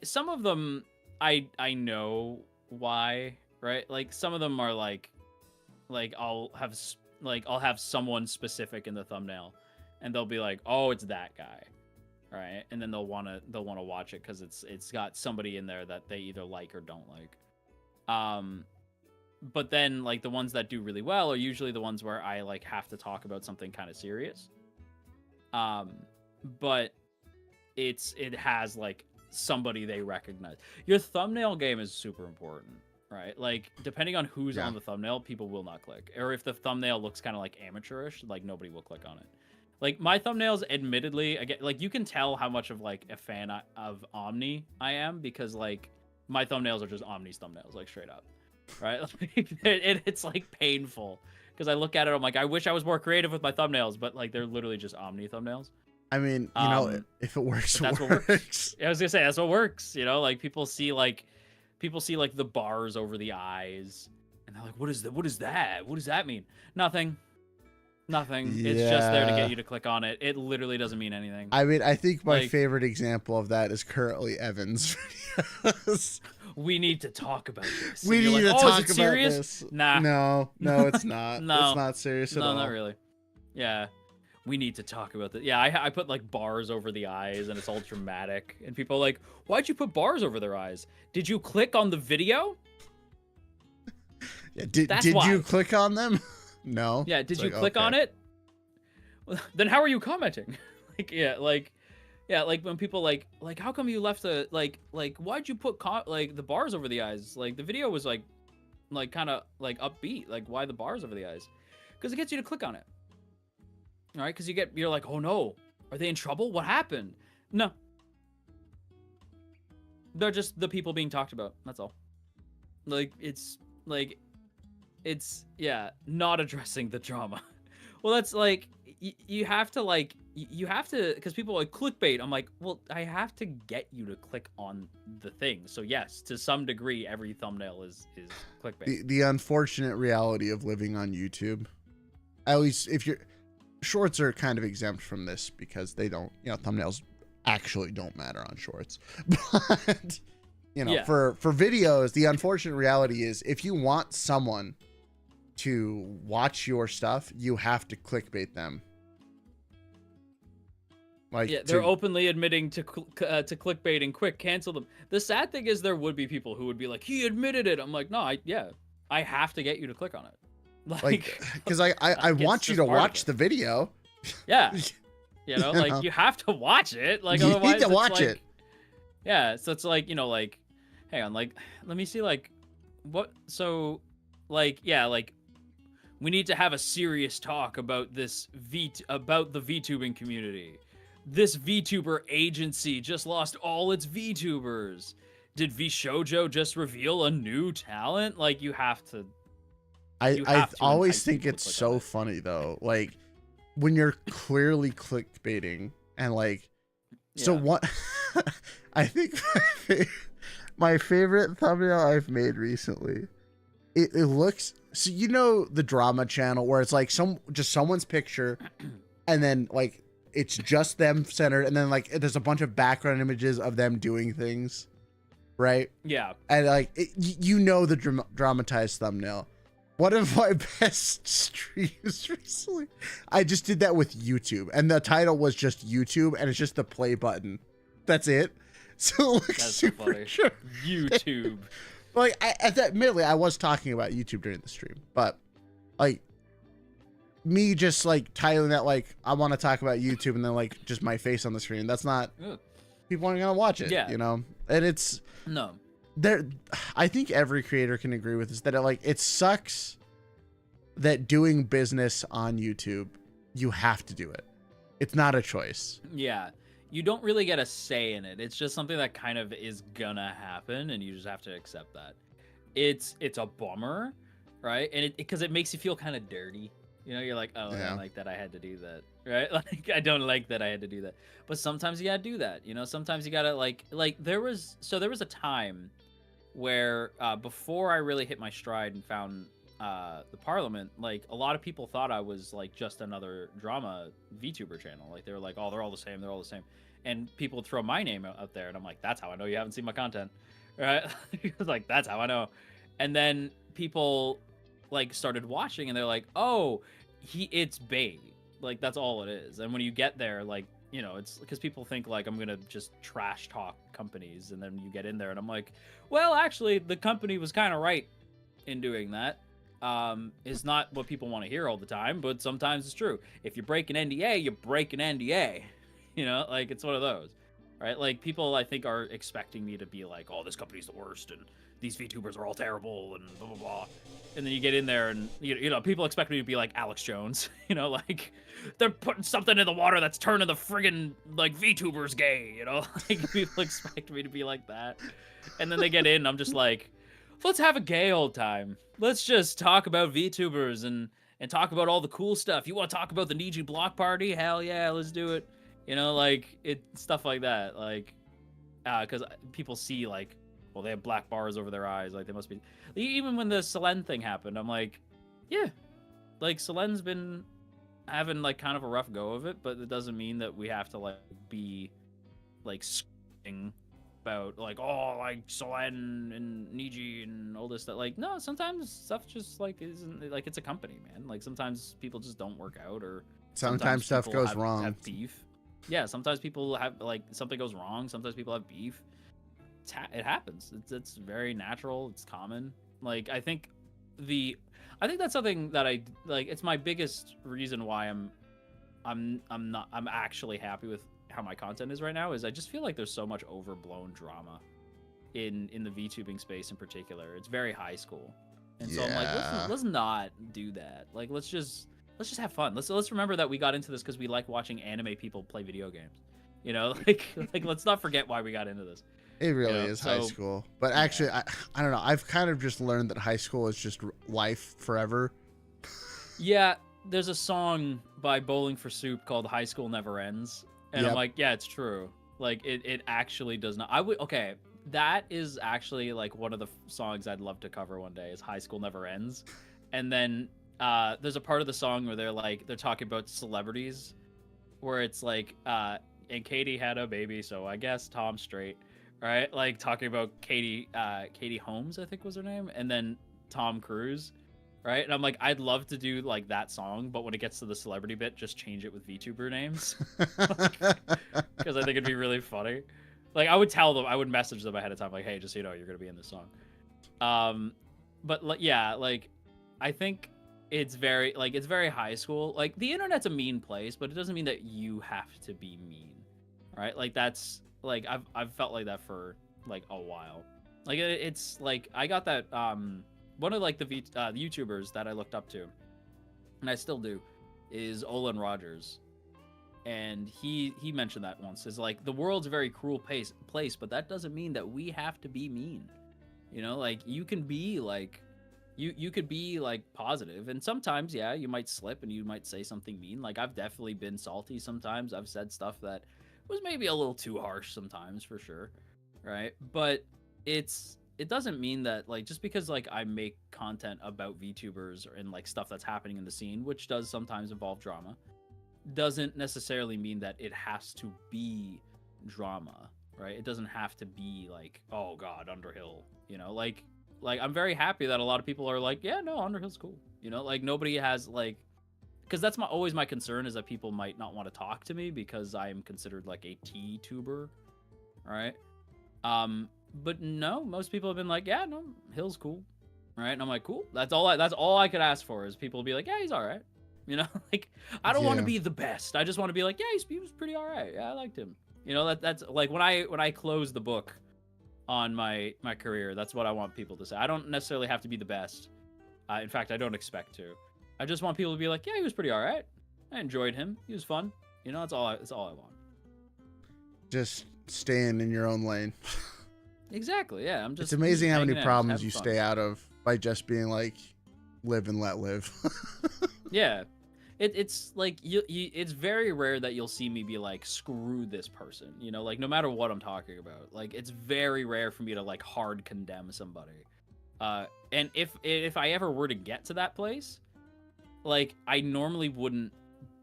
some of them I know why, right? Like some of them are like I'll have someone specific in the thumbnail and they'll be like, "Oh, it's that guy." Right? And then they'll want to watch it cuz it's got somebody in there that they either like or don't like. but then like the ones that do really well are usually the ones where I like have to talk about something kind of serious. But it has like somebody they recognize. Your thumbnail game is super important, right? Like depending on who's on the thumbnail, people will not click. Or if the thumbnail looks kind of like amateurish, like nobody will click on it. Like my thumbnails, admittedly, again, like you can tell how much of like a fan of Omni I am because like my thumbnails are just Omni's thumbnails, like straight up, right? Like, it's like painful because I look at it, I'm like, I wish I was more creative with my thumbnails, but like they're literally just Omni thumbnails. I mean, you know, if it works, that's it what works. I was gonna say that's what works. You know, like people see like the bars over the eyes, and they're like, "What is that? What is that? What does that mean?" Nothing. Nothing. Yeah. It's just there to get you to click on it. It literally doesn't mean anything. I mean, I think my favorite example of that is currently Evan's videos. We need to talk about this. We need to talk about this. Nah. No, it's not. No. It's not serious at all. No, not really. Yeah. We need to talk about this. Yeah, I put like bars over the eyes and it's all dramatic. And people are like, why'd you put bars over their eyes? Did you click on the video? Yeah, did you click on them? No. Yeah, did you click on it? Well, then how are you commenting? like when people like how come you left the like why'd you put like the bars over the eyes? Like the video was like kind of like upbeat. Like why the bars over the eyes? Because it gets you to click on it. All right, because you're like, oh no, are they in trouble? What happened? No, they're just the people being talked about. That's all. It's not addressing the drama. Well, that's like you have to because people are like clickbait. I'm like, well, I have to get you to click on the thing. So yes, to some degree, every thumbnail is clickbait. The unfortunate reality of living on YouTube, at least if you're. Shorts are kind of exempt from this because they don't, thumbnails actually don't matter on shorts. But, for videos, the unfortunate reality is if you want someone to watch your stuff, you have to clickbait them. Like they're openly admitting to clickbait and quick cancel them. The sad thing is there would be people who would be like, he admitted it. I'm like, no, I have to get you to click on it. Like, because I want you to watch the video. Yeah. Like you have to watch it. Like you otherwise need to watch it. Yeah. So it's like, like, hang on, like, let me see, like, what? So, like, yeah, like, we need to have a serious talk about this about the VTubing community. This VTuber agency just lost all its VTubers. Did VShojo just reveal a new talent? Like, you have to. I always think it's so funny though, like when you're clearly clickbaiting and like, so what? I think my favorite thumbnail I've made recently, it looks, so the drama channel where it's like someone's picture and then like it's just them centered and then like there's a bunch of background images of them doing things, right? Yeah. And like the dramatized thumbnail. One of my best streams recently, I just did that with YouTube, and the title was just YouTube, and it's just the play button. That's it. So it looks super funny. YouTube. Like, admittedly, I was talking about YouTube during the stream, but like me just like titling that like I want to talk about YouTube, and then like just my face on the screen. That's not. People aren't gonna watch it. Yeah. And it's no. I think every creator can agree with this that it sucks that doing business on YouTube, you have to do it. It's not a choice. Yeah. You don't really get a say in it. It's just something that kind of is gonna happen and you just have to accept that. It's a bummer, right? And because it makes you feel kind of dirty. You're like, oh, I don't like that I had to do that, right? Like, I don't like that I had to do that. But sometimes you gotta do that, Sometimes you gotta like there was a time where before I really hit my stride and found the Parliament, like a lot of people thought I was like just another drama VTuber channel. Like they were like, oh, they're all the same, and people would throw my name out there, and I'm like, that's how I know you haven't seen my content, right? Like that's how I know. And then people like started watching, and they're like, oh, it's bait. Like that's all it is. And when you get there, like it's because people think like I'm gonna just trash talk companies, and then you get in there and I'm like, well, actually the company was kind of right in doing that is not what people want to hear all the time, but sometimes it's true. If you break an NDA, you break an NDA. You know, like, it's one of those, right? Like, people, I think, are expecting me to be like, oh, this company's the worst, and these VTubers are all terrible, and blah, blah, blah. And then you get in there, and, you know, people expect me to be like Alex Jones. You know, like, they're putting something in the water that's turning the friggin', like, VTubers gay, you know? Like, people expect me to be like that. And then they get in, and I'm just like, let's have a gay old time. Let's just talk about VTubers and talk about all the cool stuff. You want to talk about the Niji block party? Hell yeah, let's do it. You know, like, stuff like that. Like, because people see, like, well, they have black bars over their eyes. Like, they must be. Even when the Selene thing happened, I'm like, yeah. Like, Selene's been having, like, kind of a rough go of it, but it doesn't mean that we have to, like, be, like, screaming about, like, oh, like, Selene and Niji and all this stuff. Like, no, sometimes stuff just, like, isn't, like, it's a company, man. Like, sometimes people just don't work out, or sometimes stuff goes wrong. Have beef. Yeah, sometimes people have, like, something goes wrong. Sometimes people have beef. It happens. It's very natural. It's common. Like, I think that's something that I like. It's my biggest reason why I'm actually happy with how my content is right now. Is I just feel like there's so much overblown drama in the VTubing space in particular. It's very high school, and so I'm like, let's not do that. Like, let's just have fun. Let's remember that we got into this because we like watching anime people play video games. You know, like let's not forget why we got into this. It really is high school. But actually, I don't know. I've kind of just learned that high school is just life forever. Yeah. There's a song by Bowling for Soup called High School Never Ends. And I'm like, yeah, it's true. Like, it actually does not. Okay, that is actually, like, one of the songs I'd love to cover one day is High School Never Ends. And then there's a part of the song where they're talking about celebrities, where it's like, and Katie had a baby, so I guess Tom's straight. Right, like talking about Katie Holmes, I think was her name, and then Tom Cruise, right? And I'm like, I'd love to do like that song, but when it gets to the celebrity bit, just change it with VTuber names, because I think it'd be really funny. Like, I would tell them, I would message them ahead of time, like, hey, just so you know, you're gonna be in this song. But yeah, like, I think it's very high school. Like, the internet's a mean place, but it doesn't mean that you have to be mean, right? Like, that's. Like, I've felt like that for, like, a while. Like, it's, like, I got that, one of, like, the YouTubers that I looked up to, and I still do, is Olin Rogers. And he mentioned that once, is, like, the world's a very cruel place, but that doesn't mean that we have to be mean. You know, like, you can be, like, you could be, like, positive. And sometimes, yeah, you might slip and you might say something mean. Like, I've definitely been salty sometimes. I've said stuff that was maybe a little too harsh sometimes, for sure, right? But it doesn't mean that, like, just because, like, I make content about VTubers and, like, stuff that's happening in the scene, which does sometimes involve drama, doesn't necessarily mean that it has to be drama, right? It doesn't have to be like, oh god, Underhill, you know? Like I'm very happy that a lot of people are like, yeah, no, Underhill's cool, you know? Like, nobody has, like, because that's always my concern, is that people might not want to talk to me because I am considered like a T-tuber, right? But no, most people have been like, yeah, no, Hill's cool, right? And I'm like, cool. That's all I could ask for, is people be like, yeah, he's all right, you know? Like, I don't want to be the best. I just want to be like, yeah, he was pretty all right. Yeah, I liked him. You know, that's like when I close the book on my career, that's what I want people to say. I don't necessarily have to be the best. In fact, I don't expect to. I just want people to be like, yeah, he was pretty all right. I enjoyed him. He was fun. You know, that's all I want. Just staying in your own lane. Exactly. Yeah. It's amazing how many problems you stay out of by just being like, live and let live. Yeah. It's like it's very rare that you'll see me be like, screw this person. You know, like, no matter what I'm talking about. Like, it's very rare for me to, like, hard condemn somebody. And if I ever were to get to that place, like, I normally wouldn't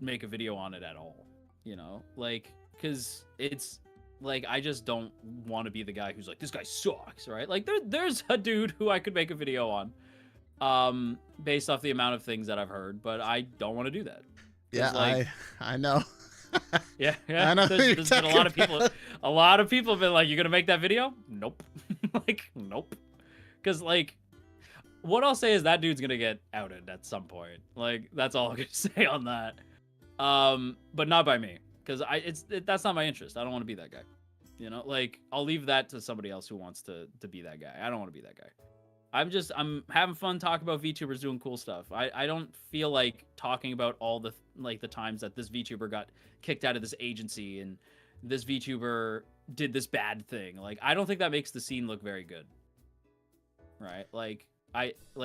make a video on it at all, you know? Like, because it's, like, I just don't want to be the guy who's like, this guy sucks, right? Like, there's a dude who I could make a video on, based off the amount of things that I've heard, but I don't want to do that. Yeah, like, I know. Yeah. I know. There's been a lot of people have been like, you gonna make that video? Nope. Like, nope. Because, like, what I'll say is that dude's gonna get outed at some point. Like, that's all I'm gonna say on that. But not by me, because that's not my interest. I don't want to be that guy. You know, like, I'll leave that to somebody else who wants to be that guy. I don't want to be that guy. I'm having fun talking about VTubers doing cool stuff. I don't feel like talking about all the the times that this VTuber got kicked out of this agency and this VTuber did this bad thing. Like, I don't think that makes the scene look very good. Right? Like,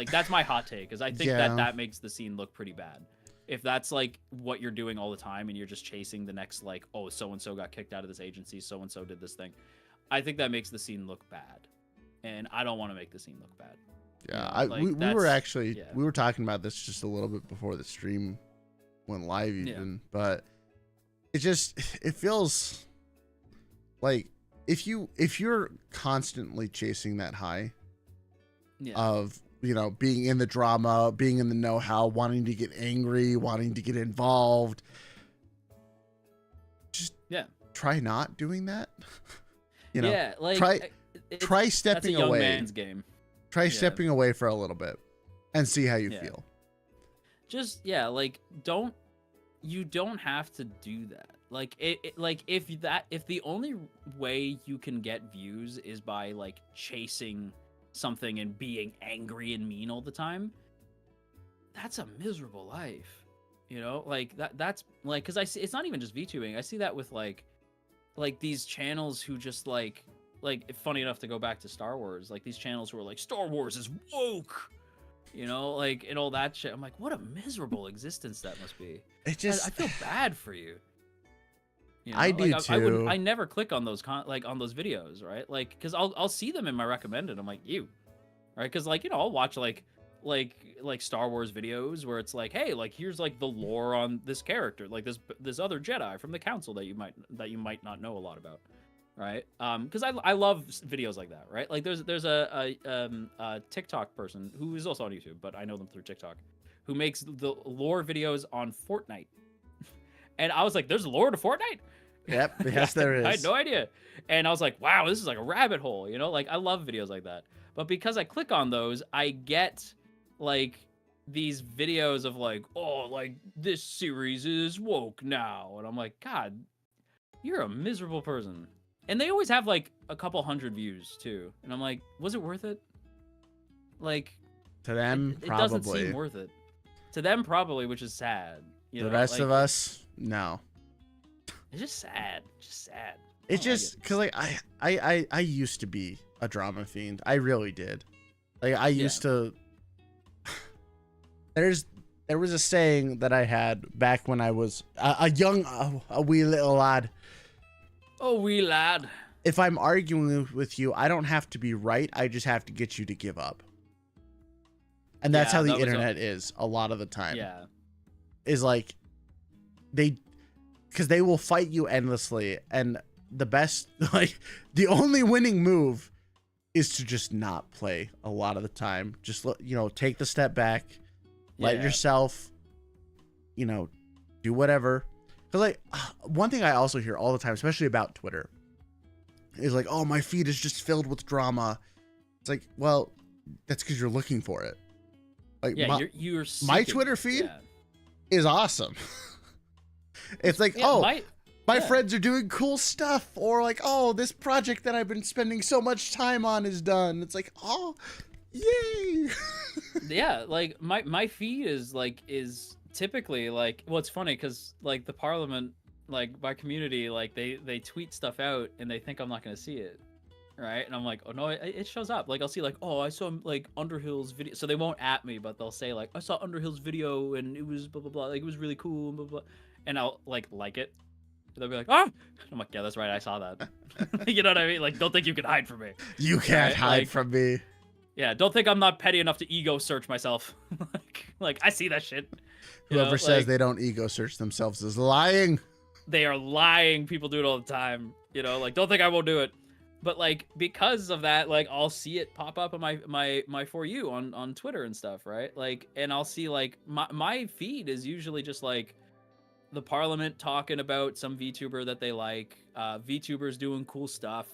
that's my hot take, is I think that makes the scene look pretty bad. If that's like what you're doing all the time and you're just chasing the next, like, oh, so and so got kicked out of this agency, so and so did this thing, I think that makes the scene look bad. And I don't want to make the scene look bad. Yeah, you know, we were actually we were talking about this just a little bit before the stream went live even, but it feels like if you're constantly chasing that high of, you know, being in the drama, being in the know-how, wanting to get angry, wanting to get involved, just try not doing that. You know, like, try stepping that's a young away. Man's game. Try stepping away for a little bit and see how you feel. Just like, you don't have to do that. Like, if the only way you can get views is by like chasing something and being angry and mean all the time, that's a miserable life. You know, like that's like, because I see it's not even just VTubing. I see that with like these channels who just like funny enough to go back to Star Wars, like these channels who are like, Star Wars is woke, you know, like, and all that shit. I'm like, what a miserable existence that must be. It just, I feel bad for you. You know? I do too. I never click on those on those videos, right? Like, because I'll see them in my recommended. I'm like, ew, right? Because, like, you know, I'll watch like Star Wars videos where it's like, hey, like, here's like the lore on this character, like this other Jedi from the Council that you might not know a lot about, right? Because I love videos like that, right? Like, there's a TikTok person who is also on YouTube, but I know them through TikTok, who makes the lore videos on Fortnite. And I was like, there's lore to Fortnite? Yep, yes, there is. I had no idea. And I was like, wow, this is like a rabbit hole, you know? Like, I love videos like that. But because I click on those, I get, like, these videos of, like, oh, like, this series is woke now. And I'm like, God, you're a miserable person. And they always have, like, a couple hundred views, too. And I'm like, was it worth it? Like, to them, it probably. doesn't seem worth it. To them, probably, which is sad. You the know? rest like, of us, no. It's just sad. Just sad. It's just because, like, I used to be a drama fiend. I really did. Like, I used to. There was a saying that I had back when I was a wee little lad. Oh, wee lad. If I'm arguing with you, I don't have to be right. I just have to get you to give up. And that's how the internet is a lot of the time. Yeah. Is like, because they will fight you endlessly, and the best, like, the only winning move is to just not play a lot of the time. Just, you know, take the step back, let yourself, you know, do whatever. Because, like, one thing I also hear all the time, especially about Twitter, is like, oh, my feed is just filled with drama. It's like, well, that's because you're looking for it. Like, you're my Twitter feed is awesome. It's like, my friends are doing cool stuff, or like, oh, this project that I've been spending so much time on is done. It's like, oh, yay. Yeah, like my feed is typically like, well, it's funny because like the Parliament, like my community, like they tweet stuff out and they think I'm not gonna see it. Right, and I'm like, oh no, it shows up. Like, I'll see, like, oh, I saw like Underhill's video, so they won't at me, but they'll say like, I saw Underhill's video and it was blah blah blah, like, it was really cool, blah blah, and I'll like it. And they'll be like, oh, I'm like, yeah, that's right, I saw that. You know what I mean? Like, don't think you can hide from me. You can't hide from me. Yeah, don't think I'm not petty enough to ego search myself. like I see that shit. Whoever says they don't ego search themselves is lying. They are lying. People do it all the time. You know, like, don't think I won't do it. But like, because of that, like, I'll see it pop up on my For You on Twitter and stuff, right? Like, and I'll see like my feed is usually just like the Parliament talking about some VTuber that they like, VTubers doing cool stuff.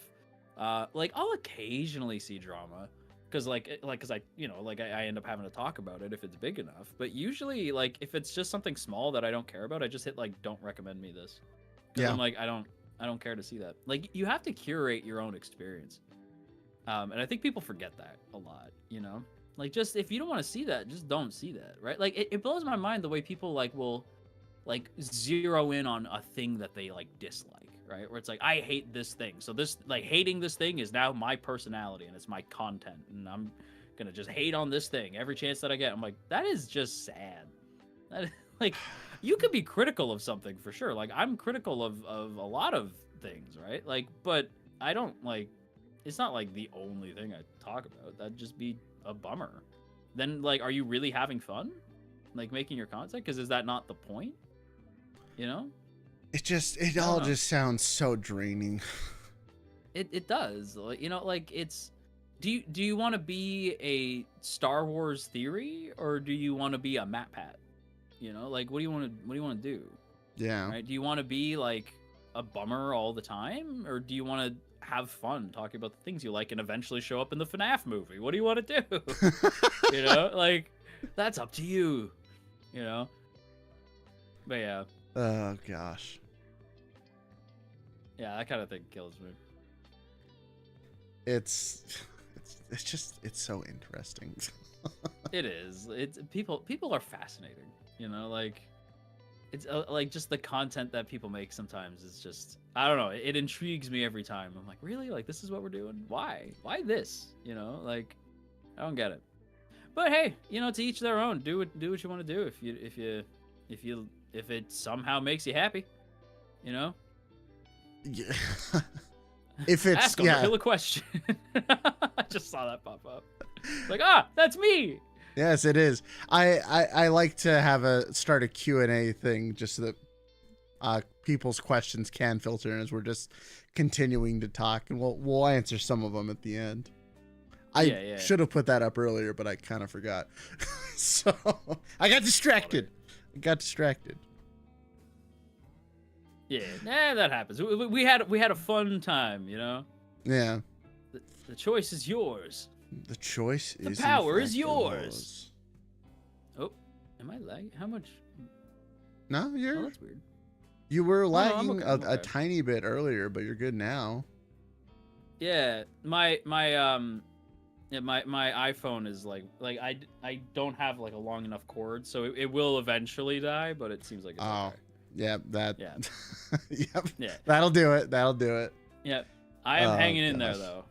Like, I'll occasionally see drama because because I I end up having to talk about it if it's big enough. But usually like if it's just something small that I don't care about, I just hit like don't recommend me this. Yeah. I'm like I don't care to see that. Like you have to curate your own experience. And I think people forget that a lot, you know? Like just if you don't want to see that, just don't see that, right? Like it blows my mind the way people like will like zero in on a thing that they like dislike, right? Where it's like I hate this thing. So this like hating this thing is now my personality and it's my content and I'm going to just hate on this thing every chance that I get. I'm like that is just sad. That like you could be critical of something for sure. Like I'm critical of a lot of things, right? Like but I don't like it's not like the only thing I talk about. That'd just be a bummer. Then like are you really having fun like making your content? Because is that not the point, you know? It all just sounds so draining. It does, you know, like it's do you want to be a Star Wars theory or do you want to be a MatPat, you know? Like what do you want to do? Yeah, right. Do you want to be like a bummer all the time or do you want to have fun talking about the things you like and eventually show up in the FNAF movie? What do you want to do? You know, like that's up to you, you know? But yeah. Oh gosh. Yeah, that kind of thing kills me. It's so interesting. It is. It's people are fascinating, you know, like it's like just the content that people make sometimes is just I don't know, it intrigues me every time. I'm like, really? Like this is what we're doing? Why this? You know, like I don't get it. But hey, you know, to each their own. Do what you want to do if it somehow makes you happy, you know? Yeah. If it's ask them a killer question. I just saw that pop up. Like, that's me. Yes, it is. I like to start a Q&A thing just so that people's questions can filter in as we're just continuing to talk, and we'll answer some of them at the end. I should have put that up earlier, but I kind of forgot. So I got distracted. Yeah, that happens. We had a fun time, you know. Yeah. The choice is yours. The choice is. The power is yours. Oh, am I lagging? How much? No, you're. Oh, that's weird. You were lagging I'm okay. a tiny bit earlier, but you're good now. Yeah, my iPhone is like I don't have like a long enough cord, so it will eventually die, but it seems like it's okay. Yeah, that. Yeah. Yep. Yeah. That'll do it. Yep. I am hanging in there though.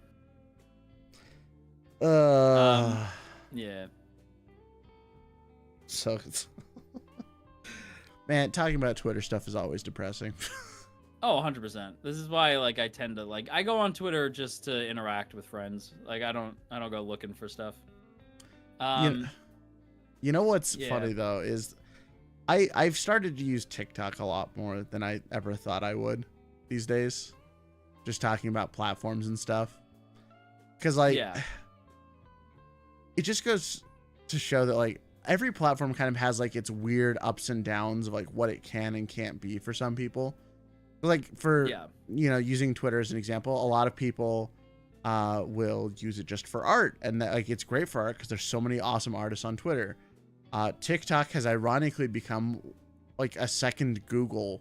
Yeah. So, man, talking about Twitter stuff is always depressing. Oh, 100%. This is why like I tend to like I go on Twitter just to interact with friends. Like I don't go looking for stuff. You know what's funny though is I've started to use TikTok a lot more than I ever thought I would these days. Just talking about platforms and stuff. Because like it just goes to show that like every platform kind of has like its weird ups and downs of like what it can and can't be for some people. Like for you know, using Twitter as an example, a lot of people will use it just for art, and that, like it's great for art because there's so many awesome artists on Twitter. TikTok has ironically become like a second Google.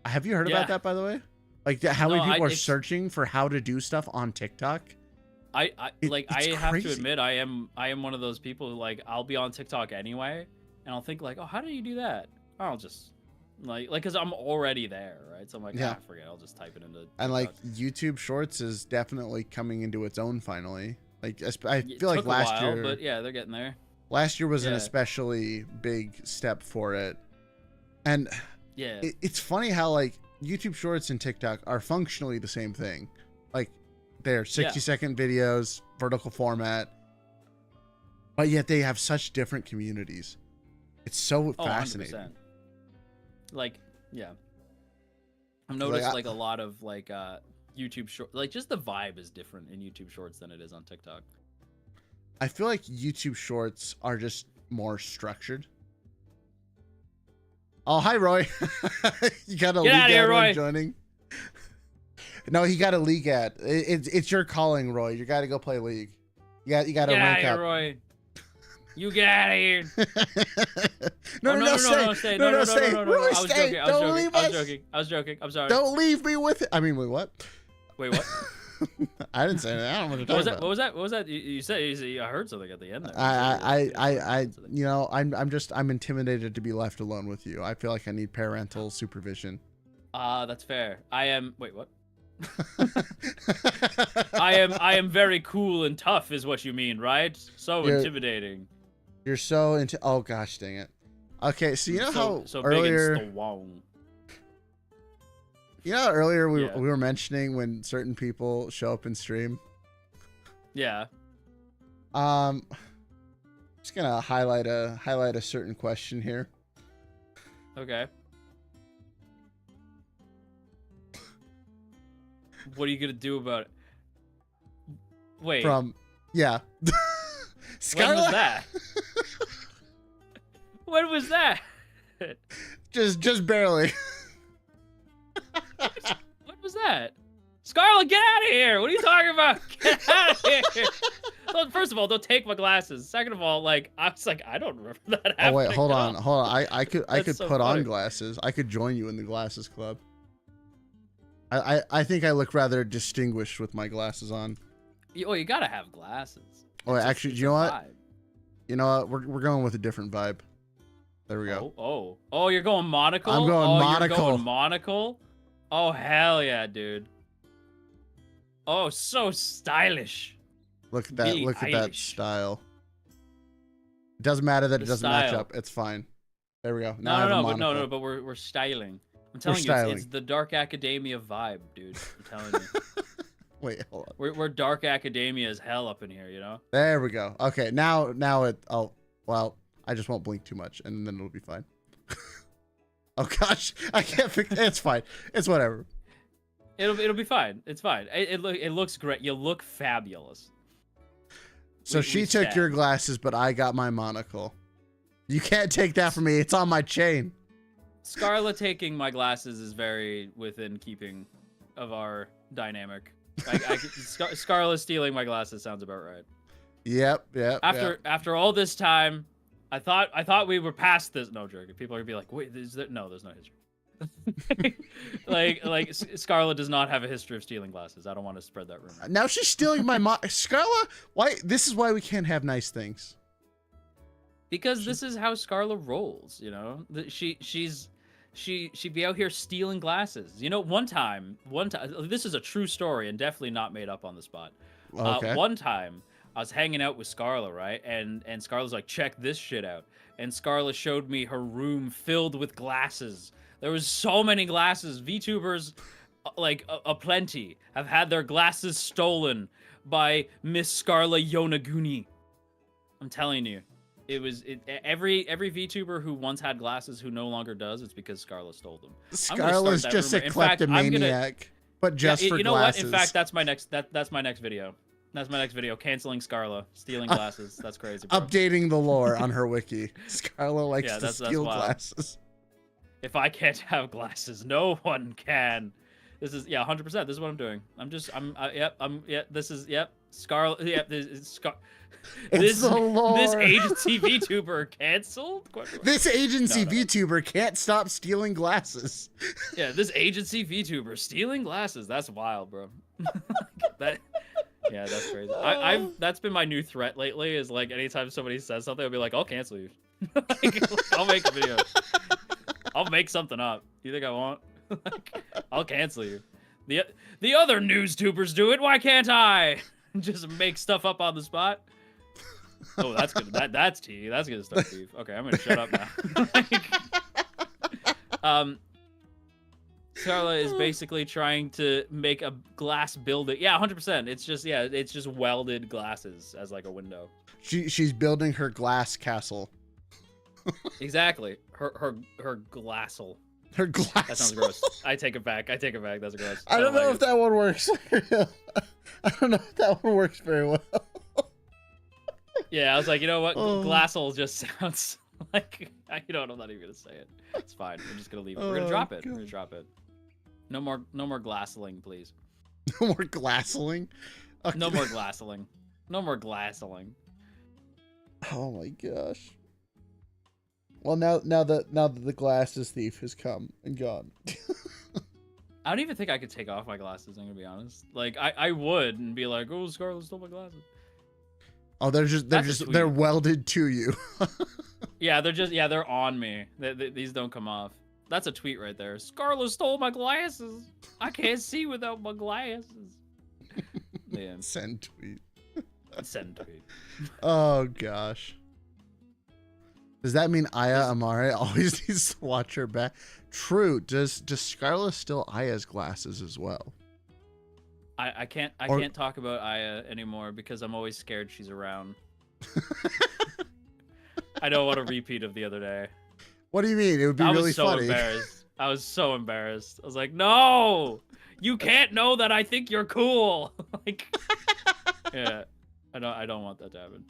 Have you heard about that, by the way? Like how many people are searching for how to do stuff on TikTok? I have to admit I am one of those people who like I'll be on TikTok anyway, and I'll think like, oh, how do you do that? I'll just like because I'm already there, right? So I'm like, forget, I'll just type it into TikTok. And like YouTube Shorts is definitely coming into its own finally. Like I feel like last year, but yeah, they're getting there. Last year was an especially big step for it, and it's funny how like YouTube Shorts and TikTok are functionally the same thing. Like they're 60-second videos, vertical format, but yet they have such different communities. It's so fascinating. 100%. Like, I've noticed like a lot of like YouTube short, like just the vibe is different in YouTube Shorts than it is on TikTok. I feel like YouTube Shorts are just more structured. Oh, hi, Roy. You got a league ad when joining. No, he got a league ad. It's your calling, Roy. You got to go play League. You got to Get out of rank here, up. Roy. You get out of here. No, Stay. No, stay. No. Roy, I was stay. joking. Don't leave us. I was joking. I'm sorry. Don't leave me with it. I mean, wait, what? Wait, what? I didn't say that. I don't know what you're talking about. What was that? You said I heard something at the end there. You know, I'm intimidated to be left alone with you. I feel like I need parental supervision. That's fair. Wait, what? I am very cool and tough is what you mean, right? So intimidating. You're so into. Oh gosh, dang it. Okay, so you know how so earlier. big and strong. You know how earlier we were mentioning when certain people show up in stream. Yeah. Just gonna highlight a certain question here. Okay. What are you gonna do about it? Wait. Yeah. When was that? When was that? Just barely. What was that? Scarlet, get out of here! What are you talking about? Get out of here! Well, first of all, don't take my glasses. Second of all, like I was like, I don't remember that happening. Oh wait, hold on. I could so put funny. on glasses. I could join you in the glasses club. I think I look rather distinguished with my glasses on. You gotta have glasses. Oh, It's actually, just you know a what? vibe. You know what? We're going with a different vibe. There we go. Oh, you're going monocle? I'm going monocle. You're going monocle? Oh, hell yeah, dude. Oh, so stylish. Look at that. Being Look at that Irish. style. It doesn't matter that it The doesn't match style. up. It's fine. There we go. Now I have a monocle. But we're styling. I'm telling you, styling. it's the dark academia vibe, dude. I'm telling you. Wait, hold on. We're dark academia as hell up in here, you know? There we go. Okay, now it. Oh, well, I just won't blink too much, and then it'll be fine. Oh gosh, I can't fix. It's fine. It's whatever. It'll be fine. It's fine. It looks great. You look fabulous. So she took your glasses, but I got my monocle. You can't take that from me. It's on my chain. Scarla taking my glasses is very within keeping of our dynamic. Scarla stealing my glasses sounds about right. Yep. After all this time, I thought we were past this. No, joke. People are gonna be like, wait, no, there's no history. like Scarla does not have a history of stealing glasses. I don't want to spread that rumor. Now she's stealing my Scarla. Why? This is why we can't have nice things. Because this is how Scarla rolls, you know. She be out here stealing glasses. You know, one time, this is a true story and definitely not made up on the spot. Okay. One time, I was hanging out with Scarla, right? And Scarla's like, check this shit out. And Scarla showed me her room filled with glasses. There was so many glasses. VTubers, like aplenty, have had their glasses stolen by Miss Scarla Yonaguni. I'm telling you. Every VTuber who once had glasses who no longer does, it's because Scarla stole them. Scarla's just a kleptomaniac, but just for glasses. You know what? In fact, that's my next video. That's my next video. Canceling Scarla, stealing glasses. That's crazy, bro. Updating the lore on her wiki. Scarla likes to steal wild. glasses. If I can't have glasses, no one can. This is 100%. This is what I'm doing. Scarla. Yep, this agency VTuber canceled? This agency VTuber can't stop stealing glasses. Yeah, this agency VTuber stealing glasses. That's wild, bro. Yeah, that's crazy. That's been my new threat lately. Is like anytime somebody says something, I'll be like, I'll cancel you. I'll make a video. I'll make something up. You think I won't? I'll cancel you. The other news tubers do it. Why can't I? Just make stuff up on the spot. Oh, that's good. That's tea. That's gonna start beef. Okay, I'm gonna shut up now. Scarla is basically trying to make a glass building. Yeah, 100%. It's just welded glasses as like a window. She's building her glass castle. Exactly. Her glassel. Her glass. That sounds gross. I take it back. That's gross. I don't know if that one works. I don't know if that one works very well. Yeah, I was like, you know what? Glassel just sounds like, I'm not even gonna say it. It's fine. We're just gonna leave it. We're gonna drop it. God. We're gonna drop it. No more glasseling, please. No more glasseling? Okay. No more glasseling. No more glassling. Oh my gosh. Well, now that the glasses thief has come and gone. I don't even think I could take off my glasses, I'm gonna be honest. Like I would and be like, oh, Scarlet stole my glasses. Oh, they're welded to you. Yeah, they're on me. These don't come off. That's a tweet right there. Scarlet stole my glasses. I can't see without my glasses. Man. Send tweet. Send tweet. Oh gosh. Does that mean Aya Amare always needs to watch her back? True. Does Scarlet steal Aya's glasses as well? I can't talk about Aya anymore because I'm always scared she's around. I don't want a repeat of the other day. What do you mean? It would be really funny. Embarrassed. I was so embarrassed. I was like, no, you can't know that I think you're cool. Like, yeah, I don't want that to happen.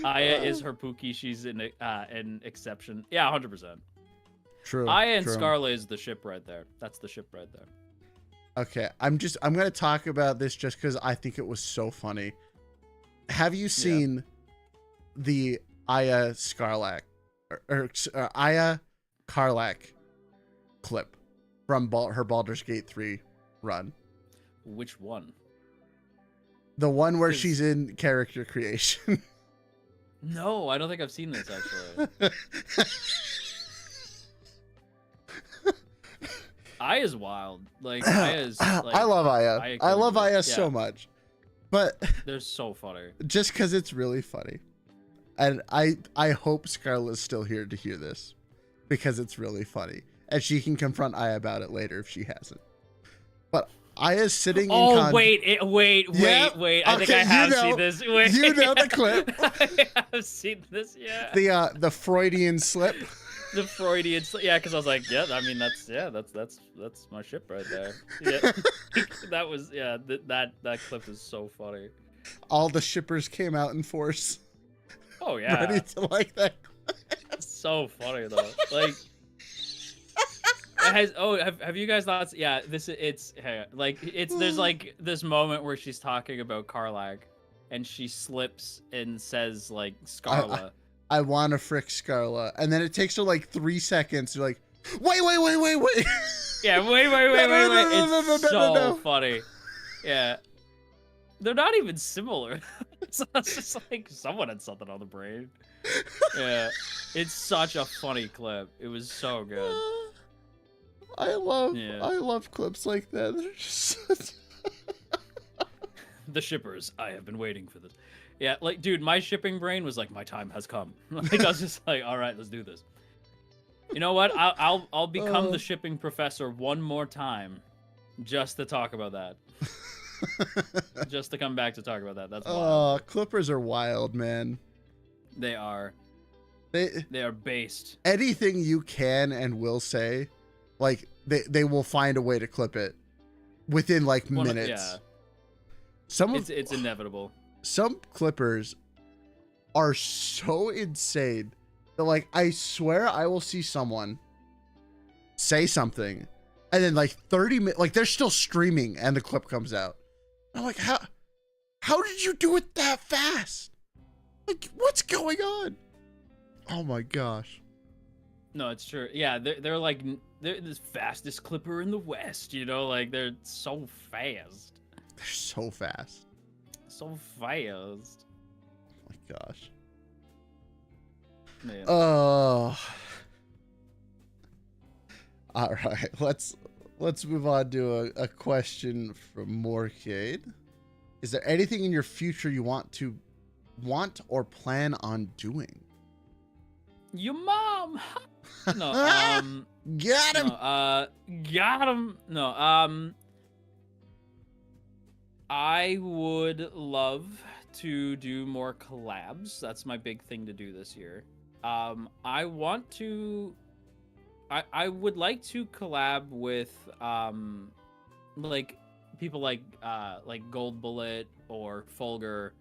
Aya is her Pookie. She's an exception. Yeah, 100%. True. Aya and Scarlet is the ship right there. That's the ship right there. Okay, I'm gonna talk about this just because I think it was so funny. Have you seen the Aya Scarlac or Aya Karlak clip from her Baldur's Gate 3 run? Which one? The one where she's in character creation. No, I don't think I've seen this actually. Aya's wild. Like Aya's. Like, I love Aya. I love Aya so much, but they're so funny. Just because it's really funny, and I hope Scarlett's still here to hear this, because it's really funny, and she can confront Aya about it later if she hasn't. But Aya's sitting. Wait! I think I have seen this. Wait. You know the clip. I have seen this. Yeah. The Freudian slip. The Freudian slip. Yeah, because I was like, yeah. I mean, that's my ship right there. Yeah. That was that clip is so funny. All the shippers came out in force. Oh yeah. Ready to like that. So funny though. Like. Have you guys thought? Yeah, there's like this moment where she's talking about Karlak, and she slips and says like Scarlet. I want to frick Scarlet, and then it takes her like 3 seconds. You're like, wait. Yeah, wait. It's so funny. Yeah, they're not even similar. So it's just like someone had something on the brain. Yeah, it's such a funny clip. It was so good. I love clips like that. They're just The shippers. I have been waiting for this. Yeah, like, dude, my shipping brain was like, my time has come. Like, I was just like, all right, let's do this. You know what? I'll become the shipping professor one more time, just to talk about that. Just to come back to talk about that. That's wild. Clippers are wild, man. They are. They are based. Anything you can and will say, like they will find a way to clip it within like minutes. Yeah. It's inevitable. Some clippers are so insane that, like, I swear I will see someone say something and then like 30 minutes, like they're still streaming and the clip comes out. I'm like, how did you do it that fast? Like, what's going on? Oh my gosh. No, it's true. Yeah, they're like, they're the fastest clipper in the West, you know, like they're so fast. They're so fast. So fast. Oh my gosh. Man. Oh. All right, let's move on to a question from Morcade. Is there anything in your future you want or plan on doing? Your mom. No. Got him. No, got him. No. I would love to do more collabs. That's my big thing to do this year. I want to. I would like to collab with like people like Gold Bullet or Fulgur,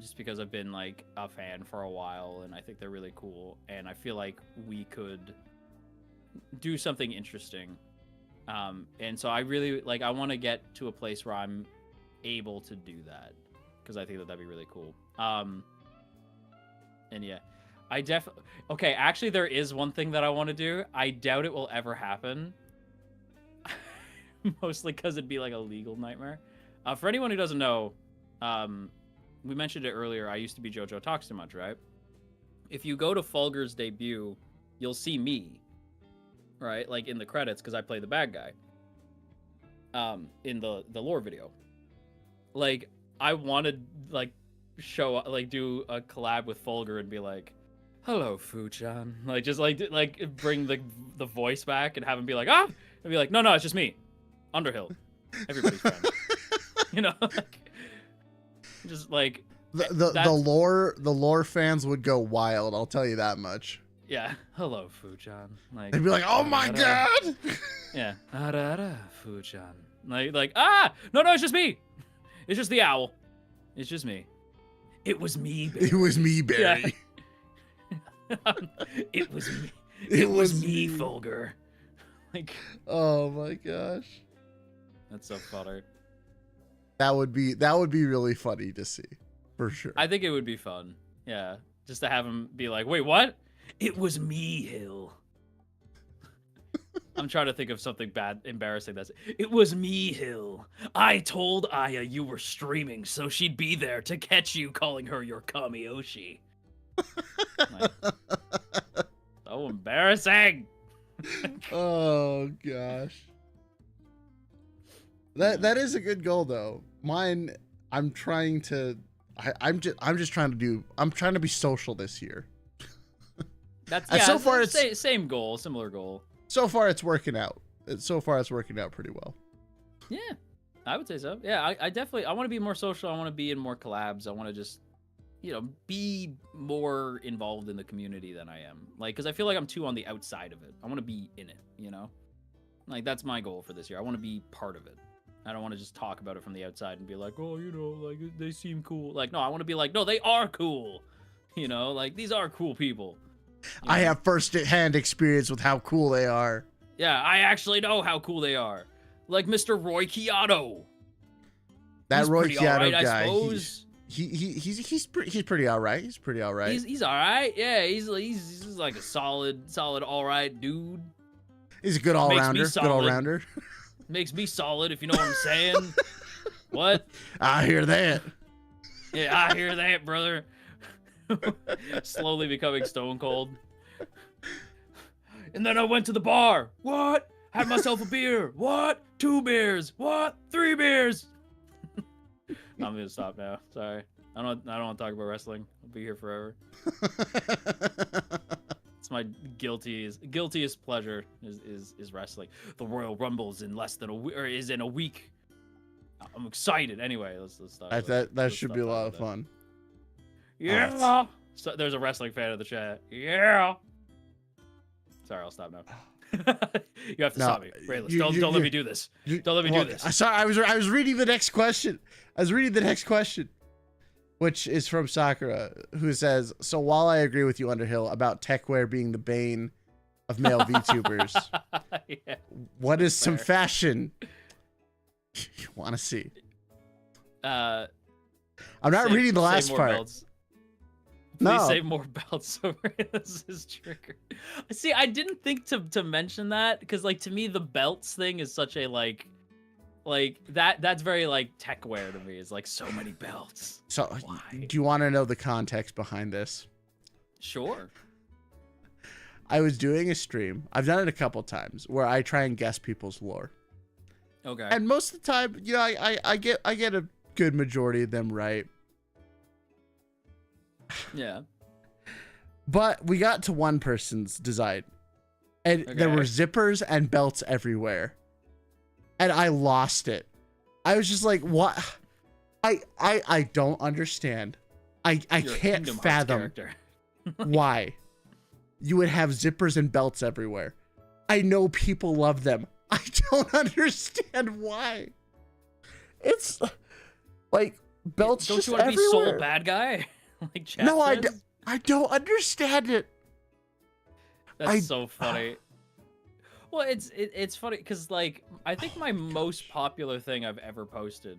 just because I've been like a fan for a while and I think they're really cool and I feel like we could do something interesting. And so I really like, I want to get to a place where I'm able to do that, because I think that that'd be really cool. And yeah, I definitely okay. Actually, there is one thing that I want to do. I doubt it will ever happen, mostly because it'd be like a legal nightmare. For anyone who doesn't know, we mentioned it earlier. I used to be JoJo Talks Too Much, right? If you go to Fulgur's debut, you'll see me, right? Like in the credits, because I play the bad guy. In the lore video. Like, I wanted like show like do a collab with Fulgur and be like, "Hello, Fu-chan." Like just like bring the voice back and have him be like, "Ah," and be like, "No, it's just me, Underhill, everybody's friend." You know, like, just like the lore fans would go wild. I'll tell you that much. Yeah, hello, Fu-chan. Like they'd be like, "Oh my god!" Yeah, Fu-chan. Like no, it's just me. It's just the owl. It's just me. It was me, Barry. It was me, Barry. Yeah. It was me. It was me, Fulgur. Like, oh my gosh, that's so funny. That would be really funny to see, for sure. I think it would be fun. Yeah, just to have him be like, "Wait, what? It was me, Hill." I'm trying to think of something embarrassing. It was me, Hill. I told Aya you were streaming, so she'd be there to catch you calling her your Kamiyoshi. Like, so embarrassing. Oh gosh. That is a good goal though. Mine, I'm trying to be social this year. That's so far it's same goal, similar goal. So far it's working out. So far it's working out pretty well. Yeah, I would say so. Yeah, I definitely want to be more social. I want to be in more collabs. I want to just, be more involved in the community than I am. Like, because I feel like I'm too on the outside of it. I want to be in it, Like, that's my goal for this year. I want to be part of it. I don't want to just talk about it from the outside and be like, oh, like, they seem cool. Like, no, I want to be like, no, they are cool. Like, these are cool people. I have first-hand experience with how cool they are. Yeah, I actually know how cool they are. Like Mr. Roy Keato. That Roy Keato guy, guy. I suppose. He's pretty all right. He's pretty all right. He's all right. Yeah, he's like a solid all right dude. He's a good all-rounder. Good all-rounder. Makes me solid, if you know what I'm saying. What? I hear that. Yeah, I hear that, brother. Slowly becoming stone cold. And then I went to the bar. What? Had myself a beer. What? 2 beers. What? 3 beers. I'm gonna stop now. Sorry. I don't want to talk about wrestling. I'll be here forever. It's my guiltiest pleasure is wrestling. The Royal Rumble's in less than is in a week. I'm excited. Anyway, let's stop. That should be a lot of fun. Yeah. So there's a wrestling fan in the chat. Yeah. Sorry, I'll stop now. You have to stop me. Raelz, don't let me do this. Don't let me do this. Sorry, I was reading the next question. Which is from Sakura, who says, "So while I agree with you, Underhill, about techwear being the bane of male VTubers, yeah, what is some fashion you want to see?" I'm not reading the last part. Belts. Please save more belts so Raelz is triggered. See, I didn't think to mention that because, like, to me, the belts thing is such a like that's very like techwear to me. Is like so many belts. So, why? Do you want to know the context behind this? Sure. I was doing a stream. I've done it a couple times where I try and guess people's lore. Okay. And most of the time, I get a good majority of them right. Yeah. But we got to one person's design, and there were zippers and belts everywhere, and I lost it. I was just like, what? I don't understand. I can't fathom why you would have zippers and belts everywhere. I know people love them. I don't understand why. It's like belts. Don't just you want to everywhere. be sole bad guy? Like chat no, says? I don't understand it. That's so funny. Well, it's funny because, like, I think my most popular thing I've ever posted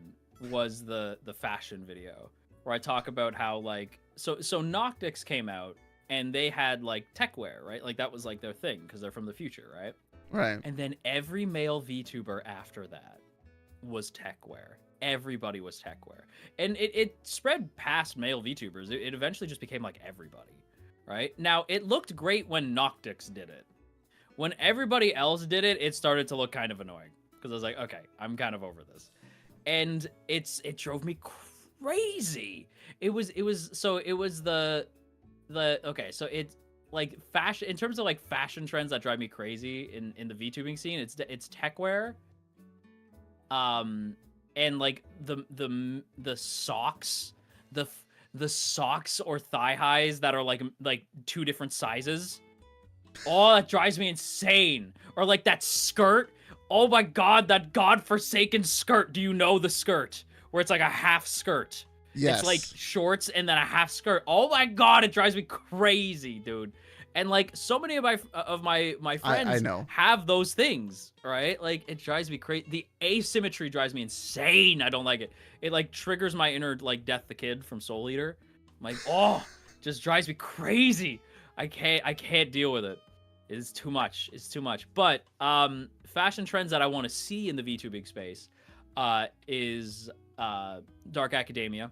was the fashion video where I talk about how like so Noctix came out and they had like tech wear, right? Like that was like their thing because they're from the future, right? Right. And then every male VTuber after that was tech wear. Everybody was tech wear. And it spread past male VTubers. It eventually just became like everybody, right? Now, it looked great when Noctix did it. When everybody else did it, it started to look kind of annoying. Because I was like, okay, I'm kind of over this. And it drove me crazy. It was the okay, so it's like fashion in terms of like fashion trends that drive me crazy in the VTubing scene, it's tech wear. And like the socks, the socks or thigh highs that are like 2 different sizes. Oh, that drives me insane. Or like that skirt. Oh my god, that godforsaken skirt. Do you know the skirt? Where it's like a half skirt. Yes. It's like shorts and then a half skirt. Oh my god, it drives me crazy, dude. And like so many of my friends I know. have those things, right? Like it drives me crazy. The asymmetry drives me insane. I don't like it. It like triggers my inner like Death the Kid from Soul Eater. I'm like, oh, just drives me crazy. I can't deal with it. It's too much. It's too much. But fashion trends that I want to see in the VTubing space is Dark Academia,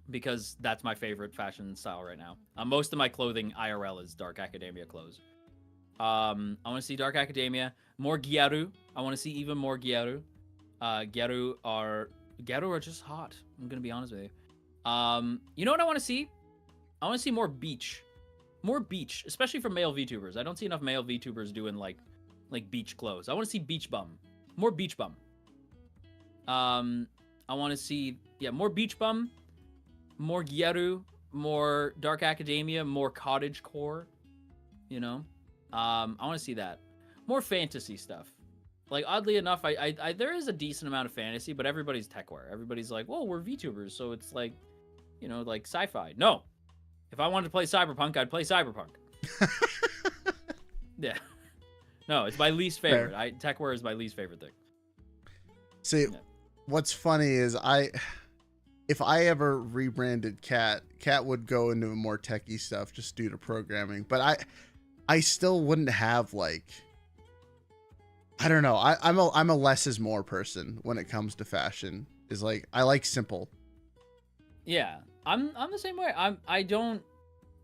because that's my favorite fashion style right now. Most of my clothing IRL is Dark Academia clothes. I want to see Dark Academia, more Gyaru. I want to see even more Gyaru. Gyaru are just hot. I'm gonna be honest with you. You know what I want to see? I want to see more beach. More beach, especially for male VTubers. I don't see enough male VTubers doing like beach clothes. I want to see beach bum. More beach bum. I want to see more beach bum, more Gyaru, more Dark Academia, more cottage core. You know, I want to see that. More fantasy stuff. Like oddly enough, I there is a decent amount of fantasy, but everybody's techwear. Everybody's like, well, we're VTubers, so it's like, you know, like sci-fi. No. If I wanted to play Cyberpunk, I'd play Cyberpunk. Yeah. No, it's my least favorite. Techwear is my least favorite thing. See, what's funny is if I ever rebranded Cat would go into more techie stuff just due to programming. But I still wouldn't have like, I don't know. I'm a less is more person when it comes to fashion. Is like I like simple. Yeah. I'm the same way. I don't.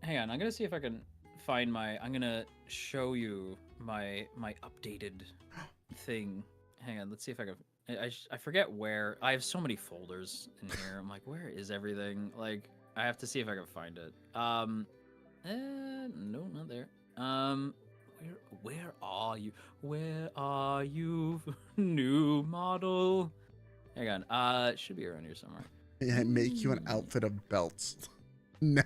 Hang on. I'm gonna see if I can find my. I'm gonna show you my updated thing. Hang on. Let's see if I can. I forget where. I have so many folders in here. I'm like, where is everything? Like, I have to see if I can find it. No, not there. Where are you? Where are you? New model. Hang on. It should be around here somewhere. Yeah, make you an outfit of belts. No.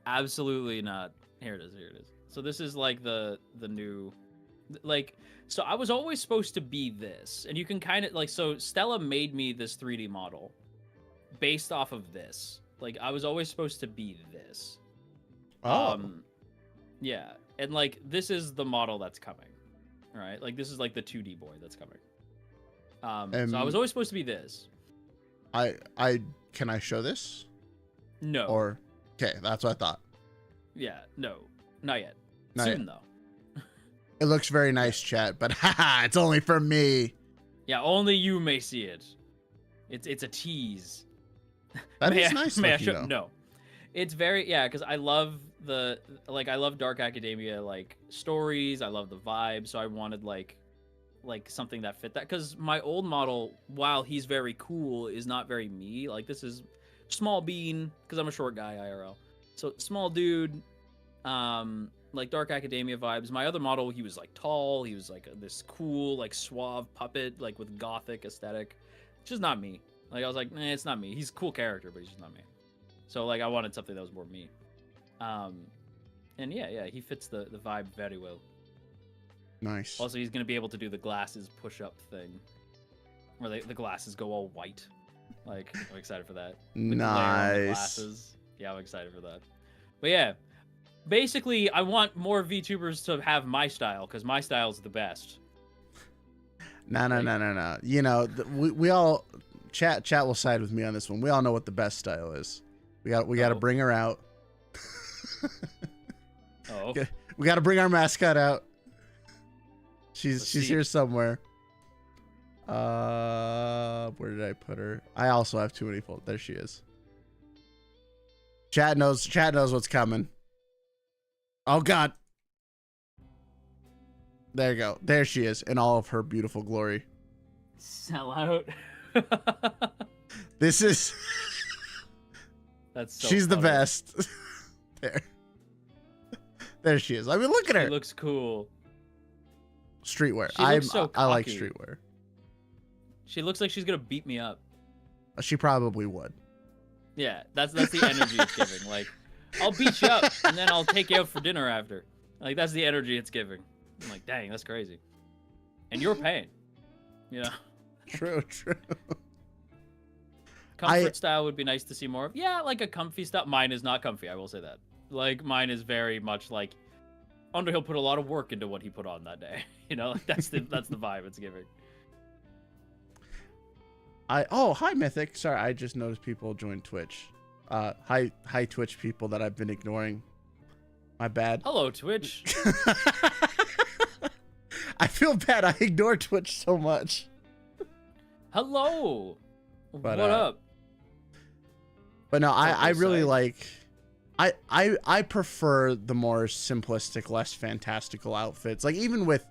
Absolutely not. Here it is. Here it is. So this is like the new, like, so I was always supposed to be this, and you can kind of like, so Stella made me this 3D model based off of this. Like I was always supposed to be this. Oh. Yeah, and like this is the model that's coming. All right, like this is like the 2D boy that's coming. So I was always supposed to be this. Can I show this? No. Or okay, that's what I thought. Yeah, no, not yet. Not Soon yet. though. It looks very nice, chat, but haha, it's only for me. Yeah, only you may see it. It's a tease. That is nice looking, though. No, it's very because I love I love Dark Academia like stories. I love the vibe, so I wanted like something that fit that, because my old model, while he's very cool, is not very me. Like this is small bean, because I'm a short guy IRL, so small dude, like Dark Academia vibes. My other model, he was like tall, he was like this cool like suave puppet like with gothic aesthetic. It's just not me. Like I was like, it's not me. He's a cool character, but he's just not me. So like I wanted something that was more me. And yeah, he fits the vibe very well. Nice. Also, he's going to be able to do the glasses push-up thing, where the glasses go all white. Like, I'm excited for that. Nice. Glasses. Yeah, I'm excited for that. But yeah, basically, I want more VTubers to have my style, because my style is the best. No. You know, we all chat will side with me on this one. We all know what the best style is. We got to bring her out. Oh. We got to bring our mascot out. She's here somewhere. Where did I put her? I also have too many fold. There she is. Chat knows what's coming. Oh God. There you go. There she is in all of her beautiful glory. Sell out. This is That's so she's funny. the best. There she is. I mean, look at her. She looks cool. Streetwear. She looks so I like cocky. streetwear. She looks like she's gonna beat me up. She probably would. Yeah, that's the energy it's giving. Like, I'll beat you up and then I'll take you out for dinner after. Like, that's the energy it's giving. I'm like, dang, that's crazy. And you're paying. You know. True. Comfort style would be nice to see more of. Yeah, like a comfy style. Mine is not comfy, I will say that. Like, mine is very much like Underhill put a lot of work into what he put on that day. You know, like that's the vibe it's giving. Hi Mythic. Sorry, I just noticed people joined Twitch. Hi Twitch people that I've been ignoring. My bad. Hello, Twitch. I feel bad. I ignore Twitch so much. Hello. But, what up? But no, I really say. like. I prefer the more simplistic, less fantastical outfits. Like even with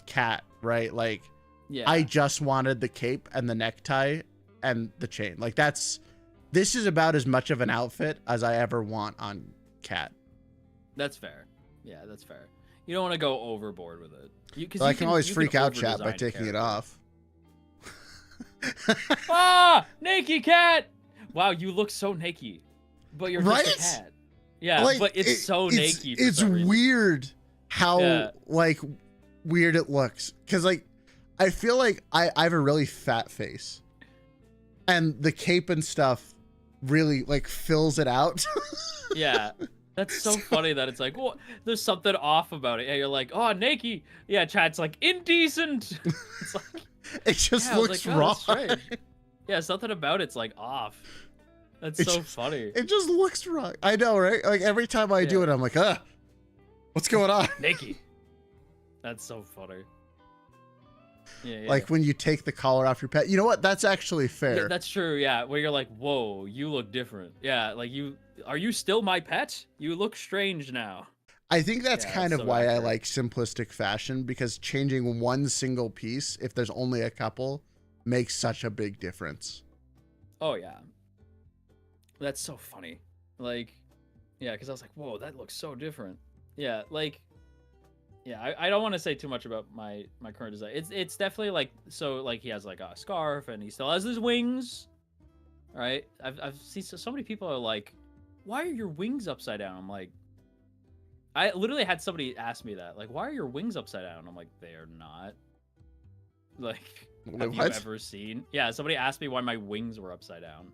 Cat, right? Like Yeah. I just wanted the cape and the necktie and the chain. Like this is about as much of an outfit as I ever want on Cat. That's fair. Yeah, that's fair. You don't want to go overboard with it. I can always freak out Chat by taking it off. Ah, naked Cat. Wow, you look so naked, but you're just a cat. Yeah, like, but it's so naked. It's weird how like weird it looks, because like I feel like I have a really fat face, and the cape and stuff really like fills it out. Yeah. That's so funny that it's like, well, there's something off about it. Yeah, you're like, oh, naked. Yeah, Chat's like, indecent. It's like, it just looks like, oh, wrong. that's strange. Yeah, something about it's like off. That's so funny. It just looks wrong. I know, right? Like every time I do it, I'm like, what's going on? Naked. That's so funny. Yeah, yeah. Like when you take the collar off your pet. You know what? That's actually fair. Yeah, that's true. Yeah, where you're like, whoa, you look different. Yeah, like are you still my pet? You look strange now. I think that's kind of so why accurate. I like simplistic fashion, because changing one single piece, if there's only a couple, makes such a big difference. Oh yeah. That's so funny. Like, yeah, because I was like, whoa, that looks so different. Yeah, like, yeah, I don't want to say too much about my current design. It's definitely like, so like he has like a scarf and he still has his wings, right? I've seen so many people are like, why are your wings upside down? I'm like, I literally had somebody ask me that, like, why are your wings upside down? I'm like, they're not. Like, have you ever seen? Yeah, somebody asked me why my wings were upside down.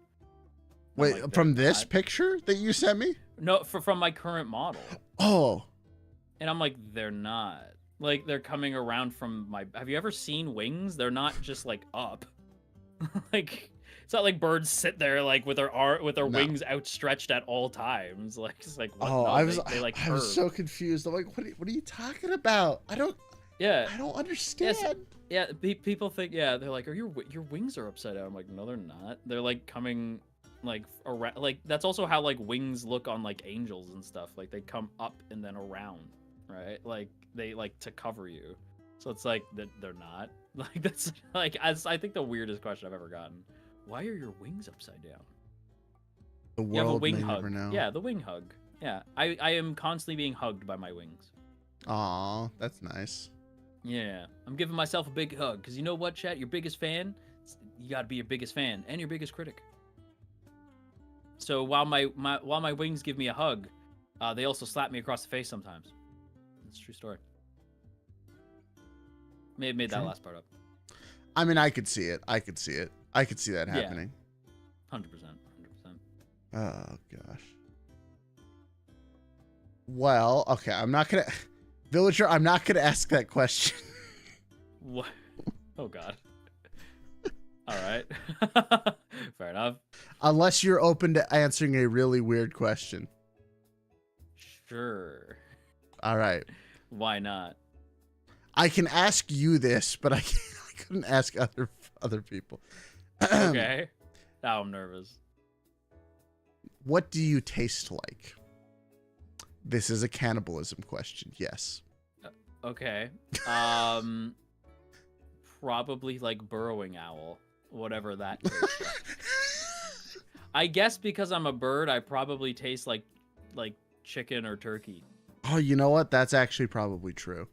Wait, like, from this not. picture that you sent me? No, from my current model. Oh. And I'm like, they're not. Like, they're coming around from my... Have you ever seen wings? They're not just, like, up. Like, it's not like birds sit there, like, with their wings outstretched at all times. Like, it's like, what? Oh, No, I was so confused. I'm like, what are you talking about? I don't understand. Yeah, people think, they're like, your wings are upside down. I'm like, no, they're not. They're, like, coming... like around, like that's also how like wings look on like angels and stuff. Like they come up and then around, right? Like they like to cover you. So it's like that they're not. Like that's like I think the weirdest question I've ever gotten. Why are your wings upside down? The world you have a wing may hug. never know. Yeah, the wing hug. Yeah, I am constantly being hugged by my wings. Aw, that's nice. Yeah, I'm giving myself a big hug because you know what, chat? Your biggest fan, you got to be your biggest fan and your biggest critic. So while my wings give me a hug, they also slap me across the face sometimes. It's a true story. May have made that last part up. I mean, I could see it. I could see that happening. 100%. Oh gosh. Well, okay. Villager, I'm not gonna ask that question. What? Oh God. All right. Fair enough. Unless you're open to answering a really weird question. Sure. All right. Why not? I can ask you this, but I couldn't ask other people. Okay. Now I'm nervous. What do you taste like? This is a cannibalism question. Yes. Okay. Probably like burrowing owl, whatever that tastes like. I guess because I'm a bird, I probably taste like chicken or turkey. Oh, you know what? That's actually probably true.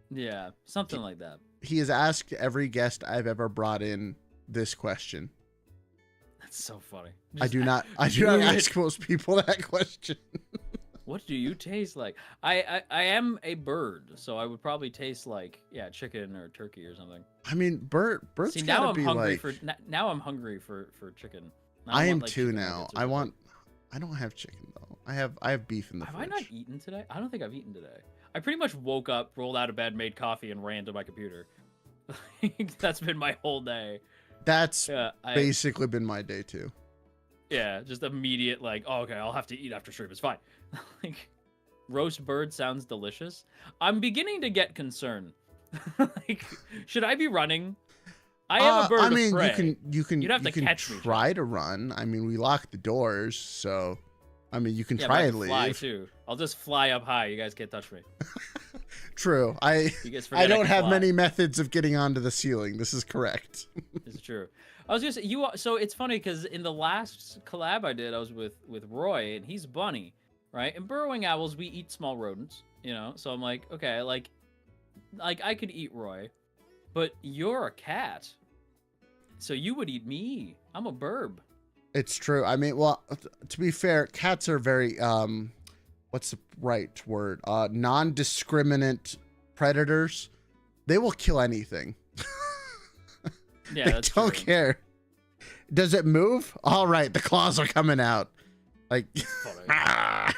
Yeah, something like that. He has asked every guest I've ever brought in this question. That's so funny. I do not ask most people that question. What do you taste like? I am a bird, so I would probably taste like chicken or turkey or something. I mean, birds See, gotta now I'm be hungry like. for now I'm hungry for chicken. I am want, like, too chicken now. nuggets or I something. don't have chicken though. I have beef in the Have fridge. I not eaten today? I don't think I've eaten today. I pretty much woke up, rolled out of bed, made coffee, and ran to my computer. That's been my whole day. That's Yeah, basically been my day too. yeah, just immediate like, oh, okay, I'll have to eat after stream. It's fine. Like, roast bird sounds delicious. I'm beginning to get concerned. Like, should I be running? I am a bird I mean, of prey. you can You'd have to catch me, try to run. I mean, we locked the doors, so I mean, you can Yeah, try but I and can leave. fly too. I'll just fly up high. You guys can't touch me. True. You guys forget I don't can have fly. many methods of getting onto the ceiling. This is correct. This is true. I was gonna say so it's funny because in the last collab I did, I was with Roy and he's bunny, right? And burrowing owls, we eat small rodents, you know. So I'm like, okay, like I could eat Roy, but you're a cat, so you would eat me. I'm a burb. It's true. I mean, well, to be fair, cats are very what's the right word? Non-discriminate predators. They will kill anything. Yeah, They that's don't true. care. Does it move? All right, the claws are coming out. Like, Funny. ah.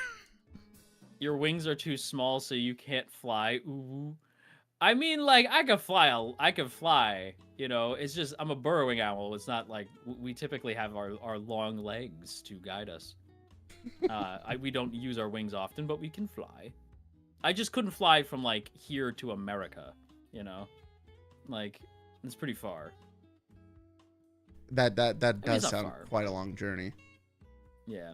Your wings are too small, so you can't fly. Ooh. I mean, like I could fly. I could fly. You know, it's just I'm a burrowing owl. It's not like we typically have our long legs to guide us. We don't use our wings often, but we can fly. I just couldn't fly from like here to America. You know, like it's pretty far. that it's does not sound far. quite a long journey. Yeah,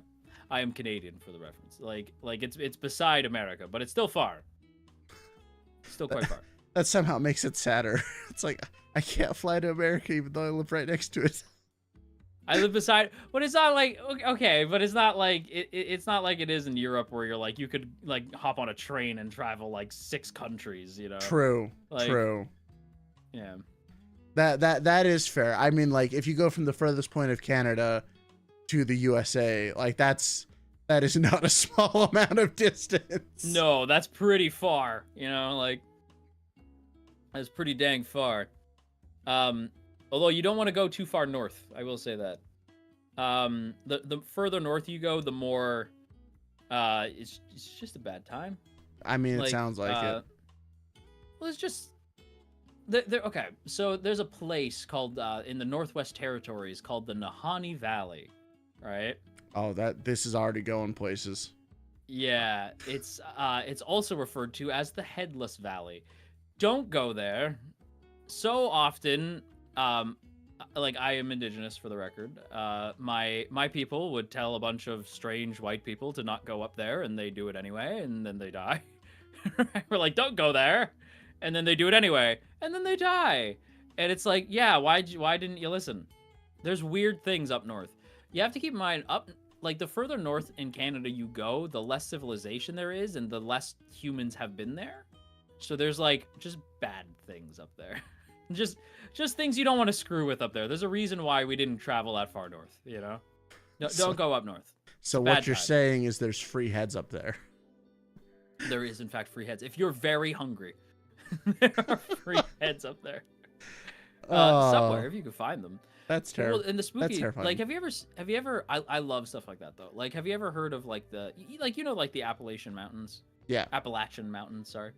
I am Canadian for the reference. Like it's beside America, but it's still far. Still quite far. That somehow makes it sadder. It's like I can't fly to America even though I live right next to it. I live beside, but it's not like okay, but it's not like it's not like it is in Europe where you're like you could like hop on a train and travel like 6 countries, you know. True. Like, True. Yeah. That is fair. I mean, like if you go from the furthest point of Canada to the USA, like that is not a small amount of distance. No, that's pretty far, you know, like that's pretty dang far. Although you don't want to go too far north, I will say that. The further north you go, the more it's just a bad time. I mean, it sounds like it. Well, it's just okay. So there's a place called in the Northwest Territories called the Nahanni Valley, right? Oh, this is already going places. Yeah, it's also referred to as the Headless Valley. Don't go there. So often, like I am indigenous for the record. My people would tell a bunch of strange white people to not go up there, and they do it anyway, and then they die. We're like, don't go there, and then they do it anyway, and then they die. And it's like, yeah, why didn't you listen? There's weird things up north. You have to keep in mind like the further north in Canada you go, the less civilization there is, and the less humans have been there. So there's like just bad things up there. just things you don't want to screw with up there. There's a reason why we didn't travel that far north, you know? No, don't go up north. So what you're saying is there's free heads up there. There is in fact free heads. If you're very hungry, there are free heads up there. Somewhere if you can find them. That's terrible. Well, and the spooky, That's terrifying. like, have you ever? I love stuff like that though. Like, have you ever heard of like the like the Appalachian Mountains? Yeah. Appalachian Mountains, sorry.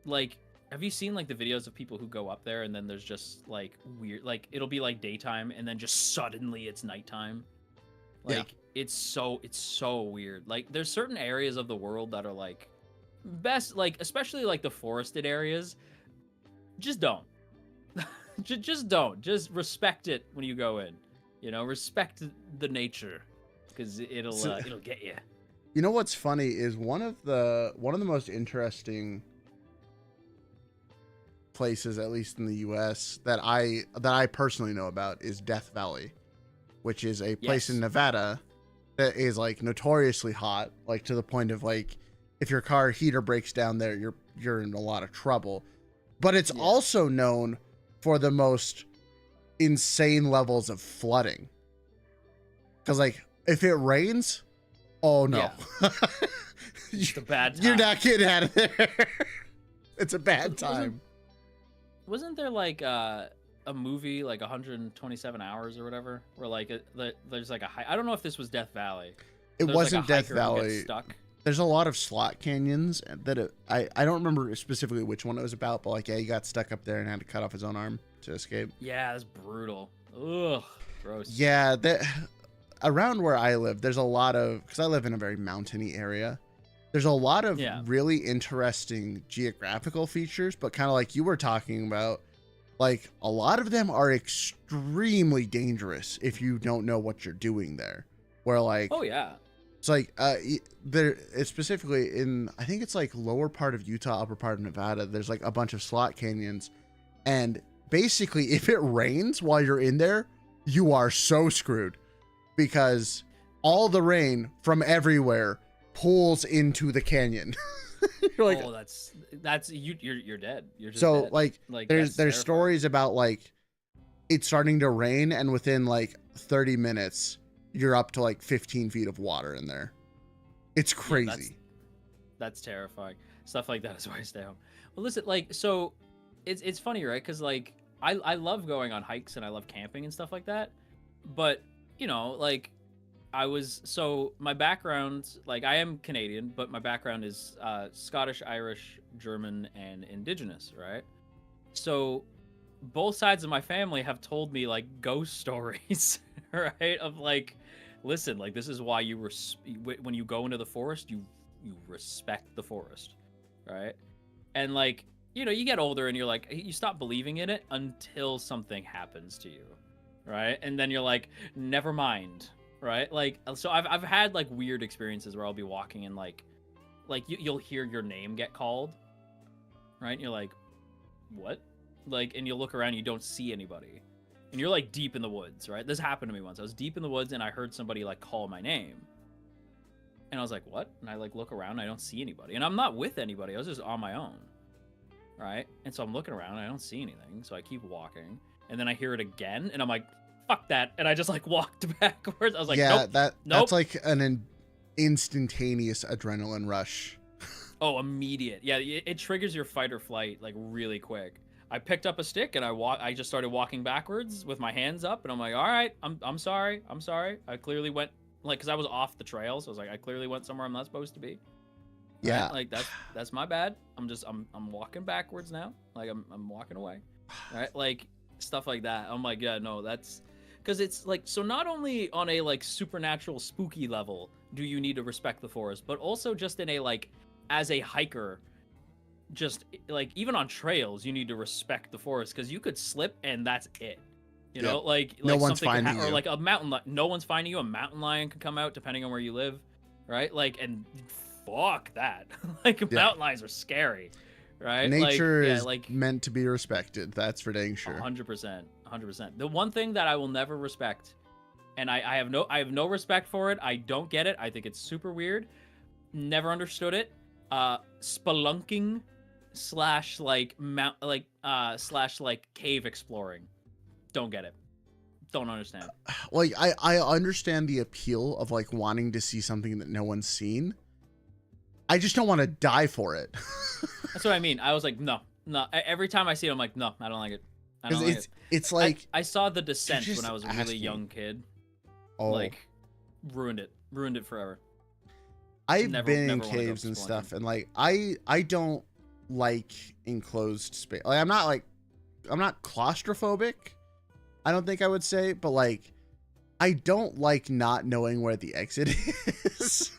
Like have you seen like the videos of people who go up there and then there's just like weird, like it'll be like daytime and then just suddenly it's nighttime. Like it's so weird. Like there's certain areas of the world that are like best, like especially like the forested areas. Just don't. Just don't. Just respect it when you go in. You know, respect the nature, because it'll get you. You know what's funny is one of the most interesting places, at least in the U.S., that I personally know about is Death Valley, which is a place in Nevada that is like notoriously hot, like to the point of like if your car heater breaks down there, you're in a lot of trouble. But it's also known for the most insane levels of flooding. Because like if it rains, oh no, it's a bad time. You're not getting out of there. It's a bad time. Wasn't there like a movie like 127 Hours or whatever, where like there's like I don't know if this was Death Valley. It wasn't like Death Valley. Stuck. There's a lot of slot canyons that I don't remember specifically which one it was about, but like he got stuck up there and had to cut off his own arm to escape. Yeah, that's brutal. Ugh, gross. Yeah, around where I live, there's a lot of, because I live in a very mountainy area, there's a lot of really interesting geographical features, but kind of like you were talking about, like a lot of them are extremely dangerous if you don't know what you're doing there. Where like, oh yeah. It's like it's specifically in, I think it's like lower part of Utah, upper part of Nevada. There's like a bunch of slot canyons, and basically if it rains while you're in there, you are so screwed, because all the rain from everywhere pulls into the canyon. You're like, oh, that's you're dead. You're just so dead. like there's stories about like it's starting to rain and within like 30 minutes you're up to like 15 feet of water in there. It's crazy. That's terrifying. Stuff like that is why I stay home. Well, listen, like, so it's funny, right? Because like I love going on hikes and I love camping and stuff like that. But you know, like my background, like I am Canadian, but my background is Scottish, Irish, German, and Indigenous, right? So both sides of my family have told me like ghost stories, right? Of like, listen, like this is why when you go into the forest, you respect the forest, right? And like, you know, you get older and you're like, you stop believing in it until something happens to you, right? And then you're like, never mind, right? Like, so I've had like weird experiences where I'll be walking and like you'll hear your name get called, right? And you're like, what? Like, and you look around, you don't see anybody, and you're like deep in the woods, right? This happened to me once. I was deep in the woods and I heard somebody like call my name, and I was like, what? And I like look around and I don't see anybody, and I'm not with anybody. I was just on my own, right? And so I'm looking around and I don't see anything, so I keep walking, and then I hear it again, and I'm like, fuck that, and I just like walked backwards. I was like, yeah, nope, that's like an instantaneous adrenaline rush. Oh, immediate. Yeah, it triggers your fight or flight like really quick. I picked up a stick and I just started walking backwards with my hands up, and I'm like, all right, I'm sorry. I clearly went like, because I was off the trail, so I was like, I clearly went somewhere I'm not supposed to be. Yeah, right? Like that's my bad. I'm walking backwards now. Like I'm walking away. Right? Like stuff like that. I'm like, yeah, no, that's because it's like, so not only on a like supernatural spooky level do you need to respect the forest, but also just in a like, as a hiker, just like even on trails you need to respect the forest, because you could slip and that's it, you know. Like no one's finding you, or like a mountain no one's finding you. A mountain lion could come out depending on where you live, right? Like, and fuck that. Like mountain lions are scary, right? Nature like, is like meant to be respected, that's for dang sure. 100%. The one thing that I will never respect, and I have no respect for it, I don't get it, I think it's super weird, never understood it, spelunking slash like cave exploring. Don't get it. Don't understand. Like I understand the appeal of like wanting to see something that no one's seen. I just don't want to die for it. That's what I mean. I was like, no. Every time I see it, I'm like, no, I don't like it. I don't like it. It's like I saw The Descent when I was a really young kid. Oh, like ruined it forever. I've been in caves and stuff, and like I don't like enclosed space. Like I'm not claustrophobic. I don't think I would say, but like I don't like not knowing where the exit is.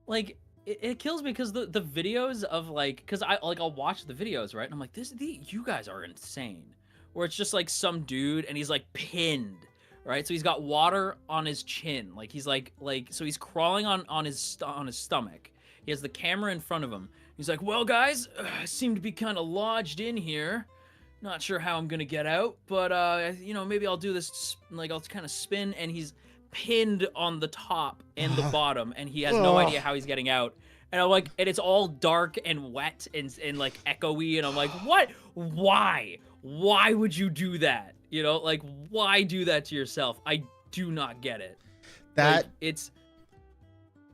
Like it kills me because the videos of like, because I'll watch the videos, right, and I'm like, you guys are insane. Where it's just like some dude and he's like pinned, right? So he's got water on his chin, like he's like so he's crawling on his stomach. He has the camera in front of him. He's like, well guys, I seem to be kind of lodged in here. Not sure how I'm gonna get out, but you know, maybe I'll do this, like I'll kind of spin, and he's pinned on the top and the bottom, and he has no idea how he's getting out. And I'm like, and it's all dark and wet and like echoey, and I'm like, what? Why would you do that? You know, like, why do that to yourself? I do not get it. That like,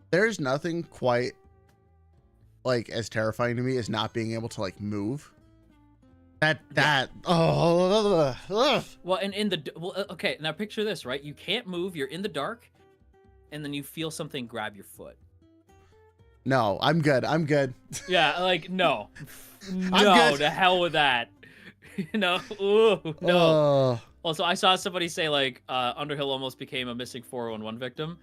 there's nothing quite like as terrifying to me as not being able to like move. Well, and okay, now picture this, right? You can't move, you're in the dark, and then you feel something grab your foot. No, I'm good. Yeah, like, no. I'm good. To hell with that. No, ooh, no. Also, I saw somebody say, like, Underhill almost became a missing 411 victim.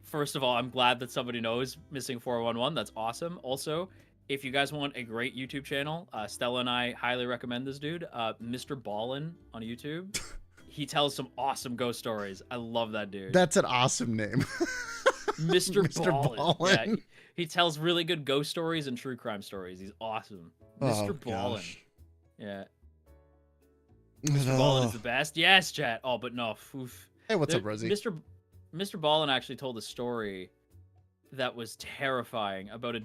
First of all, I'm glad that somebody knows missing 411. That's awesome. Also, if you guys want a great YouTube channel, Stella and I highly recommend this dude, Mr. Ballin on YouTube. He tells some awesome ghost stories. I love that dude. That's an awesome name. Mr. Ballin. Ballin. Yeah, he tells really good ghost stories and true crime stories. He's awesome. Mr. Ballin. Yeah. Mr. Ballin is the best. Yes, chat. Oh, but no. Oof. Hey, what's up, Rosie? Mr. Ballin actually told a story that was terrifying about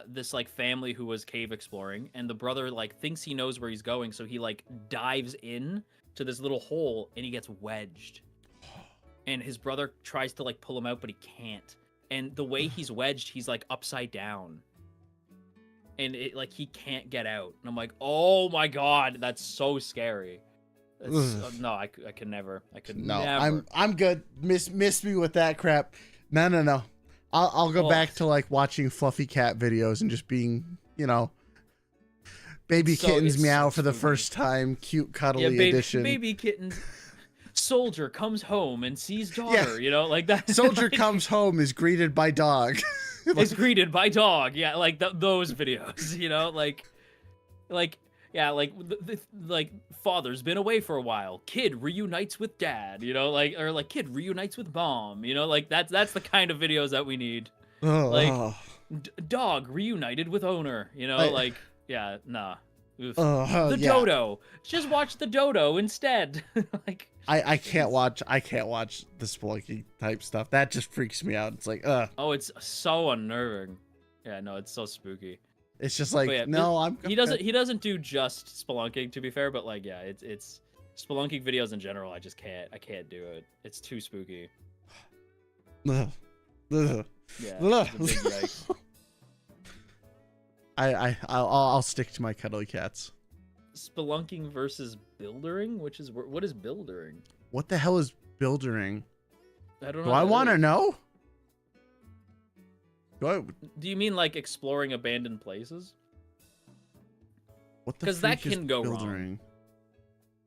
this like family who was cave exploring, and the brother like thinks he knows where he's going, so he like dives in to this little hole and he gets wedged. And his brother tries to like pull him out, but he can't. And the way he's wedged, he's like upside down. And it like he can't get out. And I'm like, oh my god, that's so scary. No, I could never. I could never. I'm good. Miss me with that crap. No. I'll go back to like watching fluffy cat videos and just being, you know, baby kittens meow for the first time, cute cuddly edition. Baby kittens. Soldier comes home and sees daughter, you know, like that. Soldier comes home is greeted by dog. Is greeted by dog. Yeah, like those videos, you know, like yeah, like like father's been away for a while, kid reunites with dad, you know, like, or like kid reunites with mom, you know, like that's the kind of videos that we need. Like dog reunited with owner, you know, like yeah, nah. Dodo. Just watch the dodo instead. Like I can't watch the Spelunky type stuff. That just freaks me out. It's like oh, it's so unnerving. Yeah, no, it's so spooky. It's just like no, he doesn't do just spelunking, to be fair, but like yeah, it's spelunking videos in general. I can't do it. It's too spooky. Yeah, it's a big yikes. I'll stick to my cuddly cats. Spelunking versus buildering, what is buildering? What the hell is buildering? I don't know. Do I want to know? Do you mean like exploring abandoned places? What the? Because that can go wrong.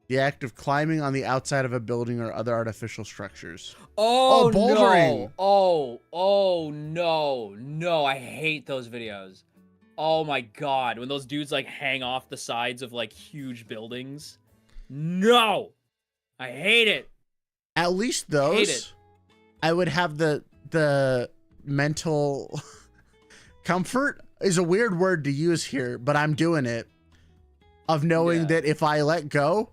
The act of climbing on the outside of a building or other artificial structures. Oh, bouldering. No. Oh no, I hate those videos. Oh my god, when those dudes like hang off the sides of like huge buildings. No, I hate it. At least those, hate it. I would have the mental comfort is a weird word to use here, but I'm doing it, of knowing that if I let go,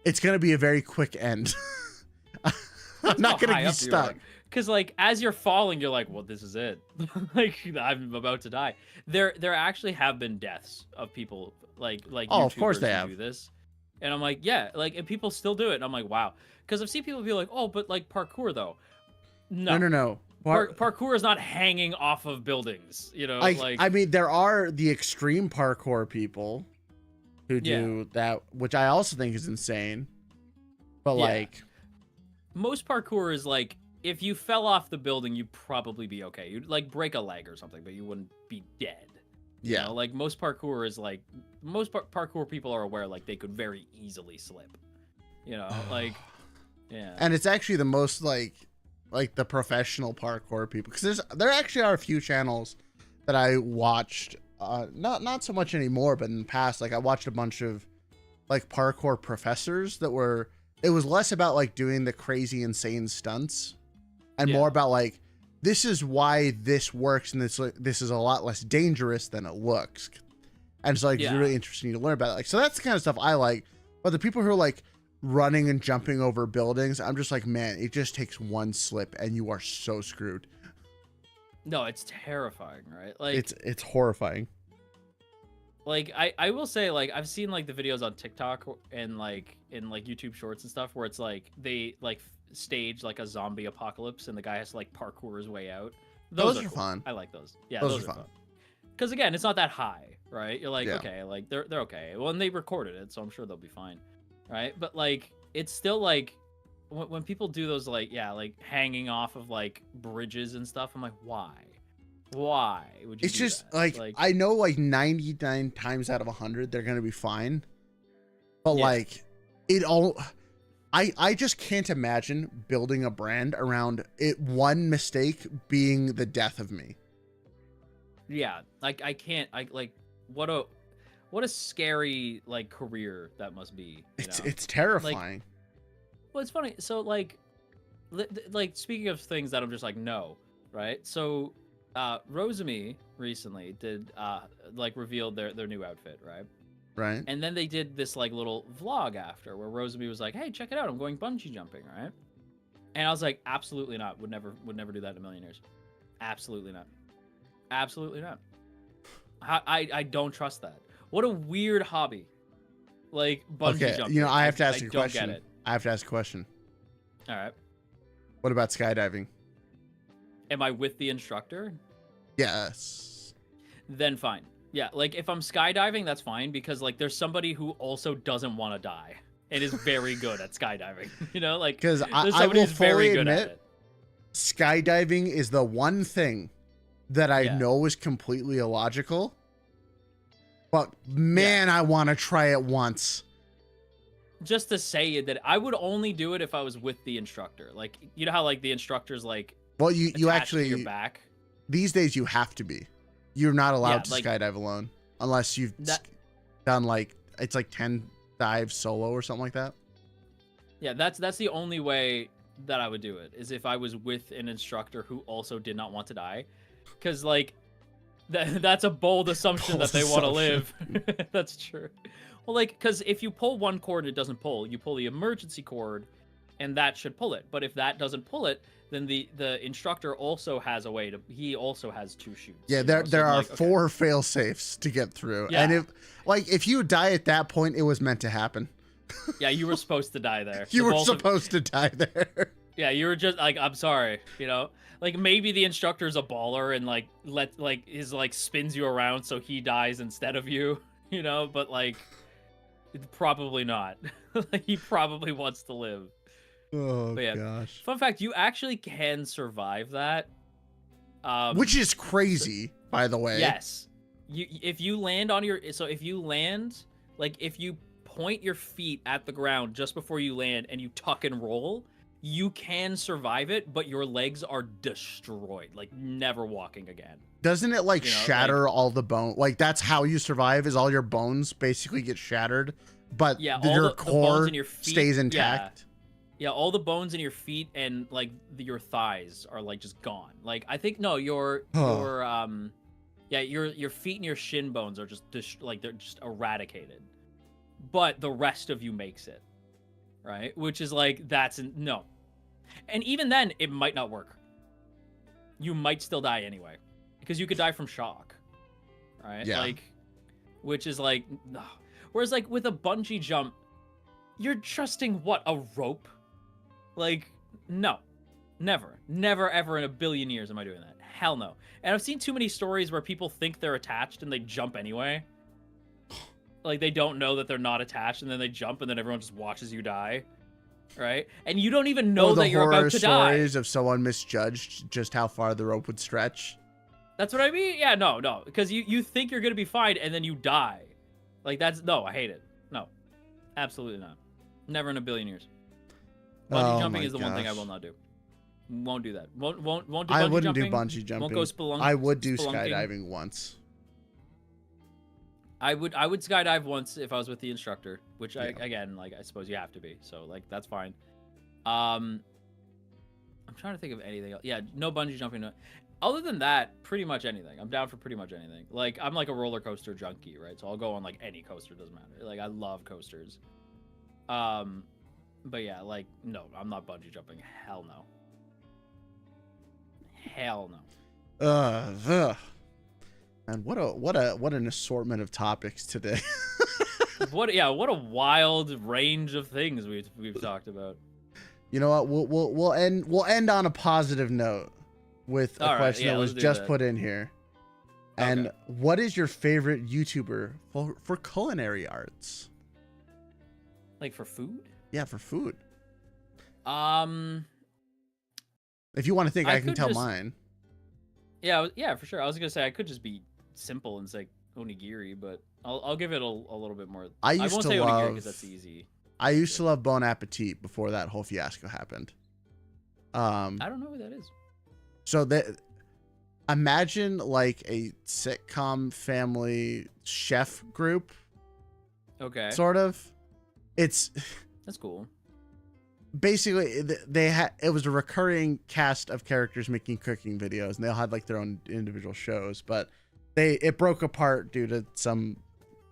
it's gonna be a very quick end. I'm not gonna be stuck. Because like as you're falling, you're like, well, this is it. Like I'm about to die. There actually have been deaths of people like oh, of course they have. Do this, and I'm like, yeah, like, and people still do it, and I'm like, wow. Because I've seen people be like, oh, but like parkour though. No. Parkour is not hanging off of buildings, you know. I mean, there are the extreme parkour people who do that, which I also think is insane. But like, most parkour is like, if you fell off the building, you'd probably be okay. You'd like break a leg or something, but you wouldn't be dead. You know, like most parkour is like parkour people are aware like they could very easily slip. You know, like yeah. And it's actually the most like the professional parkour people, because there actually are a few channels that I watched, not so much anymore, but in the past, like I watched a bunch of like parkour professors that were, it was less about like doing the crazy insane stunts and more about like, this is why this works, and this is a lot less dangerous than it looks. And it's like it's really interesting to learn about it. Like, so that's the kind of stuff I like. But the people who are like running and jumping over buildings, I'm just like, man, it just takes one slip and you are so screwed. No, it's terrifying, right? Like it's horrifying. Like I will say, like I've seen like the videos on TikTok and like in like YouTube Shorts and stuff where it's like they like stage like a zombie apocalypse and the guy has to like parkour his way out. Those are cool. Fun. I like those. Yeah, those are fun. Because again, it's not that high, right? You're like, okay, like they're okay. Well, and they recorded it, so I'm sure they'll be fine, right? But like, it's still like when people do those like like hanging off of like bridges and stuff. I'm like, why would you? It's just that? Like I know like 99 times out of 100 they're gonna be fine, but like it all. I just can't imagine building a brand around it. One mistake being the death of me. Yeah, like I can't. I like what a scary like career that must be. It's terrifying. Like, well, it's funny. So like speaking of things that I'm just like no, right? So Rosemi recently did like revealed their new outfit, right? Right. And then they did this like little vlog after where Rosemi was like, "Hey, check it out! I'm going bungee jumping." Right? And I was like, "Absolutely not! Would never do that in a million years. Absolutely not. Absolutely not. I don't trust that. What a weird hobby. Like bungee jumping. You know, I have to ask you a question. Don't get it. I have to ask a question. All right. What about skydiving? Am I with the instructor? Yes. Then fine. Yeah, like if I'm skydiving, that's fine because like there's somebody who also doesn't want to die and is very good at skydiving. You know, like because I will fully admit, skydiving is the one thing that I know is completely illogical. But man, I want to try it once. Just to say that I would only do it if I was with the instructor. Like you know how like the instructor's like, well, you actually to your back. These days you have to be. You're not allowed to skydive alone unless you've done like it's like 10 dives solo or something like that. Yeah, that's the only way that I would do it is if I was with an instructor who also did not want to die, because like that's a bold assumption that they want to live. That's true. Well, like because if you pull one cord, it doesn't pull. You pull the emergency cord, and that should pull it. But if that doesn't pull it, then the instructor also has a way to. He also has two chutes. Yeah, there are 4 fail safes to get through, and if you die at that point, it was meant to happen. Yeah, you were supposed to die there. You were supposed to die there. Yeah, you were just like, I'm sorry, you know. Like maybe the instructor's a baller and like spins you around so he dies instead of you, you know. But like, probably not. Like, he probably wants to live. Oh gosh! Fun fact: you actually can survive that, which is crazy, by the way. Yes, if you land on your if you point your feet at the ground just before you land and you tuck and roll, you can survive it, but your legs are destroyed, like never walking again. Doesn't it like shatter all the bone? Like that's how you survive, is all your bones basically get shattered, but your core stays intact. Yeah, all the bones in your feet and like your thighs are like just gone. Like I think your feet and your shin bones are just they're just eradicated. But the rest of you makes it, right? Which is like no. And even then, it might not work. You might still die anyway, because you could die from shock, right? Yeah. Like, which is like, whereas like with a bungee jump, you're trusting what, a rope? Like, no, never, ever in a billion years am I doing that. Hell no. And I've seen too many stories where people think they're attached and they jump anyway. Like they don't know that they're not attached, and then they jump, and then everyone just watches you die, right? And you don't even know that you're about to die. Stories of someone misjudged just how far the rope would stretch. That's what I mean. Yeah, no, because you think you're gonna be fine and then you die. Like I hate it. No, absolutely not. Never in a billion years. Bungee jumping is the one thing I will not do. Won't do that. Won't do bungee jumping. I wouldn't do bungee jumping. Won't go spelunking. I would do skydiving once. I would skydive once if I was with the instructor, which I suppose you have to be. So like that's fine. I'm trying to think of anything else. Yeah, no bungee jumping. No. Other than that, pretty much anything. I'm down for pretty much anything. Like I'm like a roller coaster junkie, right? So I'll go on like any coaster, doesn't matter. Like I love coasters. But yeah, like no, I'm not bungee jumping. Hell no. Hell no. And what an assortment of topics today. What a wild range of things we've talked about. You know what? We'll end on a positive note with a question that was just put in here. And what is your favorite YouTuber for culinary arts? Like for food? Yeah, for food. If you want to think, I can tell mine. Yeah, for sure. I was gonna say I could just be simple and say onigiri, but I'll give it a little bit more. I won't say onigiri because that's easy. I used to love Bon Appetit before that whole fiasco happened. I don't know who that is. So imagine like a sitcom family chef group. Okay. Sort of. That's cool. Basically, it was a recurring cast of characters making cooking videos, and they all had like their own individual shows, but it broke apart due to some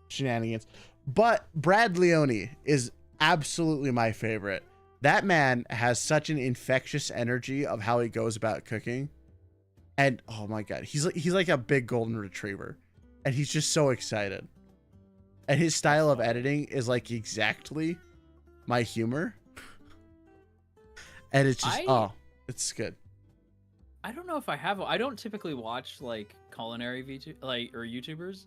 shenanigans. But Brad Leone is absolutely my favorite. That man has such an infectious energy of how he goes about cooking, and oh my god, he's like a big golden retriever, and he's just so excited. And his style of editing is like exactly my humor. And it's just it's good. I don't know if I have. I don't typically watch like culinary YouTubers.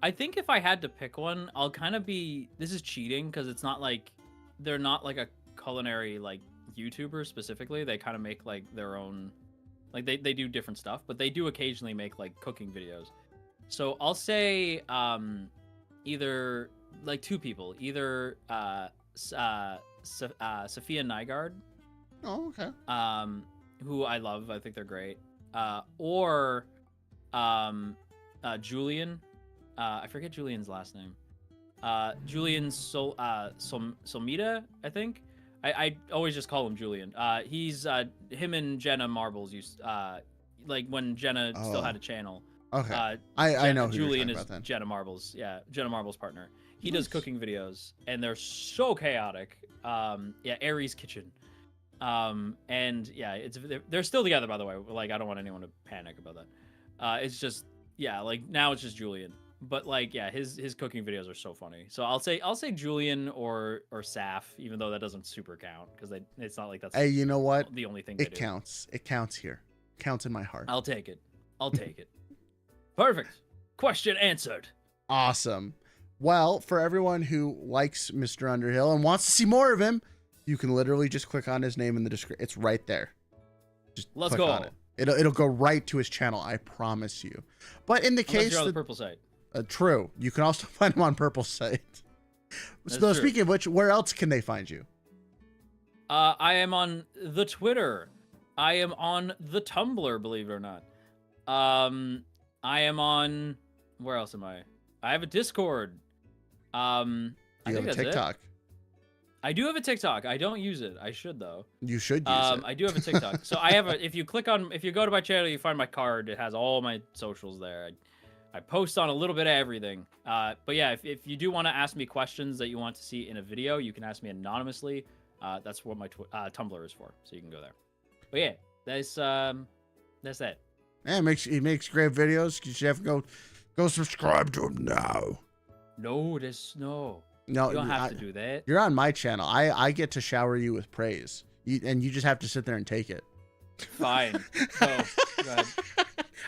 I think if I had to pick one, I'll kind of be. This is cheating because it's not like they're not like a culinary like YouTuber specifically. They kind of make like their own, like they do different stuff, but they do occasionally make like cooking videos. So I'll say either like two people, either Sophia Nygaard. Oh, okay. Who I love. I think they're great. Or Julian. I forget Julian's last name. Julian Solmida, I think. I always just call him Julian. He's him and Jenna Marbles used like when Jenna still had a channel. Okay. I know who Julian you're is about then. Jenna Marbles. Yeah, Jenna Marbles' partner. He does cooking videos, and they're so chaotic. Aries Kitchen. And yeah, they're still together, by the way. Like, I don't want anyone to panic about that. It's just, yeah, like now it's just Julian. But like, yeah, his cooking videos are so funny. So I'll say Julian or Saf, even though that doesn't super count because it's not like that's. Hey, you know what? The only thing it counts. It counts here. Counts in my heart. I'll take it. Perfect. Question answered. Awesome. Well, for everyone who likes Mr. Underhill and wants to see more of him, you can literally just click on his name in the description. It's right there. Just Let's click go. on it. It'll go right to his channel. I promise you. But in the case you're on the purple site. True. You can also find him on purple site. So speaking of which, where else can they find you? I am on the Twitter. I am on the Tumblr, believe it or not. I am on. Where else am I? I have a Discord. You have a TikTok. I do have a TikTok. I don't use it. I should though. You should use it. I do have a TikTok. So I have if you go to my channel, you find my card. It has all my socials there. I post on a little bit of everything. But yeah, if you do want to ask me questions that you want to see in a video, you can ask me anonymously. That's what my Tumblr is for. So you can go there. But yeah, that's it. Yeah, he makes great videos. You should have to go subscribe to him now. No. No, you don't have to do that. You're on my channel. I get to shower you with praise. And you just have to sit there and take it. Fine. Go ahead.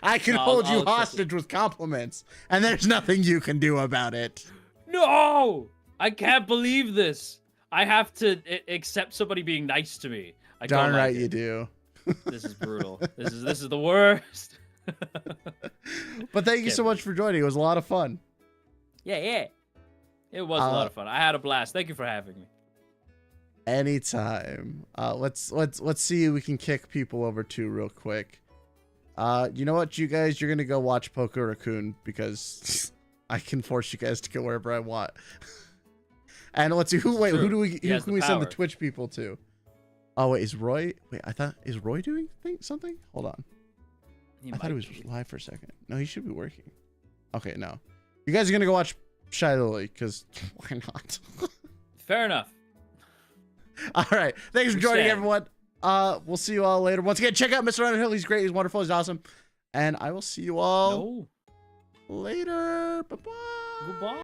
I can hold you hostage with compliments, and there's nothing you can do about it. No! I can't believe this. I have to accept somebody being nice to me. Darn right you do. This is brutal. This is the worst. But thank you so much for joining. It was a lot of fun. Yeah. It was a lot of fun. I had a blast. Thank you for having me. Anytime. Let's see who we can kick people over to real quick. You know what, you guys, you're gonna go watch Poco Raccoon because I can force you guys to go wherever I want. And let's see who can we send the Twitch people to? Oh wait, is Roy? Wait, is Roy doing something? Hold on. I thought he was live for a second. No, he should be working. Okay, no. You guys are gonna go watch Shy Lily because why not? Fair enough. All right. Thanks for joining, everyone. We'll see you all later. Once again, check out Mr. Underhill. He's great. He's wonderful. He's awesome. And I will see you all later. Bye-bye. Goodbye.